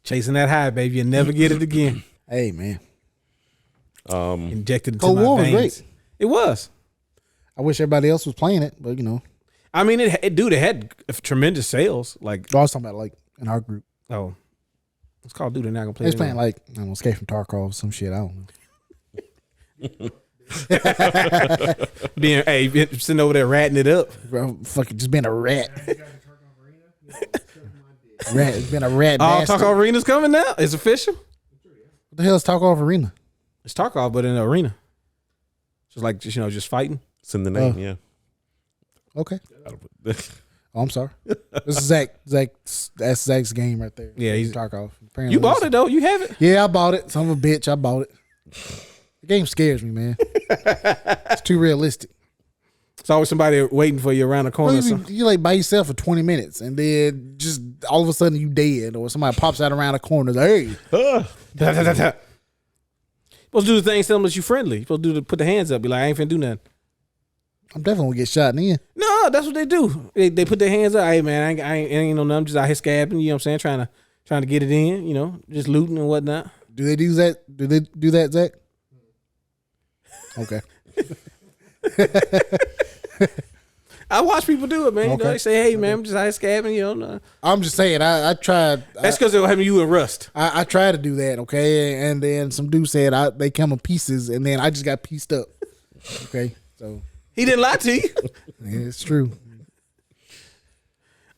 Chasing that high, baby. You never get it again. Hey man, Injected into Cold my War was veins. great. It was. I wish everybody else was playing it, but I mean, it had tremendous sales. Like, I was talking about like in our group. it's Call of Duty. They're not gonna play. They was it playing anymore. like Escape from Tarkov, some shit. I don't know. Sitting over there ratting it up. Bro, fucking just being a rat. Rat, it's been a rat. Oh, bastard. Tarkov Arena's coming now. It's official. What the hell is Tarkov Arena? It's Tarkov, but in the arena. Just fighting. It's in the name, yeah. Okay. Oh, I'm sorry. This is Zach. That's Zach's game right there. Yeah, he's Tarkov. Apparently You bought it though. You have it. Yeah, I bought it. Son of a bitch, I bought it. The game scares me, man. It's too realistic. It's always somebody waiting for you around the corner. Or something. You like by yourself for 20 minutes, and then just all of a sudden you dead, or somebody pops out around the corner. Like, hey, Supposed to do the thing, tell them that you friendly. Supposed to put the hands up, be like, I ain't finna do nothing. I'm definitely gonna get shot in the end. No, that's what they do. They put their hands up. Hey man, I ain't no nothing. Just out here scabbing. You know what I'm saying? Trying to get it in. Just looting and whatnot. Do they do that? Do they do that, Zach? Okay. I watch people do it, man. Okay. They say, "Hey, man, I'm just out here scabbing." No. I'm just saying. I tried. That's because they'll have you in rust. I tried to do that. Okay, and then some dude said they come in pieces, and then I just got pieced up. Okay, so He didn't lie to you. yeah, it's true.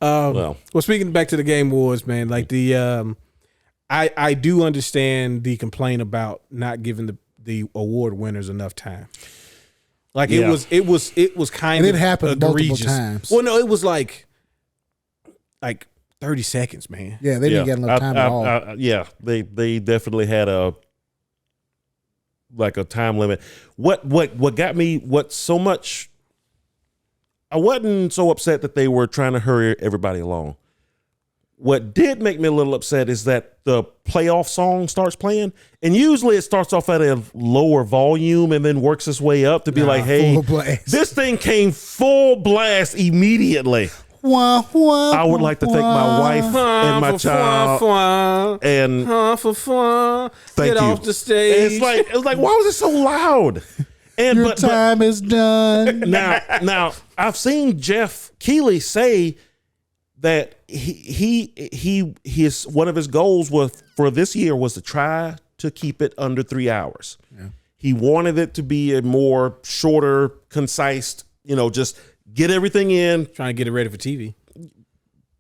Well, speaking back to the Game Awards, man, like I do understand the complaint about not giving the award winners enough time. Like it was kind and of it happened egregious. multiple times. Well, no, it was like 30 seconds, man. Yeah, they didn't get enough time at all. Yeah, they definitely had a time limit. What got me? I wasn't so upset that they were trying to hurry everybody along. What did make me a little upset is that the playoff song starts playing, and usually it starts off at a lower volume and then works its way up to be like, hey, this thing came full blast immediately. I would like to thank my wife and my child and get off the stage. It was like, why was it so loud? And Your time is done. Now I've seen Jeff Keighley say that his one of his goals for this year was to try to keep it under 3 hours. Yeah. He wanted it to be a more shorter, concise, just get everything in. Trying to get it ready for TV.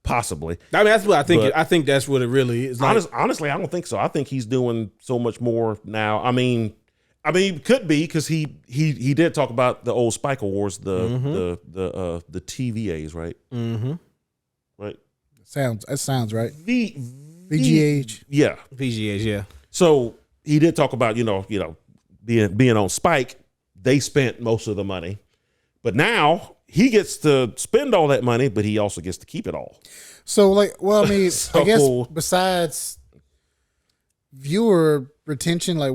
Possibly. I mean, that's what I think. I think that's what it really is. Like, honestly, I don't think so. I think he's doing so much more now. I mean, it could be because he did talk about the old Spike Awards, the TVAs, right? Mm-hmm. Right. That sounds right. VGH. Yeah. VGH. Yeah. So he did talk about being on Spike. They spent most of the money, but now he gets to spend all that money, but he also gets to keep it all. So I guess besides viewer retention, why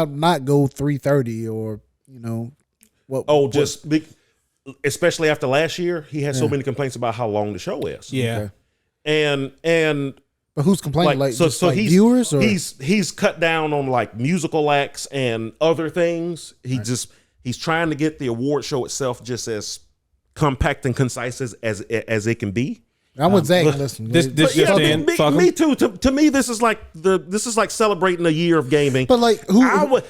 not go 3:30 or what? Especially after last year, he had so many complaints about how long the show is. Yeah, okay. and but who's complaining? So he's, viewers, or he's cut down on musical acts and other things. He's trying to get the award show itself just as compact and concise as it can be. I'm with Zach. Listen, me too. To me, this is like celebrating a year of gaming. But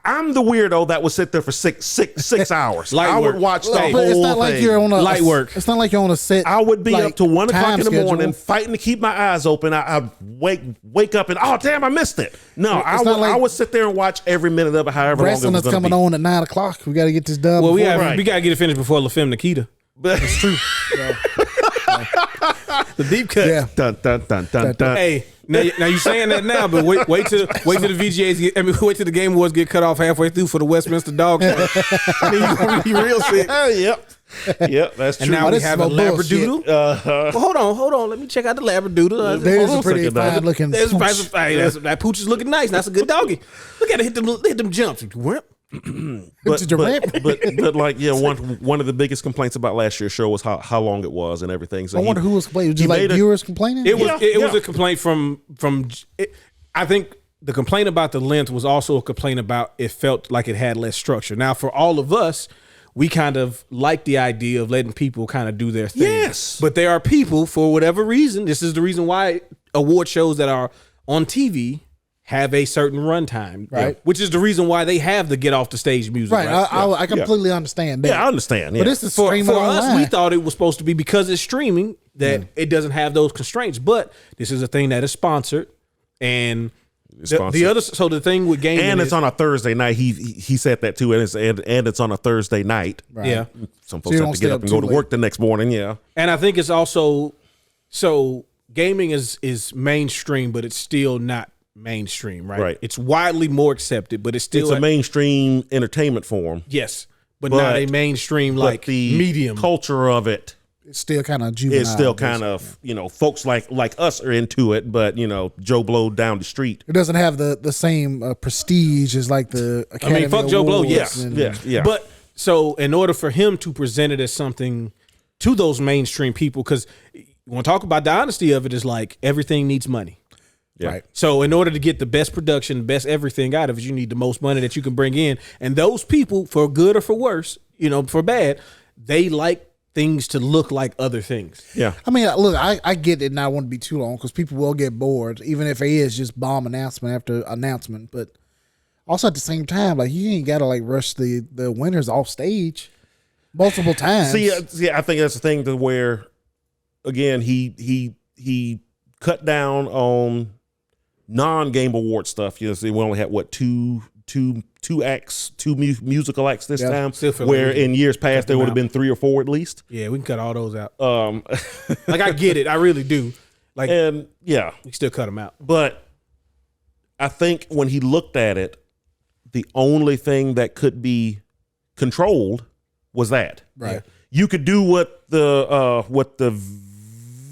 I'm the weirdo that would sit there for six hours. I would watch the whole thing. It's not like you're on a light work. It's not like you're on a set. I would be up to 1 o'clock in the morning fighting to keep my eyes open. I'd wake up and damn, I missed it. No, I would sit there and watch every minute of it, however long it was going to be. Wrestling is coming on at 9 o'clock. We got to get this done. Well, we got to get it finished before La Femme Nikita. That's true. The deep cut. Yeah. Dun, dun, dun, dun, dun. Hey, now you saying that now, but wait till the VGAs wait till the Game Awards get cut off halfway through for the Westminster Dog Show. You real sick. Yep, that's true. And now we have a Labradoodle. Well, hold on. Let me check out the Labradoodle. There's a pretty fine looking. That pooch is looking nice. That's a good doggy. Look at it hit them jumps. But one of the biggest complaints about last year's show was how long it was and everything. So I wonder who was complaining. Just viewers complaining. It was a complaint from. I think the complaint about the length was also a complaint about it felt like it had less structure. Now, for all of us, we kind of like the idea of letting people kind of do their thing. Yes, but there are people, for whatever reason, this is the reason why award shows that are on TV have a certain runtime, right? Which is the reason why they have the get off the stage music, right? I completely understand that. Yeah, I understand. But this is for us. We thought it was supposed to be because it's streaming that it doesn't have those constraints. But this is a thing that is sponsored, and the other. So the thing with gaming, and it's on a Thursday night. He said that too, and it's on a Thursday night. Right. Yeah, some folks have to get up and go to work the next morning. Yeah, and I think it's also gaming is mainstream, but it's still not mainstream, right? It's widely more accepted, but it's still a mainstream entertainment form. Yes, but not a mainstream like the medium culture of it. It's still kind of juvenile. It's still kind of folks like us are into it, but Joe Blow down the street. It doesn't have the same prestige as like the Academy fuck Awards. Joe Blow, yeah. But so in order for him to present it as something to those mainstream people, because you want to talk about the honesty of it, is like everything needs money. Yeah. Right. So in order to get the best production, the best everything out of it, you need the most money that you can bring in. And those people, for good or for worse, for bad, they like things to look like other things. Yeah. I mean, look, I get it, and I won't be too long because people will get bored, even if it is just bomb announcement after announcement. But also at the same time, you ain't got to rush the winners off stage multiple times. See, I think that's the thing to where, again, he cut down on non-game award stuff. We only had two acts, musical acts this time. like Where in years past there would have been 3 or 4 at least. Yeah, we can cut all those out. Like I get it, I really do. Like, and yeah, we still cut them out. But I think when he looked at it, the only thing that could be controlled was that. Right. Yeah. You could do what the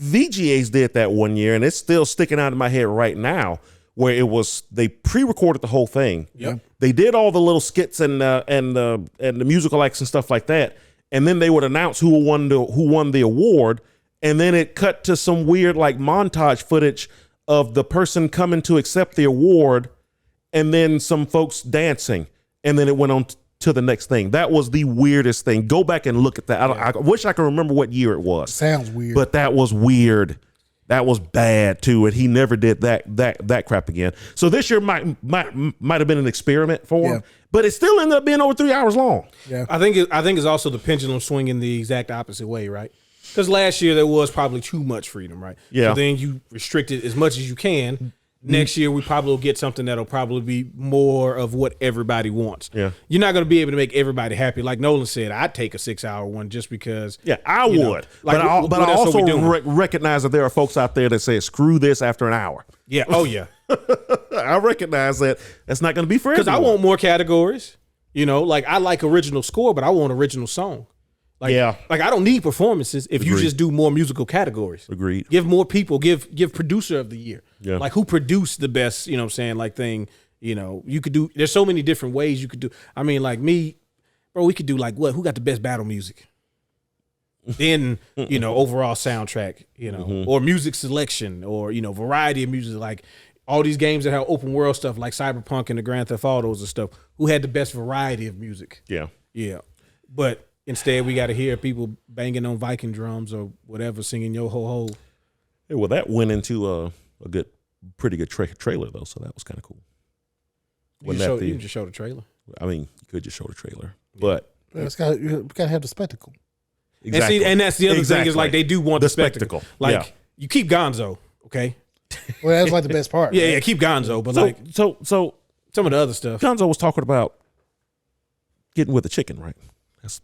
VGAs did that one year, and it's still sticking out in my head right now, where it was they pre-recorded the whole thing. Yep. They did all the little skits and the musical acts and stuff like that, and then they would announce who won the award, and then it cut to some weird like montage footage of the person coming to accept the award, and then some folks dancing, and then it went on to the next thing. That was the weirdest thing. Go back and look at that. I wish I could remember what year it was. Sounds weird, but that was weird. That was bad too, and he never did that crap again. So this year might have been an experiment for him, but it still ended up being over 3 hours long. Yeah, I think it's also the pendulum swinging the exact opposite way, right? Because last year there was probably too much freedom, right? Yeah. So then you restrict it as much as you can. Next year we probably will get something that'll probably be more of what everybody wants. Yeah. You're not going to be able to make everybody happy. Like Nolan said, I'd take a 6-hour one just because. Yeah, I would. But I also recognize that there are folks out there that say, screw this after an hour. Yeah. Oh, yeah. I recognize that that's not going to be for everyone. Because I want more categories. You know, like I like original score, but I want original song. Like, like I don't need performances if you just do more musical categories. Agreed. Give more people, give producer of the year. Yeah. Like who produced the best, you know what I'm saying, like thing, you know, you could do, there's so many different ways you could do. I mean, like me, bro, we could do like who got the best battle music? Then, you know, overall soundtrack, you know, or music selection or, you know, variety of music, like all these games that have open world stuff like Cyberpunk and the Grand Theft Autos and stuff, who had the best variety of music. Yeah. Yeah. But instead, we got to hear people banging on Viking drums or whatever, singing "Yo Ho Ho." Yeah, well, that went into a pretty good trailer though, so that was kind of cool. You can just show the trailer. I mean, you could just show the trailer, but you gotta have the spectacle. Exactly. And that's the other thing is like they do want the spectacle. Like you keep Gonzo, okay? Well, that's like the best part. Yeah, keep Gonzo, but so some of the other stuff. Gonzo was talking about getting with a chicken, right? That's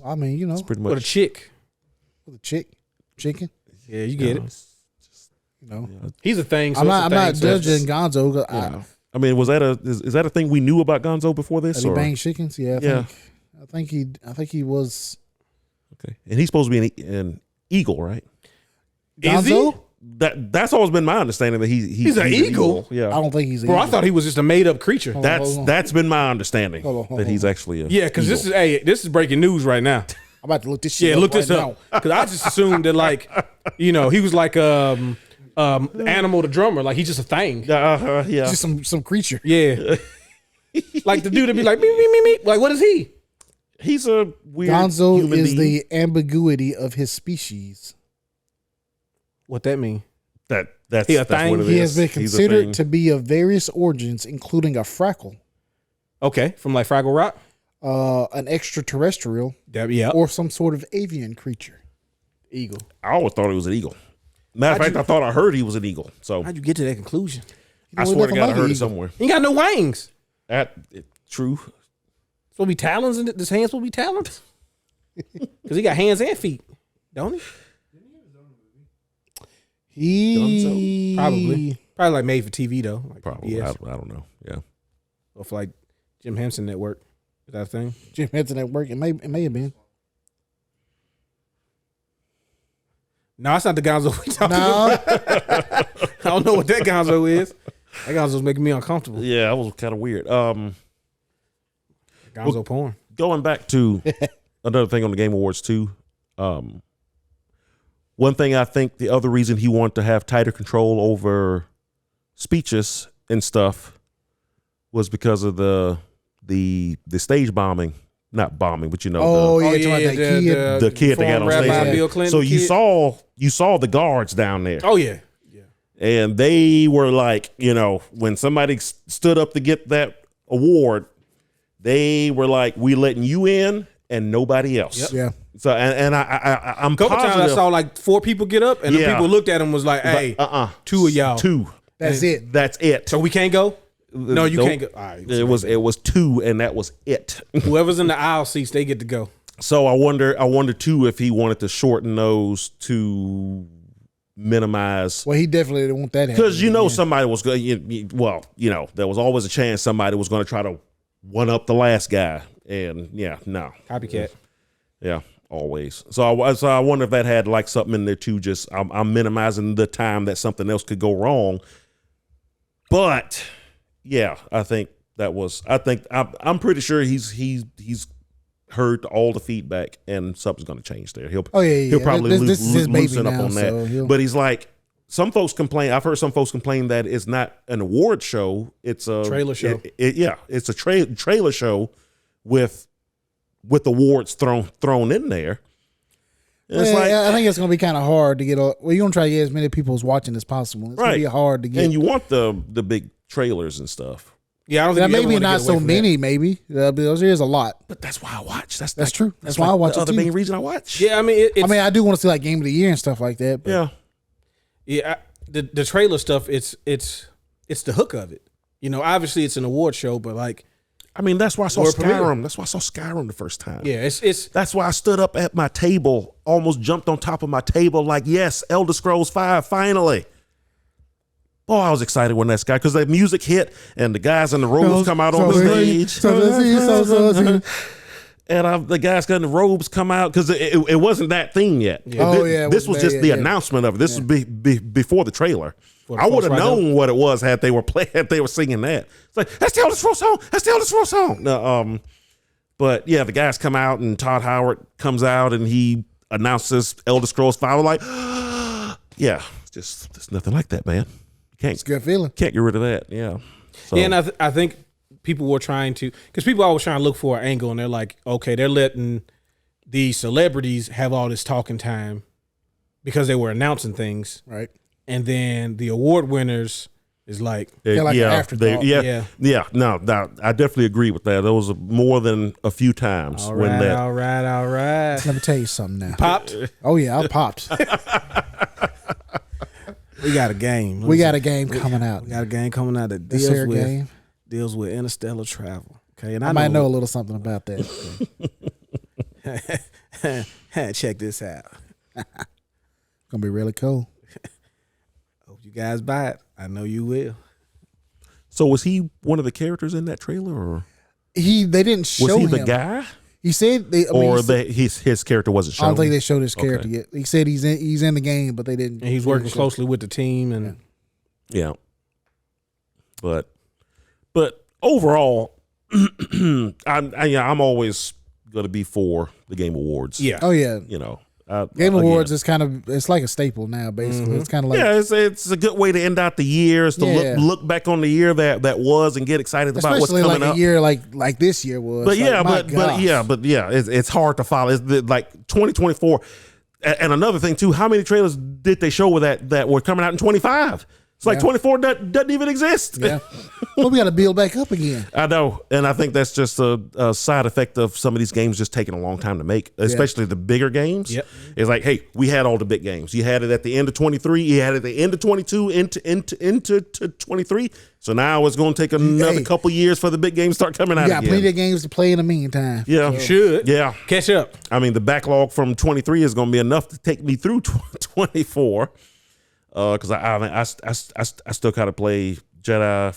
I mean, you know, that's pretty much with a chick. With a chicken. Yeah, you get it. You know, he's a thing. So I'm not judging Gonzo. I mean, was that is that a thing we knew about Gonzo before this? He banged chickens. Yeah, I think he was. Okay, and he's supposed to be an eagle, right? Gonzo? That's always been my understanding that he's an eagle. Yeah, I don't think he's an bro. eagle. I thought he was just a made up creature. That's been my understanding that he's actually a because this is breaking news right now. I'm about to look this shit. Yeah, up look this up because I just assumed that like you know he was like Animal the drummer, like he's just a thing. Yeah, just some creature. Yeah, like the dude that be like me. Like what is he? He's a weird Gonzo human is being. the ambiguity of his species. What that mean? That's he a that's thing? what it He is. has been He's a considered thing. to be of various origins, including a frackle, Okay, from like Fraggle Rock. an extraterrestrial, Yeah, or some sort of avian creature. eagle. I always thought it was an eagle. Matter of fact, I thought I heard he was an eagle. So How'd you get to that conclusion? I swear to God, I heard it somewhere. He ain't got no wings. True. Supposed to be talons in it. This hand's supposed to be talons. Because he got hands and feet, don't he? He Probably like made for TV though. Like Probably. I PBS. don't know. Yeah. Or for like Jim Henson Network. Is that a thing? Jim Henson at work. It may have been. No, it's not the Gonzo we talking No, about. I don't know what that Gonzo is. That Gonzo's making me uncomfortable. Yeah, that was kind of weird. Gonzo porn. Going back to another thing on the Game Awards too. One thing I think the other reason he wanted to have tighter control over speeches and stuff was because of the stage bombing. Not bombing, but you know, the kid that got on stage. Bill Clinton So kid. you saw the guards down there. Oh yeah. And they were like, you know, when somebody stood up to get that award, they were like, "We letting you in and nobody else." Yep. Yeah. So I'm A couple positive. times I saw like 4 people get up, and the people looked at him was like, "Hey, 2 of y'all, Two. That's it. That's it. So we can't go." No, you can't go. All right, it was 2, and that was it. Whoever's in the aisle seats, they get to go. So I wonder too if he wanted to shorten those to minimize. Well, he definitely didn't want that because somebody was going. Well, there was always a chance somebody was going to try to one up the last guy, and no copycat. Yeah, always. So I wonder if that had like something in there too. Just I'm minimizing the time that something else could go wrong. But yeah, I think that was. I'm pretty sure he's heard all the feedback, and something's going to change there. He'll probably loosen up on that. But he's like, some folks complain. I've heard some folks complain that it's not an award show; it's a trailer show. It's a trailer show with awards thrown in there. And it's like, I think it's going to be kind of hard to get. You're going to try to get as many people as watching as possible. It's going to be hard to get. And you want the big trailers and stuff. Yeah, I don't think maybe not so many. Maybe there's a lot, but that's why I watch. That's true. That's why I watch. The other main reason I watch. Yeah, I mean, I do want to see like Game of the Year and stuff like that. But. Yeah. The trailer stuff. It's the hook of it. Obviously it's an award show, but like, I mean, that's why I saw Skyrim. That's why I saw Skyrim the first time. Yeah, it's. That's why I stood up at my table, almost jumped on top of my table, like, yes, Elder Scrolls 5, finally. Oh, I was excited when that guy, because the music hit and the guys in the robes come out on the stage. And the guys in the robes come out, because it wasn't that thing yet. Yeah. This was just the announcement of it. This was before the trailer. I would have known what it was had they were singing that. It's like, that's the Elder Scrolls song. That's the Elder Scrolls song. No, but yeah, the guys come out and Todd Howard comes out and he announces Elder Scrolls 5. I'm like, yeah, there's nothing like that, man. It's a good feeling. Can't get rid of that. Yeah. So. Yeah, and I think people were trying to, because people always trying to look for an angle, and they're like, okay, they're letting these celebrities have all this talking time because they were announcing things, right? And then the award winners is like, an afterthought. No, I definitely agree with that. There was more than a few times all when that. All right. Let me tell you something now. Popped. Oh yeah, I popped. We got a game. We got a game coming out. We got a game coming out that deals with interstellar travel. Okay, and I might know a little something about that. Check this out. Gonna be really cool. Hope you guys buy it. I know you will. So was he one of the characters in that trailer, or they didn't show him? Was he the guy? He said, his character wasn't shown. I don't think they showed his character yet. He said he's in the game, but they didn't. And he's working closely with the team, and yeah. But overall, I'm always going to be for the Game Awards. Yeah. Oh yeah. Game Awards is it's like a staple now. Basically, Mm-hmm. It's kind of like it's a good way to end out the year. Is to look back on the year that was and get excited about what's coming like up. A year like this year was. But it's hard to follow. It's like 2024, and another thing too. How many trailers did they show that were coming out in 25? It's like 24 doesn't even exist. Yeah. Well, we got to build back up again. I know. And I think that's just a side effect of some of these games just taking a long time to make, especially the bigger games. Yep. It's like, hey, we had all the big games. You had it at the end of 23. You had it at the end of 22 into 23. So now it's going to take another couple years for the big games to start coming out again. Yeah, plenty of games to play in the meantime. Yeah. You should. Yeah. Catch up. I mean, the backlog from 23 is going to be enough to take me through 24. Because I still gotta play Jedi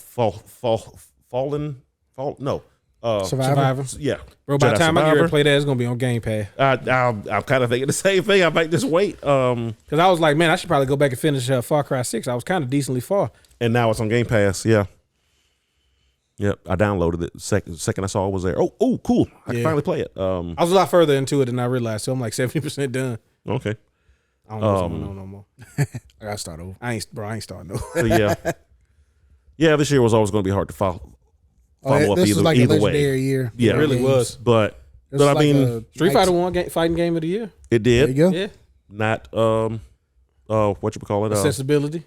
Survivor. Yeah, bro. By Jedi the time I get ready Survivor. to play that, it's gonna be on Game Pass. I'm kind of thinking the same thing. I might just wait. Because I was like, man, I should probably go back and finish Far Cry 6. I was kind of decently far. And now it's on Game Pass. Yeah. Yep, I downloaded it. Second I saw it was there. Oh, cool! I can finally play it. I was a lot further into it than I realized, so I'm like 70% done. Okay. I don't know what's going on no more. I gotta start over. I ain't starting over. So yeah. This year was always going to be hard to follow up this either, was like either a legendary way. year. Yeah, It really was. But I like mean, Street Fighter won fighting game of the year. it There did you go. Yeah. not what you call it Accessibility.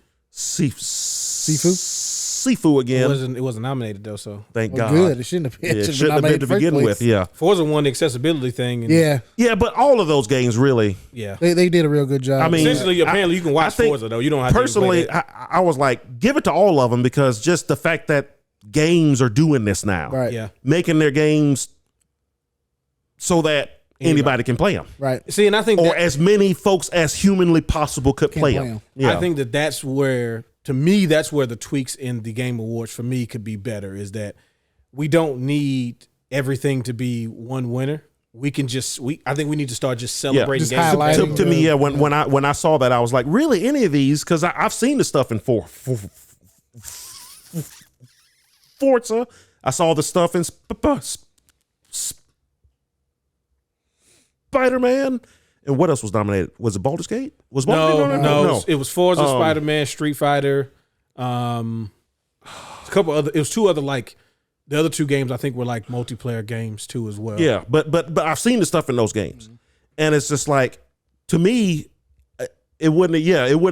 Sifu again. It wasn't nominated though, so Thank Well, God. good. It shouldn't have been. Yeah, it shouldn't have been to begin with. Yeah, Forza won the accessibility thing. And Yeah. but all of those games really. yeah. They did a real good job. I mean, Essentially, apparently, you can watch I think Forza though. You don't have to personally. play that. I was like, give it to all of them because just the fact that games are doing this now. Right. Yeah. Making their games so that anybody can play them. Right. See, and I think Or as many folks as humanly possible could play them. I think that's where, to me, that's where the tweaks in the Game Awards for me could be better, is that we don't need everything to be one winner. We can just I think we need to start just celebrating just games. To me, when I saw that, I was like, really, any of these? Because I've seen the stuff in Forza. I saw the stuff in Spider-Man. And what else was nominated? Was it Baldur's Gate? No. It was Forza, Spider-Man, Street Fighter. A couple other. It was two other, like, the other two games I think were like multiplayer games too as well. Yeah, but I've seen the stuff in those games, and it's just like, to me, it wouldn't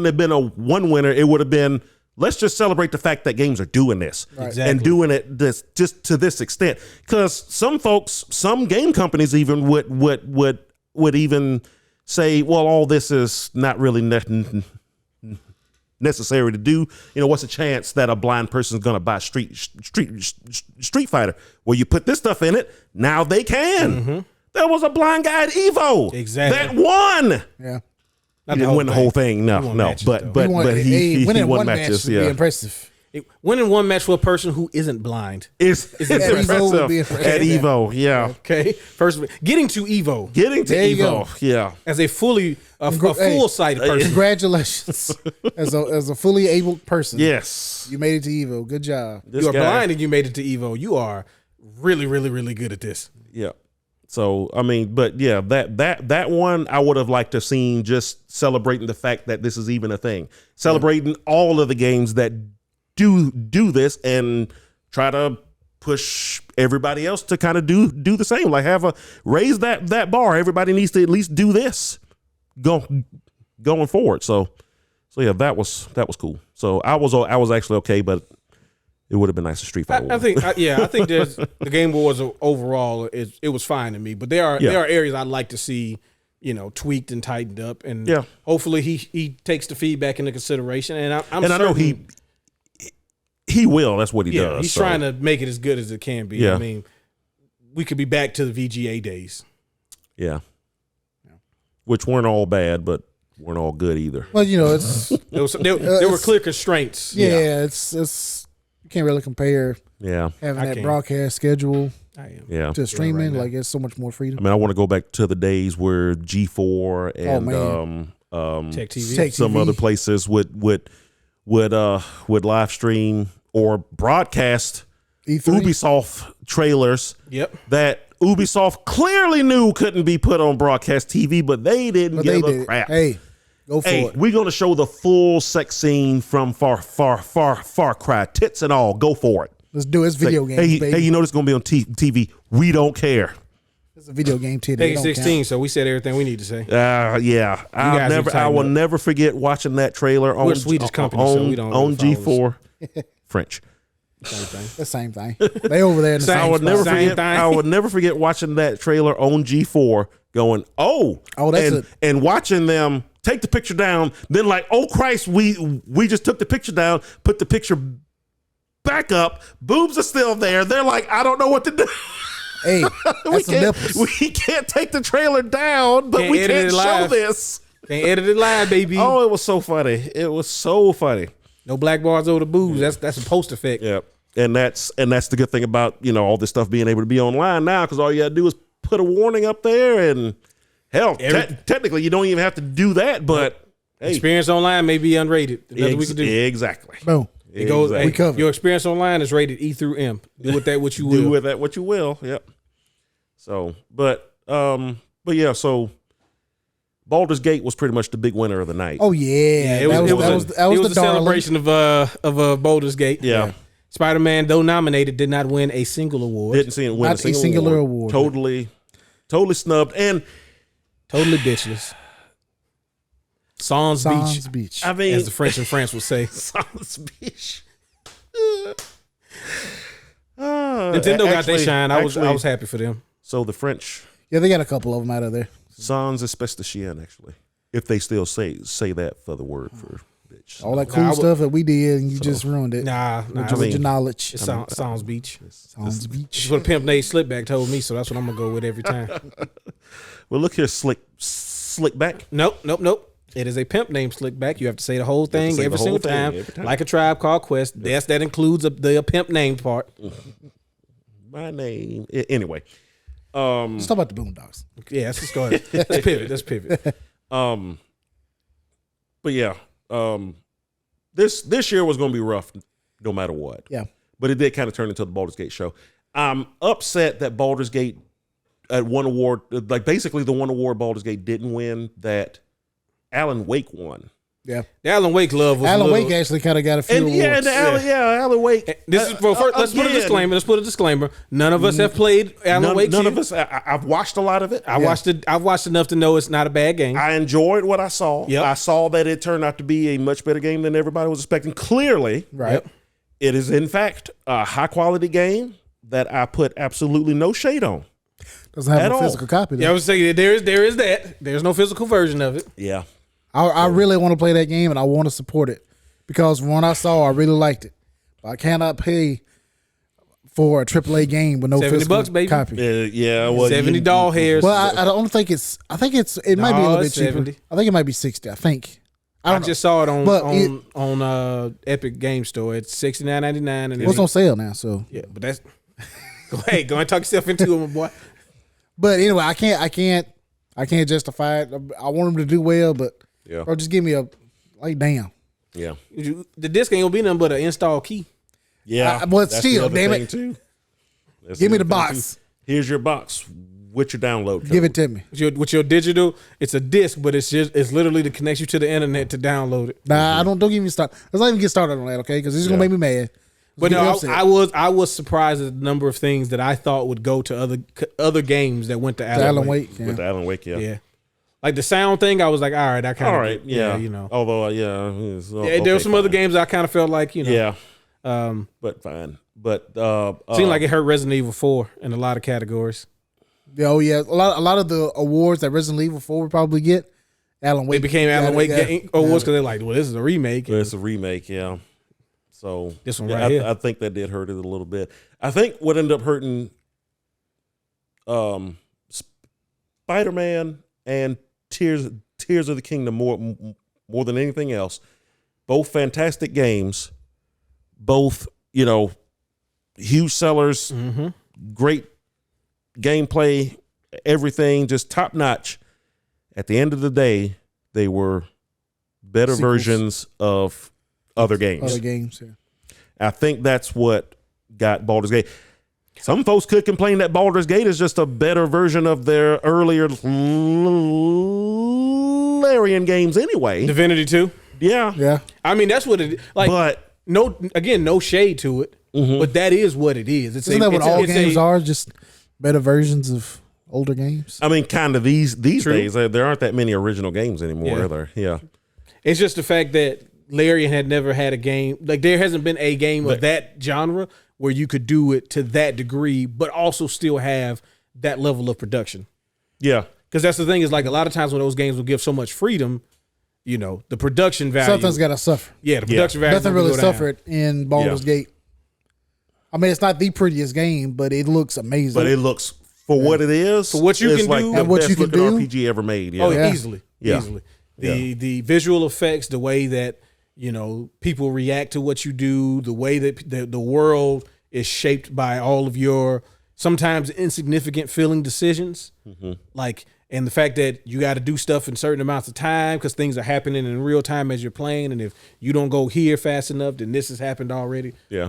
have been a one winner. It would have been, let's just celebrate the fact that games are doing this and doing it just to this extent. Because some folks, some game companies even would even say, well, all this is not really necessary to do. You know, what's the chance that a blind person is going to buy Street Fighter? Well, you put this stuff in it, now they can. Mm-hmm. There was a blind guy at Evo that won. Yeah, He didn't win the whole thing. No, matches, but he winning won one matches. match would be impressive. Winning one match for a person who isn't blind It's impressive at Evo. Yeah. Okay, first getting to Evo There you go. Yeah. as a full-sighted person. Congratulations, as a fully able person. Yes. You made it to Evo. Good job. You are blind and you made it to Evo. You are really, really, really good at this. Yeah. So I mean, but yeah, that one I would have liked to have seen, just celebrating the fact that this is even a thing, celebrating all of the games that do this, and try to push everybody else to kind of do the same. Like raise that bar. Everybody needs to at least do this going forward. So yeah, that was cool. So I was actually okay, but it would have been nice to Street Fighter. I think there's the Game Awards overall it was fine to me, but there are areas I'd like to see, tweaked and tightened up, and hopefully he takes the feedback into consideration. And I know he will. That's what he does. He's trying to make it as good as it can be. Yeah. I mean, we could be back to the VGA days. Yeah. Which weren't all bad, but weren't all good either. Well, it's there were clear constraints. Yeah, it's you can't really compare. Yeah, having that broadcast schedule. To streaming, like, it's so much more freedom. I mean, I want to go back to the days where G4 and Tech TV. some other places would live stream or broadcast E3? Ubisoft trailers. Yep. That Ubisoft clearly knew couldn't be put on broadcast TV, but they didn't give a crap. Hey, go for it. We're gonna show the full sex scene from Far Cry, tits and all. Go for it. Let's do it. It's video game. Hey, you know this is gonna be on TV. We don't care. It's a video game today. Peggy 16, so we said everything we need to say. Yeah. I will never forget watching that trailer on Swedish company, so we don't on G4 French. Same thing. The same thing. They over there in the I would never forget watching that trailer on G4 going, and watching them take the picture down, then like, oh Christ, we just took the picture down, put the picture back up, boobs are still there. They're like, I don't know what to do. Hey, we can't take the trailer down, but we can't show this. Can't edit it live, baby. Oh, it was so funny. No black bars over the boobs. That's a post effect. Yep. And that's the good thing about, all this stuff being able to be online now, because all you gotta do is put a warning up there, and hell, technically you don't even have to do that, but hey, experience online may be unrated. Nothing we can do. Exactly. Boom. It goes. We cover. Your experience online is rated E through M. Do with that what you will. Do with that what you will. Yep. So, but yeah. So, Baldur's Gate was pretty much the big winner of the night. Oh yeah, it was the celebration of Baldur's Gate. Yeah. Spider-Man, though nominated, did not win a single award. Didn't see it win a single award. Totally snubbed and totally bitchless. Sans Beach. I mean, as the French in France would say. Sans Beach. Nintendo got their shine. I was happy for them. So the French. Yeah, they got a couple of them out of there. Sans espèce de chien, actually. If they still say that for the word for bitch. knowledge. All that cool stuff that we did, and you just ruined it. Nah. With your knowledge. It sounds beach. Sounds beach. That's what Pimp Nate Slickback told me, so that's what I'm gonna go with every time. Well, look here, Slickback. Nope. It is a pimp named Slickback. You have to say the whole thing every single time, like a Tribe Called Quest. Yep. Yes, that includes the pimp name part. My name. Anyway. Let's talk about the Boondocks. Yeah, let's just go ahead. Let's pivot. But yeah, this year was going to be rough no matter what. Yeah. But it did kind of turn into the Baldur's Gate show. I'm upset that Baldur's Gate at one award, like basically the one award Baldur's Gate didn't win, that Alan Wake won. Yeah, the Alan Wake love was Alan Wake actually kind of got a few awards. Alan Wake. This is for first. Let's put a disclaimer. None of us have played Alan Wake. None of us. I've watched a lot of it. I've watched enough to know it's not a bad game. I enjoyed what I saw. Yep. I saw that it turned out to be a much better game than everybody was expecting. Clearly, right? Yep. It is in fact a high quality game that I put absolutely no shade on. Doesn't have a physical copy. Yeah, I was saying there is that. There's no physical version of it. Yeah. I really want to play that game, and I want to support it because from what I saw, I really liked it. But I cannot pay for a AAA game with no physical baby. copy. Yeah, well, $70 doll hairs. Well, I don't think it's. I think it might be a little bit 70. cheaper. I think it might be 60. I think. I just saw it on Epic Game Store. It's $69.99, and it's on sale now. So yeah, but that's go ahead and talk yourself into it, my boy. But anyway, I can't justify it. I want them to do well, but bro, just give me damn. Yeah, the disc ain't gonna be nothing but an install key. Yeah, but still, damn it, give me the box. Here's your box with your download code. Give it to me. With your digital, it's a disc, but it's literally to connect you to the internet to download it. Nah, don't get me started. Let's not even get started on that, okay? Because this is gonna make me mad. But no, I was surprised at the number of things that I thought would go to other games that went to Alan Wake. Yeah. With the Alan Wake, yeah. Like the sound thing, I was like, all right, I kind of, all right, yeah, you know. Although, there were some other games I kind of felt like, you know, but fine. But seemed like it hurt Resident Evil 4 in a lot of categories. Oh yeah, a lot of the awards that Resident Evil 4 would probably get, Alan Wake. It became Alan Wake awards because they're like, well, this is a remake. It's a remake, yeah. So this one right here. I think that did hurt it a little bit. I think what ended up hurting Spider-Man and Tears of the Kingdom more than anything else. Both fantastic games. Both, huge sellers, great gameplay, everything just top notch. At the end of the day, they were better versions of other games. Yeah. I think that's what got Baldur's Gate. Some folks could complain that Baldur's Gate is just a better version of their earlier Larian games anyway. Divinity 2? Yeah. I mean, that's what it like. But no shade to it. But that is what it is. Isn't that what all games are? Just better versions of older games? I mean, kind of these days. There aren't that many original games anymore, are there? Yeah. It's just the fact that Larian had never had a game. Like, there hasn't been a game of that genre where you could do it to that degree, but also still have that level of production. Yeah. Because that's the thing is, like, a lot of times when those games will give so much freedom, the production value. Something's got to suffer. Yeah, the production value. Nothing really suffered in Baldur's Gate. I mean, it's not the prettiest game, but it looks amazing. But it looks, for what it is, for what you can do, and what you can do, RPG ever made. Yeah. Oh, yeah. Easily. The visual effects, the way that people react to what you do, the way that the world is shaped by all of your sometimes insignificant feeling decisions, and the fact that you got to do stuff in certain amounts of time because things are happening in real time as you're playing, and if you don't go here fast enough, then this has happened already. Yeah.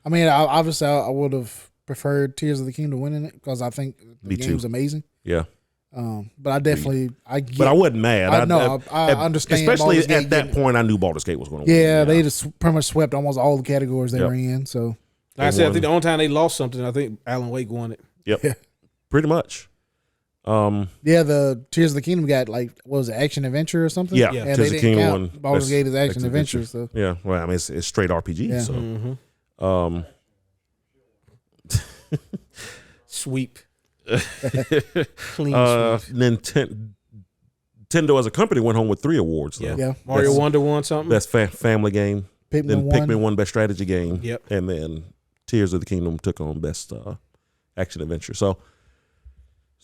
I mean, obviously, I would have preferred Tears of the Kingdom winning it because I think the game's amazing. Yeah. But I definitely, but I wasn't mad. I understand. Especially at that point, I knew Baldur's Gate was going to win. Yeah, they just pretty much swept almost all the categories they were in. So, like I said, I think the only time they lost something, I think Alan Wake won it. Yep. Yeah. Pretty much. The Tears of the Kingdom got what was it, action adventure or something? Yeah. And Tears of the Kingdom won. Baldur's Gate is action adventure. So yeah, well, I mean, it's straight RPG. Yeah. So, sweep. Clean sweep. Nintendo as a company went home with 3 awards. Though. Yeah. Mario Wonder won something. Best family game. Pikmin Pikmin won best strategy game. Yep. And then Tears of the Kingdom took on best action adventure. So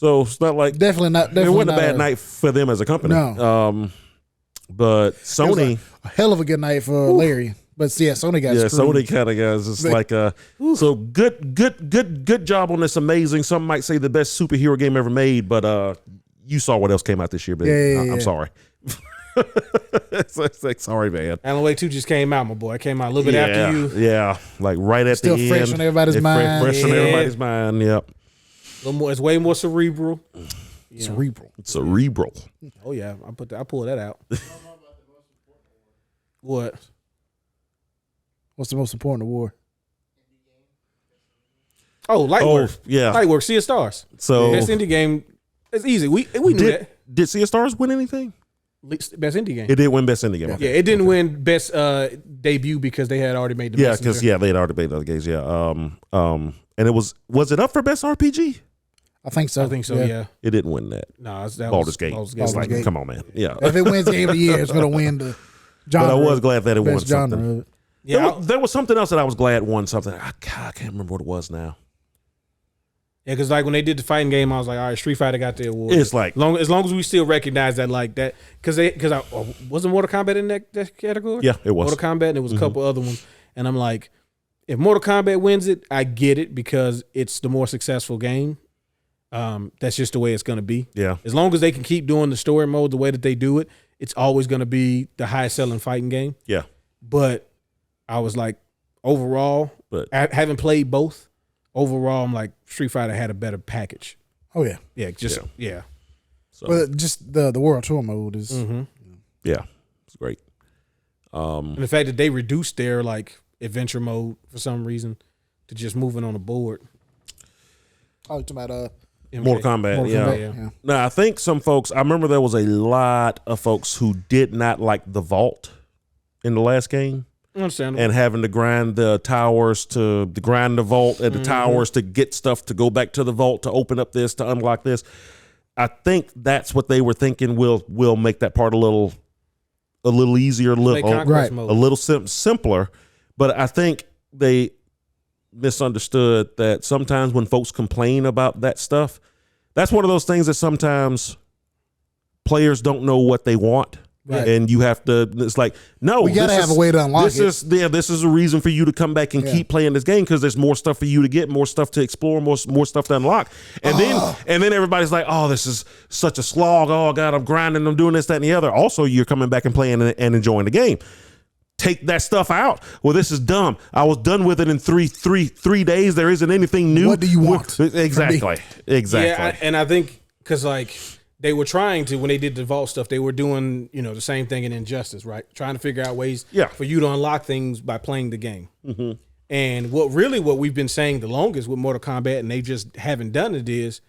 it's not like Definitely not. it wasn't a bad night for them as a company. No. But Sony, a hell of a good night for Larry. But yeah, Sony got screwed. Sony kind of guys. It's like so good job on this amazing. Some might say the best superhero game ever made, but you saw what else came out this year, baby. I'm sorry. it's like, sorry, man. Alan Wake 2 just came out, my boy. It came out a little bit after you. Yeah, like right at Still the end. Still fresh on everybody's mind. Fresh on everybody's mind. Yep. A little more. It's way more cerebral. Cerebral. Cerebral. Oh yeah, I pull that out. What? What's the most important award? Oh, Lightwork. Yeah. Lightwork, Sea of Stars. So best indie game. It's easy. We knew that. Did Sea of Stars win anything? Best indie game. It did win best indie game. Yeah, it didn't win best debut because they had already made the Messenger. Because they had already made other games. Yeah. And it was it up for best RPG? I think so. Yeah. It didn't win that. No, Baldur's Gate. It's like, come on, man. Yeah. If it wins Game of the Year, it's going to win the genre. But I was glad that it won best something. genre of it. Yeah, there was something else that I was glad won something. I can't remember what it was now. Yeah, because like when they did the fighting game, I was like, all right, Street Fighter got the award. It's like as long as we still recognize that, like that, because wasn't Mortal Kombat in that category? Yeah, it was Mortal Kombat, and there was a couple other ones, and I'm like, if Mortal Kombat wins it, I get it because it's the more successful game. That's just the way it's going to be. Yeah. As long as they can keep doing the story mode the way that they do it, it's always going to be the highest selling fighting game. Yeah. But I was like, overall, I haven't played both. Overall, I'm like, Street Fighter had a better package. Oh yeah. Yeah. Yeah. So. But just the World Tour mode is. Mm-hmm. Yeah. It's great. And the fact that they reduced their like adventure mode for some reason to just moving on the board. Oh, you're talking about Mortal Kombat, yeah. Now, I think some folks, I remember there was a lot of folks who did not like the vault in the last game. Understandable. And having to grind the towers to grind the vault at the towers to get stuff to go back to the vault to open up this, to unlock this. I think that's what they were thinking will make that part a little easier, a little simpler. But I think they misunderstood that sometimes when folks complain about that stuff, that's one of those things that sometimes players don't know what they want. Right. And you have to, it's like, no, we gotta have a way to unlock this is a reason for you to come back and keep playing this game, because there's more stuff for you to get, more stuff to explore, more stuff to unlock. And then everybody's like, oh, this is such a slog. Oh God, I'm grinding, I'm doing this, that, and the other. Also, you're coming back and playing and enjoying the game. Take that stuff out. Well, this is dumb. I was done with it in three days. There isn't anything new. What do you want? Exactly. Yeah, and I think because like they were trying to, when they did the vault stuff, they were doing the same thing in Injustice, right? Trying to figure out ways for you to unlock things by playing the game. Mm-hmm. And what we've been saying the longest with Mortal Kombat, and they just haven't done it, is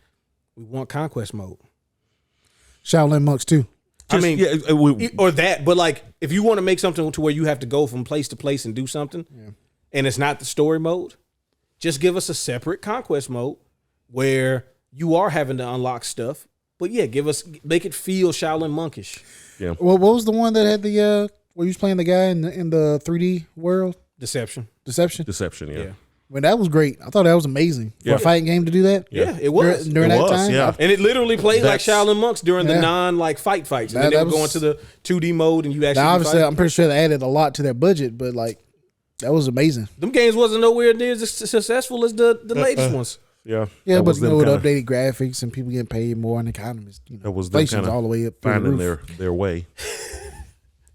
we want conquest mode. Shaolin Monks too. Or that, but like if you want to make something to where you have to go from place to place and do something, and it's not the story mode, just give us a separate conquest mode where you are having to unlock stuff. But yeah, make it feel Shaolin Monkish. Yeah. Well, what was the one that had the where you was playing the guy in the 3D world? Deception. Yeah. I mean, that was great. I thought that was amazing for a fighting game to do that. Yeah, it was during that time. Yeah, and it literally played like Shaolin Monks during the fights, and then they were going to the 2D mode, and you actually. Now, obviously, I'm pretty sure they added a lot to their budget, but like that was amazing. Them games wasn't nowhere near as successful as the latest ones. Yeah, but with updated graphics and people getting paid more, and the economies, that was inflation's all the way up, finding their way.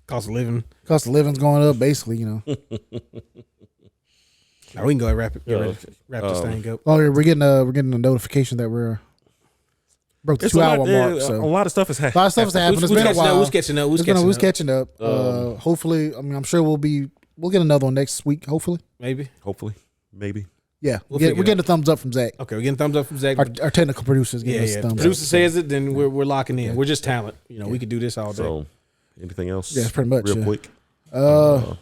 Cost of living's going up, basically. Now we can go and wrap this thing up. Oh, we're getting a notification that we're broke the 2 hour mark. So a lot of stuff is happening. A lot of stuff has happened. It's been a while. Who's catching up? Hopefully, I mean, I'm sure we'll get another one next week. Hopefully, maybe. Yeah, we're getting a thumbs up from Zach. Okay, we're getting thumbs up from Zach. Our technical producers getting us thumbs up. Producer says it, then we're locking in. We're just talent. We could do this all day. So, anything else? Yeah, pretty much. Real quick. Not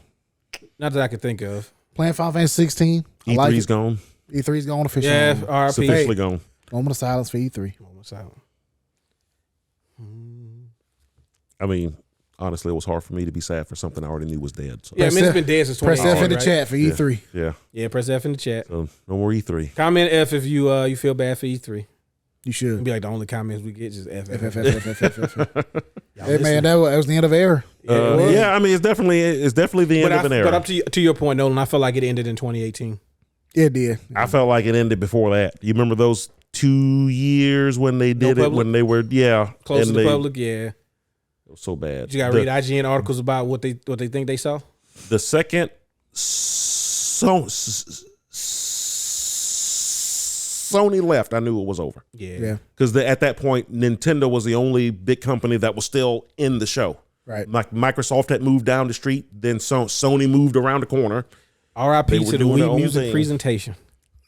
that I could think of. Playing Final Fantasy 16. E3's gone. E3's gone officially. Yeah, RIP. It's officially gone. Moment of silence for E3. Moment of silence. I mean, honestly, it was hard for me to be sad for something I already knew was dead. So. Yeah, I mean, it's been dead since 2018. Press F in the right? chat for E3. Yeah. Press F in the chat. So no more E3. Comment F if you feel bad for E3. You should. It'd be like the only comments we get just F. Hey man, that was the end of era. I mean, it's definitely the end of an era. But up to your point, Nolan, I felt like it ended in 2018. It did. I felt like it ended before that. You remember those 2 years when they did it, when they were close to the public, It was so bad. You got to read IGN articles about what they think they saw. The second Sony left, I knew it was over. Yeah. Because at that point, Nintendo was the only big company that was still in the show. Right. Like Microsoft had moved down the street, then Sony moved around the corner. R.I.P. to the Wii Music thing. presentation.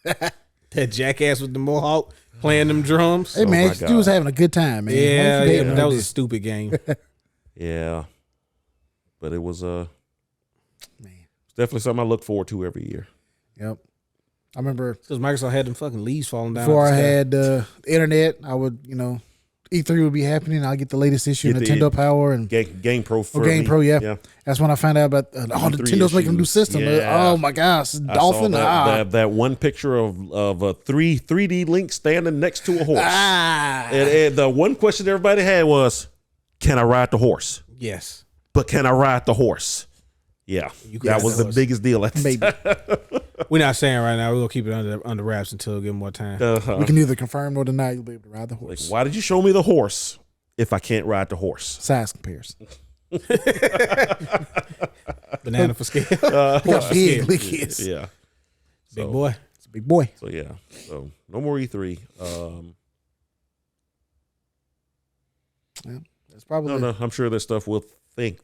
That jackass with the mohawk playing them drums. Hey man, you was having a good time, man. Yeah, but that was a stupid game. Yeah. But it was it's definitely something I look forward to every year. Yep. I remember because Microsoft had them fucking leaves falling down. Before I had internet, I would, E3 would be happening. I'll get the latest issue of Nintendo Power and Game Pro. Game Pro, yeah. That's when I found out about Nintendo's making a new system. Yeah. Oh my gosh, Dolphin. That one picture of a 3D Link standing next to a horse. And the one question everybody had was, can I ride the horse? Yes. But can I ride the horse? Yeah. That was the biggest deal at the time. We're not saying right now. We're going to keep it under wraps until we get more time. We can either confirm or deny you'll be able to ride the horse. Like, why did you show me the horse if I can't ride the horse? Size comparison. Banana for scale. Horse big lick is. Yeah. Big boy. It's a big boy. So, yeah. So, no more E3. That's probably. No. I'm sure there's stuff we'll think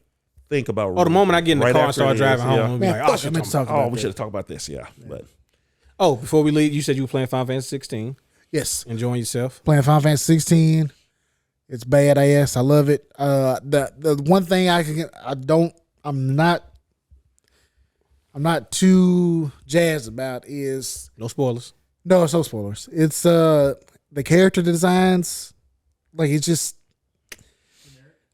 about. The moment I get in the car and start driving home, we'll be like, we should have talked about this. Yeah. But before we leave, you said you were playing Final Fantasy 16. Yes. Enjoying yourself. Playing Final Fantasy 16. It's badass. I love it. The one thing I'm not too jazzed about is no spoilers. No, it's no spoilers. It's the character designs, like it's just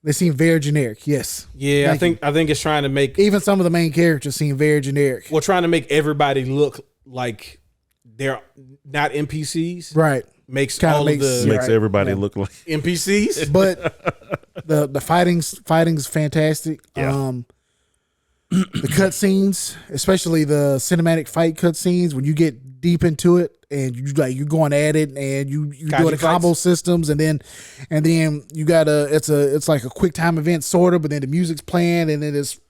they seem very generic. Yes. Yeah, I think it's trying to make even some of the main characters seem very generic. Well, trying to make everybody look like they're not NPCs. Right. Makes everybody look like NPCs. But the fighting's fantastic. Yeah. The cutscenes, especially the cinematic fight cutscenes, when you get deep into it and you're going at it and you do the combo systems and then you got it's like a quick time event sort of, but then the music's playing and then there's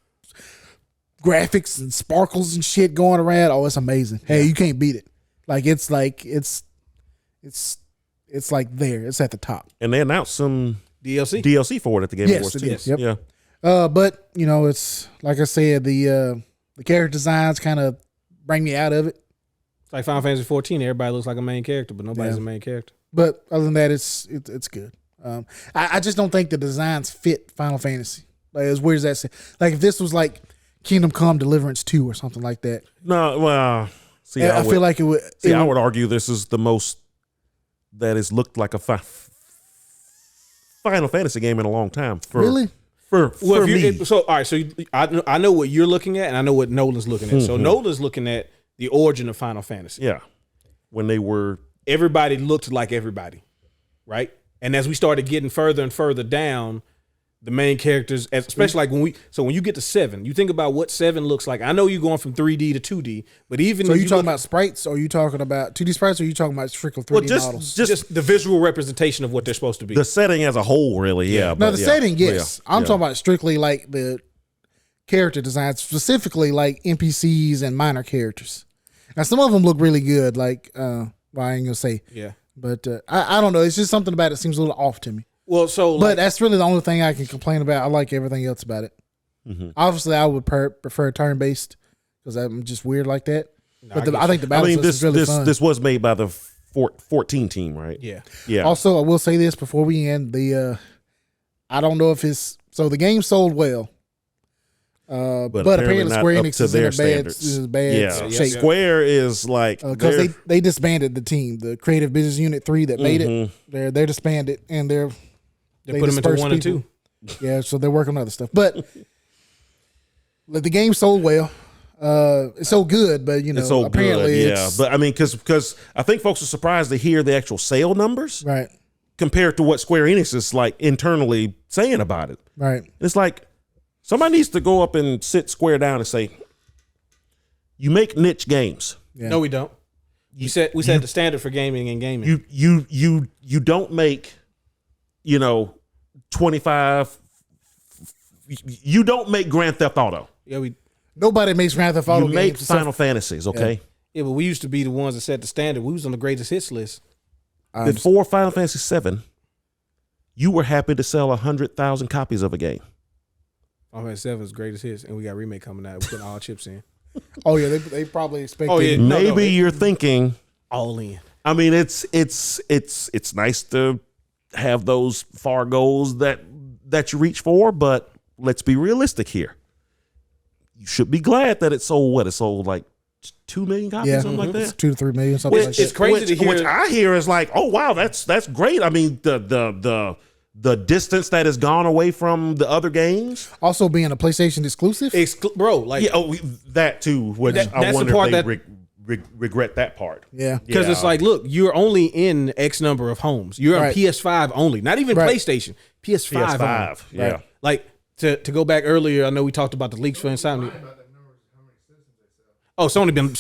graphics and sparkles and shit going around. Oh, it's amazing. Hey, you can't beat it. It's like there. It's at the top. And they announced some DLC for it at the Game Awards too. Yep. Yeah. But it's like I said, the character designs kind of bring me out of it. It's like Final Fantasy 14. Everybody looks like a main character, but nobody's a main character. But other than that, it's good. I just don't think the designs fit Final Fantasy. Like as weird as that say. Like if this was like Kingdom Come Deliverance 2 or something like that. No, well, see, I feel like it would. I would argue this is the most that has looked like a Final Fantasy game in a long time. Really? For me. All right. So I know what you're looking at, and I know what Nolan's looking at. So Nolan's looking at the origin of Final Fantasy. Yeah, when everybody looked like everybody, right? And as we started getting further and further down, the main characters, especially like when you get to 7, you think about what 7 looks like. I know you're going from 3D to 2D, but even so, are you talking about sprites, or are you talking about 2D sprites, or are you talking about strictly 3D models? Just the visual representation of what they're supposed to be. The setting as a whole, really, yeah. No, the setting, yes. I'm talking about strictly like the character design, specifically like NPCs and minor characters. Now, some of them look really good, like, I ain't gonna say. Yeah. But I don't know. It's just something about it seems a little off to me. Well, but that's really the only thing I can complain about. I like everything else about it. Mm-hmm. Obviously, I would prefer turn-based because I'm just weird like that. But I think the battle is really fun. This was made by the 14 team, right? Yeah. Yeah. Also, I will say this before we end. I don't know if the game sold well. But apparently Square Enix is in a bad shape. Square is like because they disbanded the team, the Creative Business Unit 3 that made it. They're disbanded and they put them into 1 and 2. Yeah, so they're working on other stuff. But the game sold well. It's so good, but it's so apparently good, yeah. But I mean, because I think folks are surprised to hear the actual sale numbers, right, compared to what Square Enix is like internally saying about it. Right. It's like somebody needs to go up and sit Square down and say, "You make niche games." Yeah. No, we don't. We set the standard for gaming and gaming. You don't make, 25. You don't make Grand Theft Auto. Yeah, nobody makes Grand Theft Auto. You make Final Fantasies, okay? Yeah, but we used to be the ones that set the standard. We was on the greatest hits list. Before Final Fantasy VII, you were happy to sell 100,000 copies of a game. Final Fantasy VII is greatest hits, and we got a remake coming out. We put all chips in. Oh yeah, they probably expect. Oh yeah, maybe you're thinking all in. I mean, it's nice to have those far goals that you reach for, but let's be realistic here. You should be glad that it sold. It sold like 2 million copies, something like that. It's 2 to 3 million, something like that. It's crazy to hear. Which I hear is like, oh wow, that's great. I mean, the distance that has gone away from the other games. Also being a PlayStation exclusive, bro. Like that too. Which I wonder if they regret that part. Yeah, because it's like, look, you're only in X number of homes. You're on PS5 only, not even PlayStation. PS5 only. Yeah. Right? Like to go back earlier, I know we talked about the leaks for Insomnia. Oh, Sony been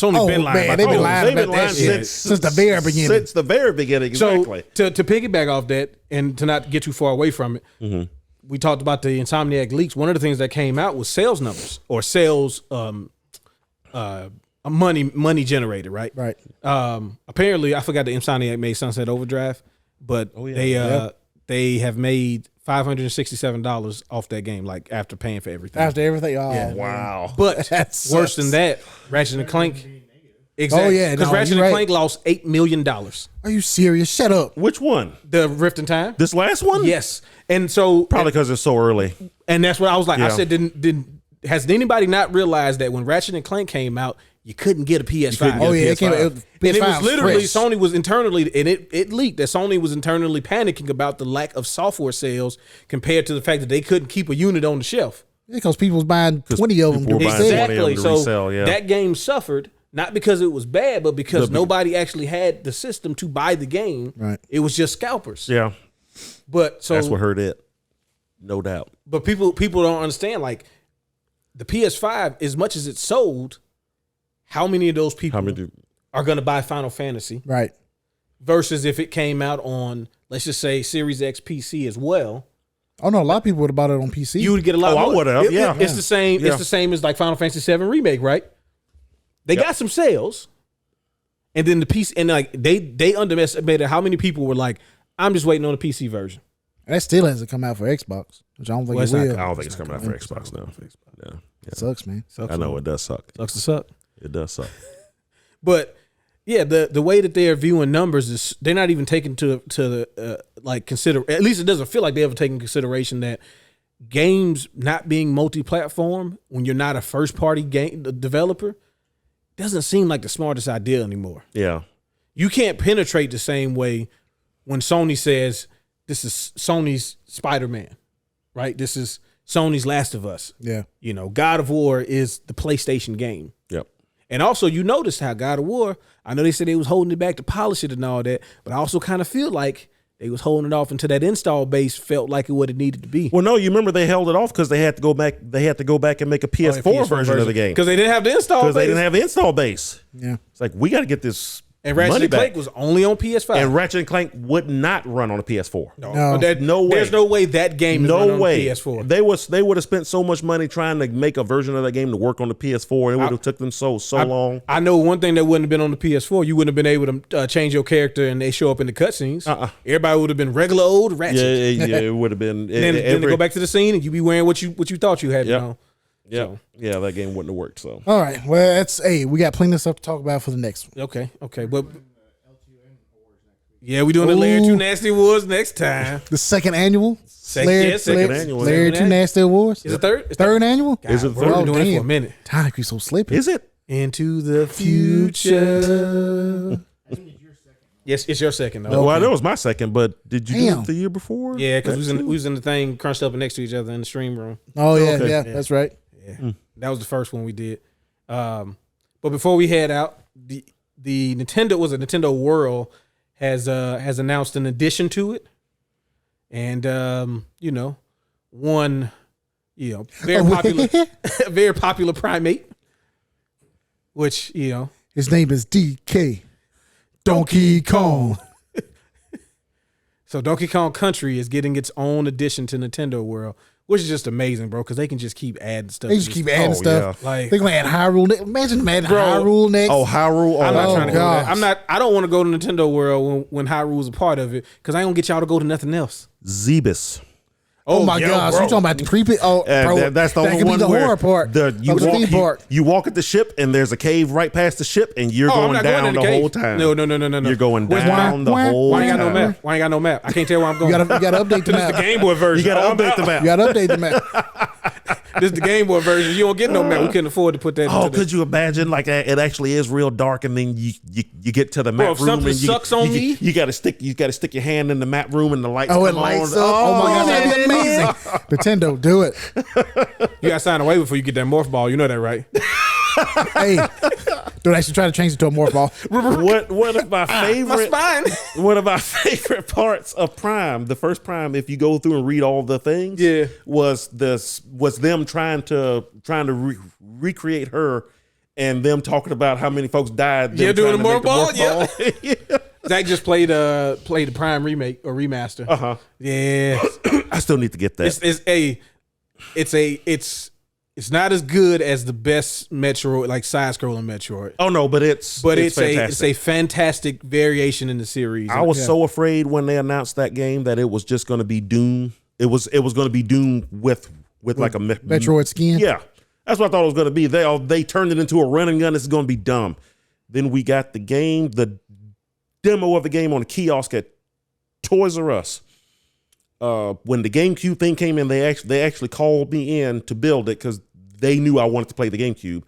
lying. Man, they've been lying about that shit since the very beginning. Since the very beginning, exactly. So to piggyback off that and to not get too far away from it, we talked about the Insomniac leaks. One of the things that came out was sales numbers or sales money generated, right? Right. Apparently, I forgot the Insomniac made Sunset Overdrive, but they have made $567 off that game, like after paying for everything. After everything, wow. But worse than that, Ratchet and Clank. Exactly. Oh yeah, because Ratchet and Clank lost $8 million. Are you serious? Shut up. Which one? The Rift in Time. This last one? Yes. And so probably because it's so early. And that's what I was like. Yeah. I said, has anybody not realized that when Ratchet and Clank came out, you couldn't get a PS5? Oh yeah, and it was literally Sony was internally, and it leaked that Sony was internally panicking about the lack of software sales compared to the fact that they couldn't keep a unit on the shelf. Yeah, because people was buying 20 of them. Exactly. So that game suffered not because it was bad, but because nobody actually had the system to buy the game. Right. It was just scalpers. Yeah. But so that's what hurt it, no doubt. But people don't understand, like, the PS5, as much as it sold, how many of those people are going to buy Final Fantasy? Right. Versus if it came out on, let's just say, Series X PC as well. Oh no, a lot of people would have bought it on PC. You would get a lot more. I would have. It's the same. Yeah. It's the same as like Final Fantasy VII Remake, right? They got some sales, and then the PC, and like they underestimated how many people were like, "I'm just waiting on the PC version." And that still hasn't come out for Xbox, which I don't think it will. I don't think it's coming out for Xbox now. Yeah. It sucks, man. I know it does suck. Sucks to suck. It does suck. But yeah, the way that they are viewing numbers is they're not even taking to the like consider. At least it doesn't feel like they ever taken consideration that games not being multi-platform when you're not a first-party game developer doesn't seem like the smartest idea anymore. Yeah, you can't penetrate the same way when Sony says this is Sony's Spider-Man, right? This is Sony's Last of Us. Yeah, God of War is the PlayStation game. Yep. And also, you noticed how God of War, I know they said they was holding it back to polish it and all that, but I also kind of feel like they was holding it off until that install base felt like it what it needed to be. Well, no, you remember they held it off because they had to go back. They had to go back and make a PS4 version of the game because they didn't have the install base. Because they didn't have the install base. Yeah, it's like we got to get this. And Ratchet and Clank was only on PS5. And Ratchet and Clank would not run on a PS4. No way. There's no way that game is on PS4. They would have spent so much money trying to make a version of that game to work on the PS4. It would have took them so long. I know one thing that wouldn't have been on the PS4. You wouldn't have been able to change your character and they show up in the cutscenes. Everybody would have been regular old Ratchet. Yeah, it would have been. Then they go back to the scene and you be wearing what you thought you had on. Yeah, yeah, that game wouldn't have worked. So all right, well, we got plenty of stuff to talk about for the next one. Okay, but yeah, we doing the Layer 2 Nasty Awards next time. The second annual. Second annual. Layer 2 Nasty Awards. Is it third? Third annual? Is it third? We've been doing it for a minute. Time be so slippy. Is it? Into the future. Yes, it's your second though. Well, that was my second, but did you do it the year before? Yeah, because we was in the thing crunched up next to each other in the stream room. Oh yeah, yeah, that's right. Yeah, that was the first one we did. But before we head out, the Nintendo World has announced an addition to it, and one very popular primate, which his name is DK. Donkey Kong. So Donkey Kong Country is getting its own addition to Nintendo World, which is just amazing, bro, because they can just keep adding stuff. They just keep adding stuff. Yeah. Like they're gonna add Hyrule next. Imagine them adding Hyrule next. Oh, Hyrule. I'm not trying to go there. I don't want to go to Nintendo World when Hyrule's a part of it, because I ain't gonna get y'all to go to nothing else. Zebus. Oh my gosh! You talking about the creepy? Oh, bro, that's the that only could one be the where horror part. You walk at the ship and there's a cave right past the ship, and you're going down the whole time. No. You're going down the whole time. Why ain't got no map? Why ain't got no map? I can't tell where I'm going. You gotta update the map. This is the Game Boy version. You gotta update the map. You gotta update the map. This is the Game Boy version. You don't get no map. We couldn't afford to put that. Oh, could you imagine? Like it actually is real dark, and then you get to the map room, something and sucks on me. You gotta stick your hand in the map room, and the lights. Oh, it come lights on. up. Oh my gosh, that'd be amazing. Nintendo, do it. You gotta sign away before you get that morph ball. You know that, right? Hey, don't actually try to change it to a morph ball. One of my favorite, my spine. One of my favorite parts of Prime, the first Prime, if you go through and read all the things, was them trying to recreate her, and them talking about how many folks died. Yeah, doing the morph ball. Yeah. Zach just played the Prime remake or remaster. Yeah. I still need to get that. It's not as good as the best Metroid, like side-scrolling Metroid. Oh no, but it's a fantastic variation in the series. I was so afraid when they announced that game that it was just going to be Doom. It was going to be Doom with like a Metroid skin. Yeah, that's what I thought it was going to be. They turned it into a run and gun. This is going to be dumb. Then we got the game, the demo of the game on a kiosk at Toys R Us. When the GameCube thing came in, they actually called me in to build it because they knew I wanted to play the GameCube,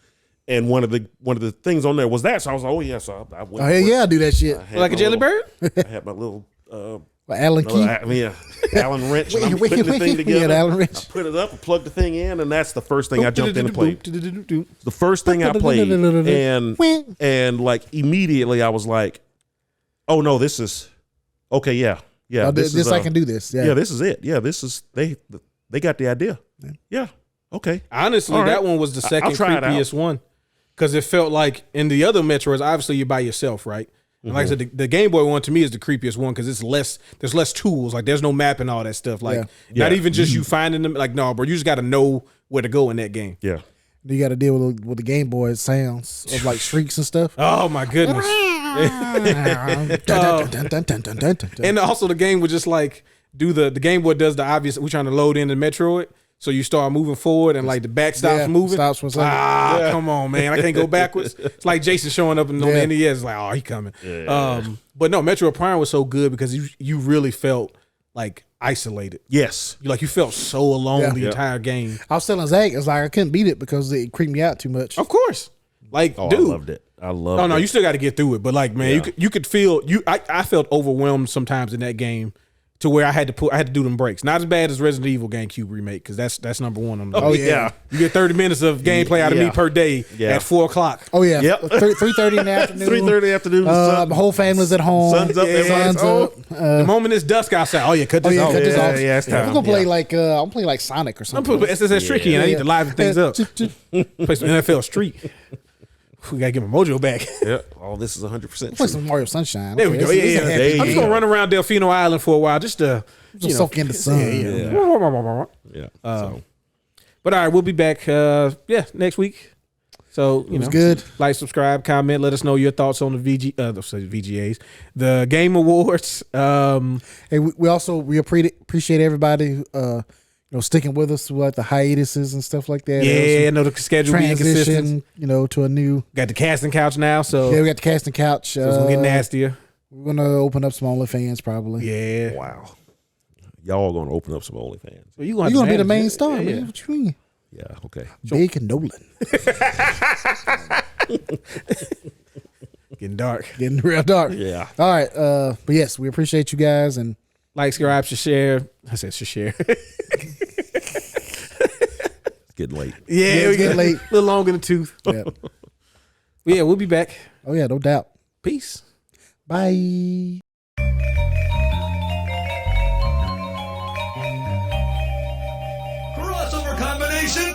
and one of the things on there was that. So I was like, oh yeah, so I went. Oh yeah, I do that shit like a jelly bird. I had my little Allen key. Allen wrench. And I'm putting the thing together. Allen wrench. I put it up, and plugged the thing in, and that's the first thing I jumped in and played. The first thing I played, and like immediately I was like, oh no, this is okay. Yeah. Yeah, this I can do this. Yeah, this is it. Yeah, this is they got the idea. Yeah, okay. Honestly, that one was the second creepiest one because it felt like in the other Metroids, obviously you're by yourself, right? And like I said, the Game Boy one to me is the creepiest one because it's less. There's less tools. Like there's no map and all that stuff. Like not even just you finding them. Like no, bro, you just got to know where to go in that game. Yeah. You got to deal with the Game Boy sounds of like shrieks and stuff. Oh my goodness. And also the game would just like do the Game Boy does the obvious. We're trying to load in the Metroid, so you start moving forward and like the back stops moving. Stops for a second. Come on, man! I can't go backwards. It's like Jason showing up on the NES. It's like, oh, he coming. But no, Metroid Prime was so good because you really felt like isolated. Yes, you felt so alone the entire game. I was telling Zach, it's like I couldn't beat it because it creeped me out too much. Of course, like dude, I loved it. I loved it. No, you still got to get through it. But like, man, you could feel I felt overwhelmed sometimes in that game to where I had to do them breaks. Not as bad as Resident Evil GameCube remake because that's number one on the list. Yeah, you get 30 minutes of gameplay out of me per day at 4:00. Oh yeah, yep. 3:30 in the afternoon. 3:30 in the afternoon. The whole family's at home. Sun's up. Sun's up. The moment it's dusk outside. Oh yeah, cut this off. Cut this off. Yeah, it's time. I'm gonna play I'm playing like Sonic or something. I'm putting SSS Tricky and I need to liven things up. Play some NFL Street. We gotta get my mojo back. Yeah, all this is 100%. Play some Mario Sunshine. There we go. I'm just gonna run around Delfino Island for a while, just to soak in the sun. Yeah. But all right, we'll be back. Next week. So it was good. Like, subscribe, comment. Let us know your thoughts on the VGAs, the Game Awards. Hey, we appreciate everybody. Sticking with us through like the hiatuses and stuff like that. Yeah, the schedule being consistent. To a new. Got the casting couch now, so we got the casting couch. So it's gonna get nastier. We're gonna open up some OnlyFans probably. Yeah. Wow. Y'all gonna open up some OnlyFans. Well, you gonna be the main star, man. What you mean? Yeah. Okay. Big and Nolan. Getting dark. Getting real dark. Yeah. All right. But yes, we appreciate you guys and like, subscribe, share. I said share. It's getting late. Yeah, it's getting late. A little longer than the tooth. Yeah. Yeah, we'll be back. Oh yeah, no doubt. Peace. Bye. Crossover combination.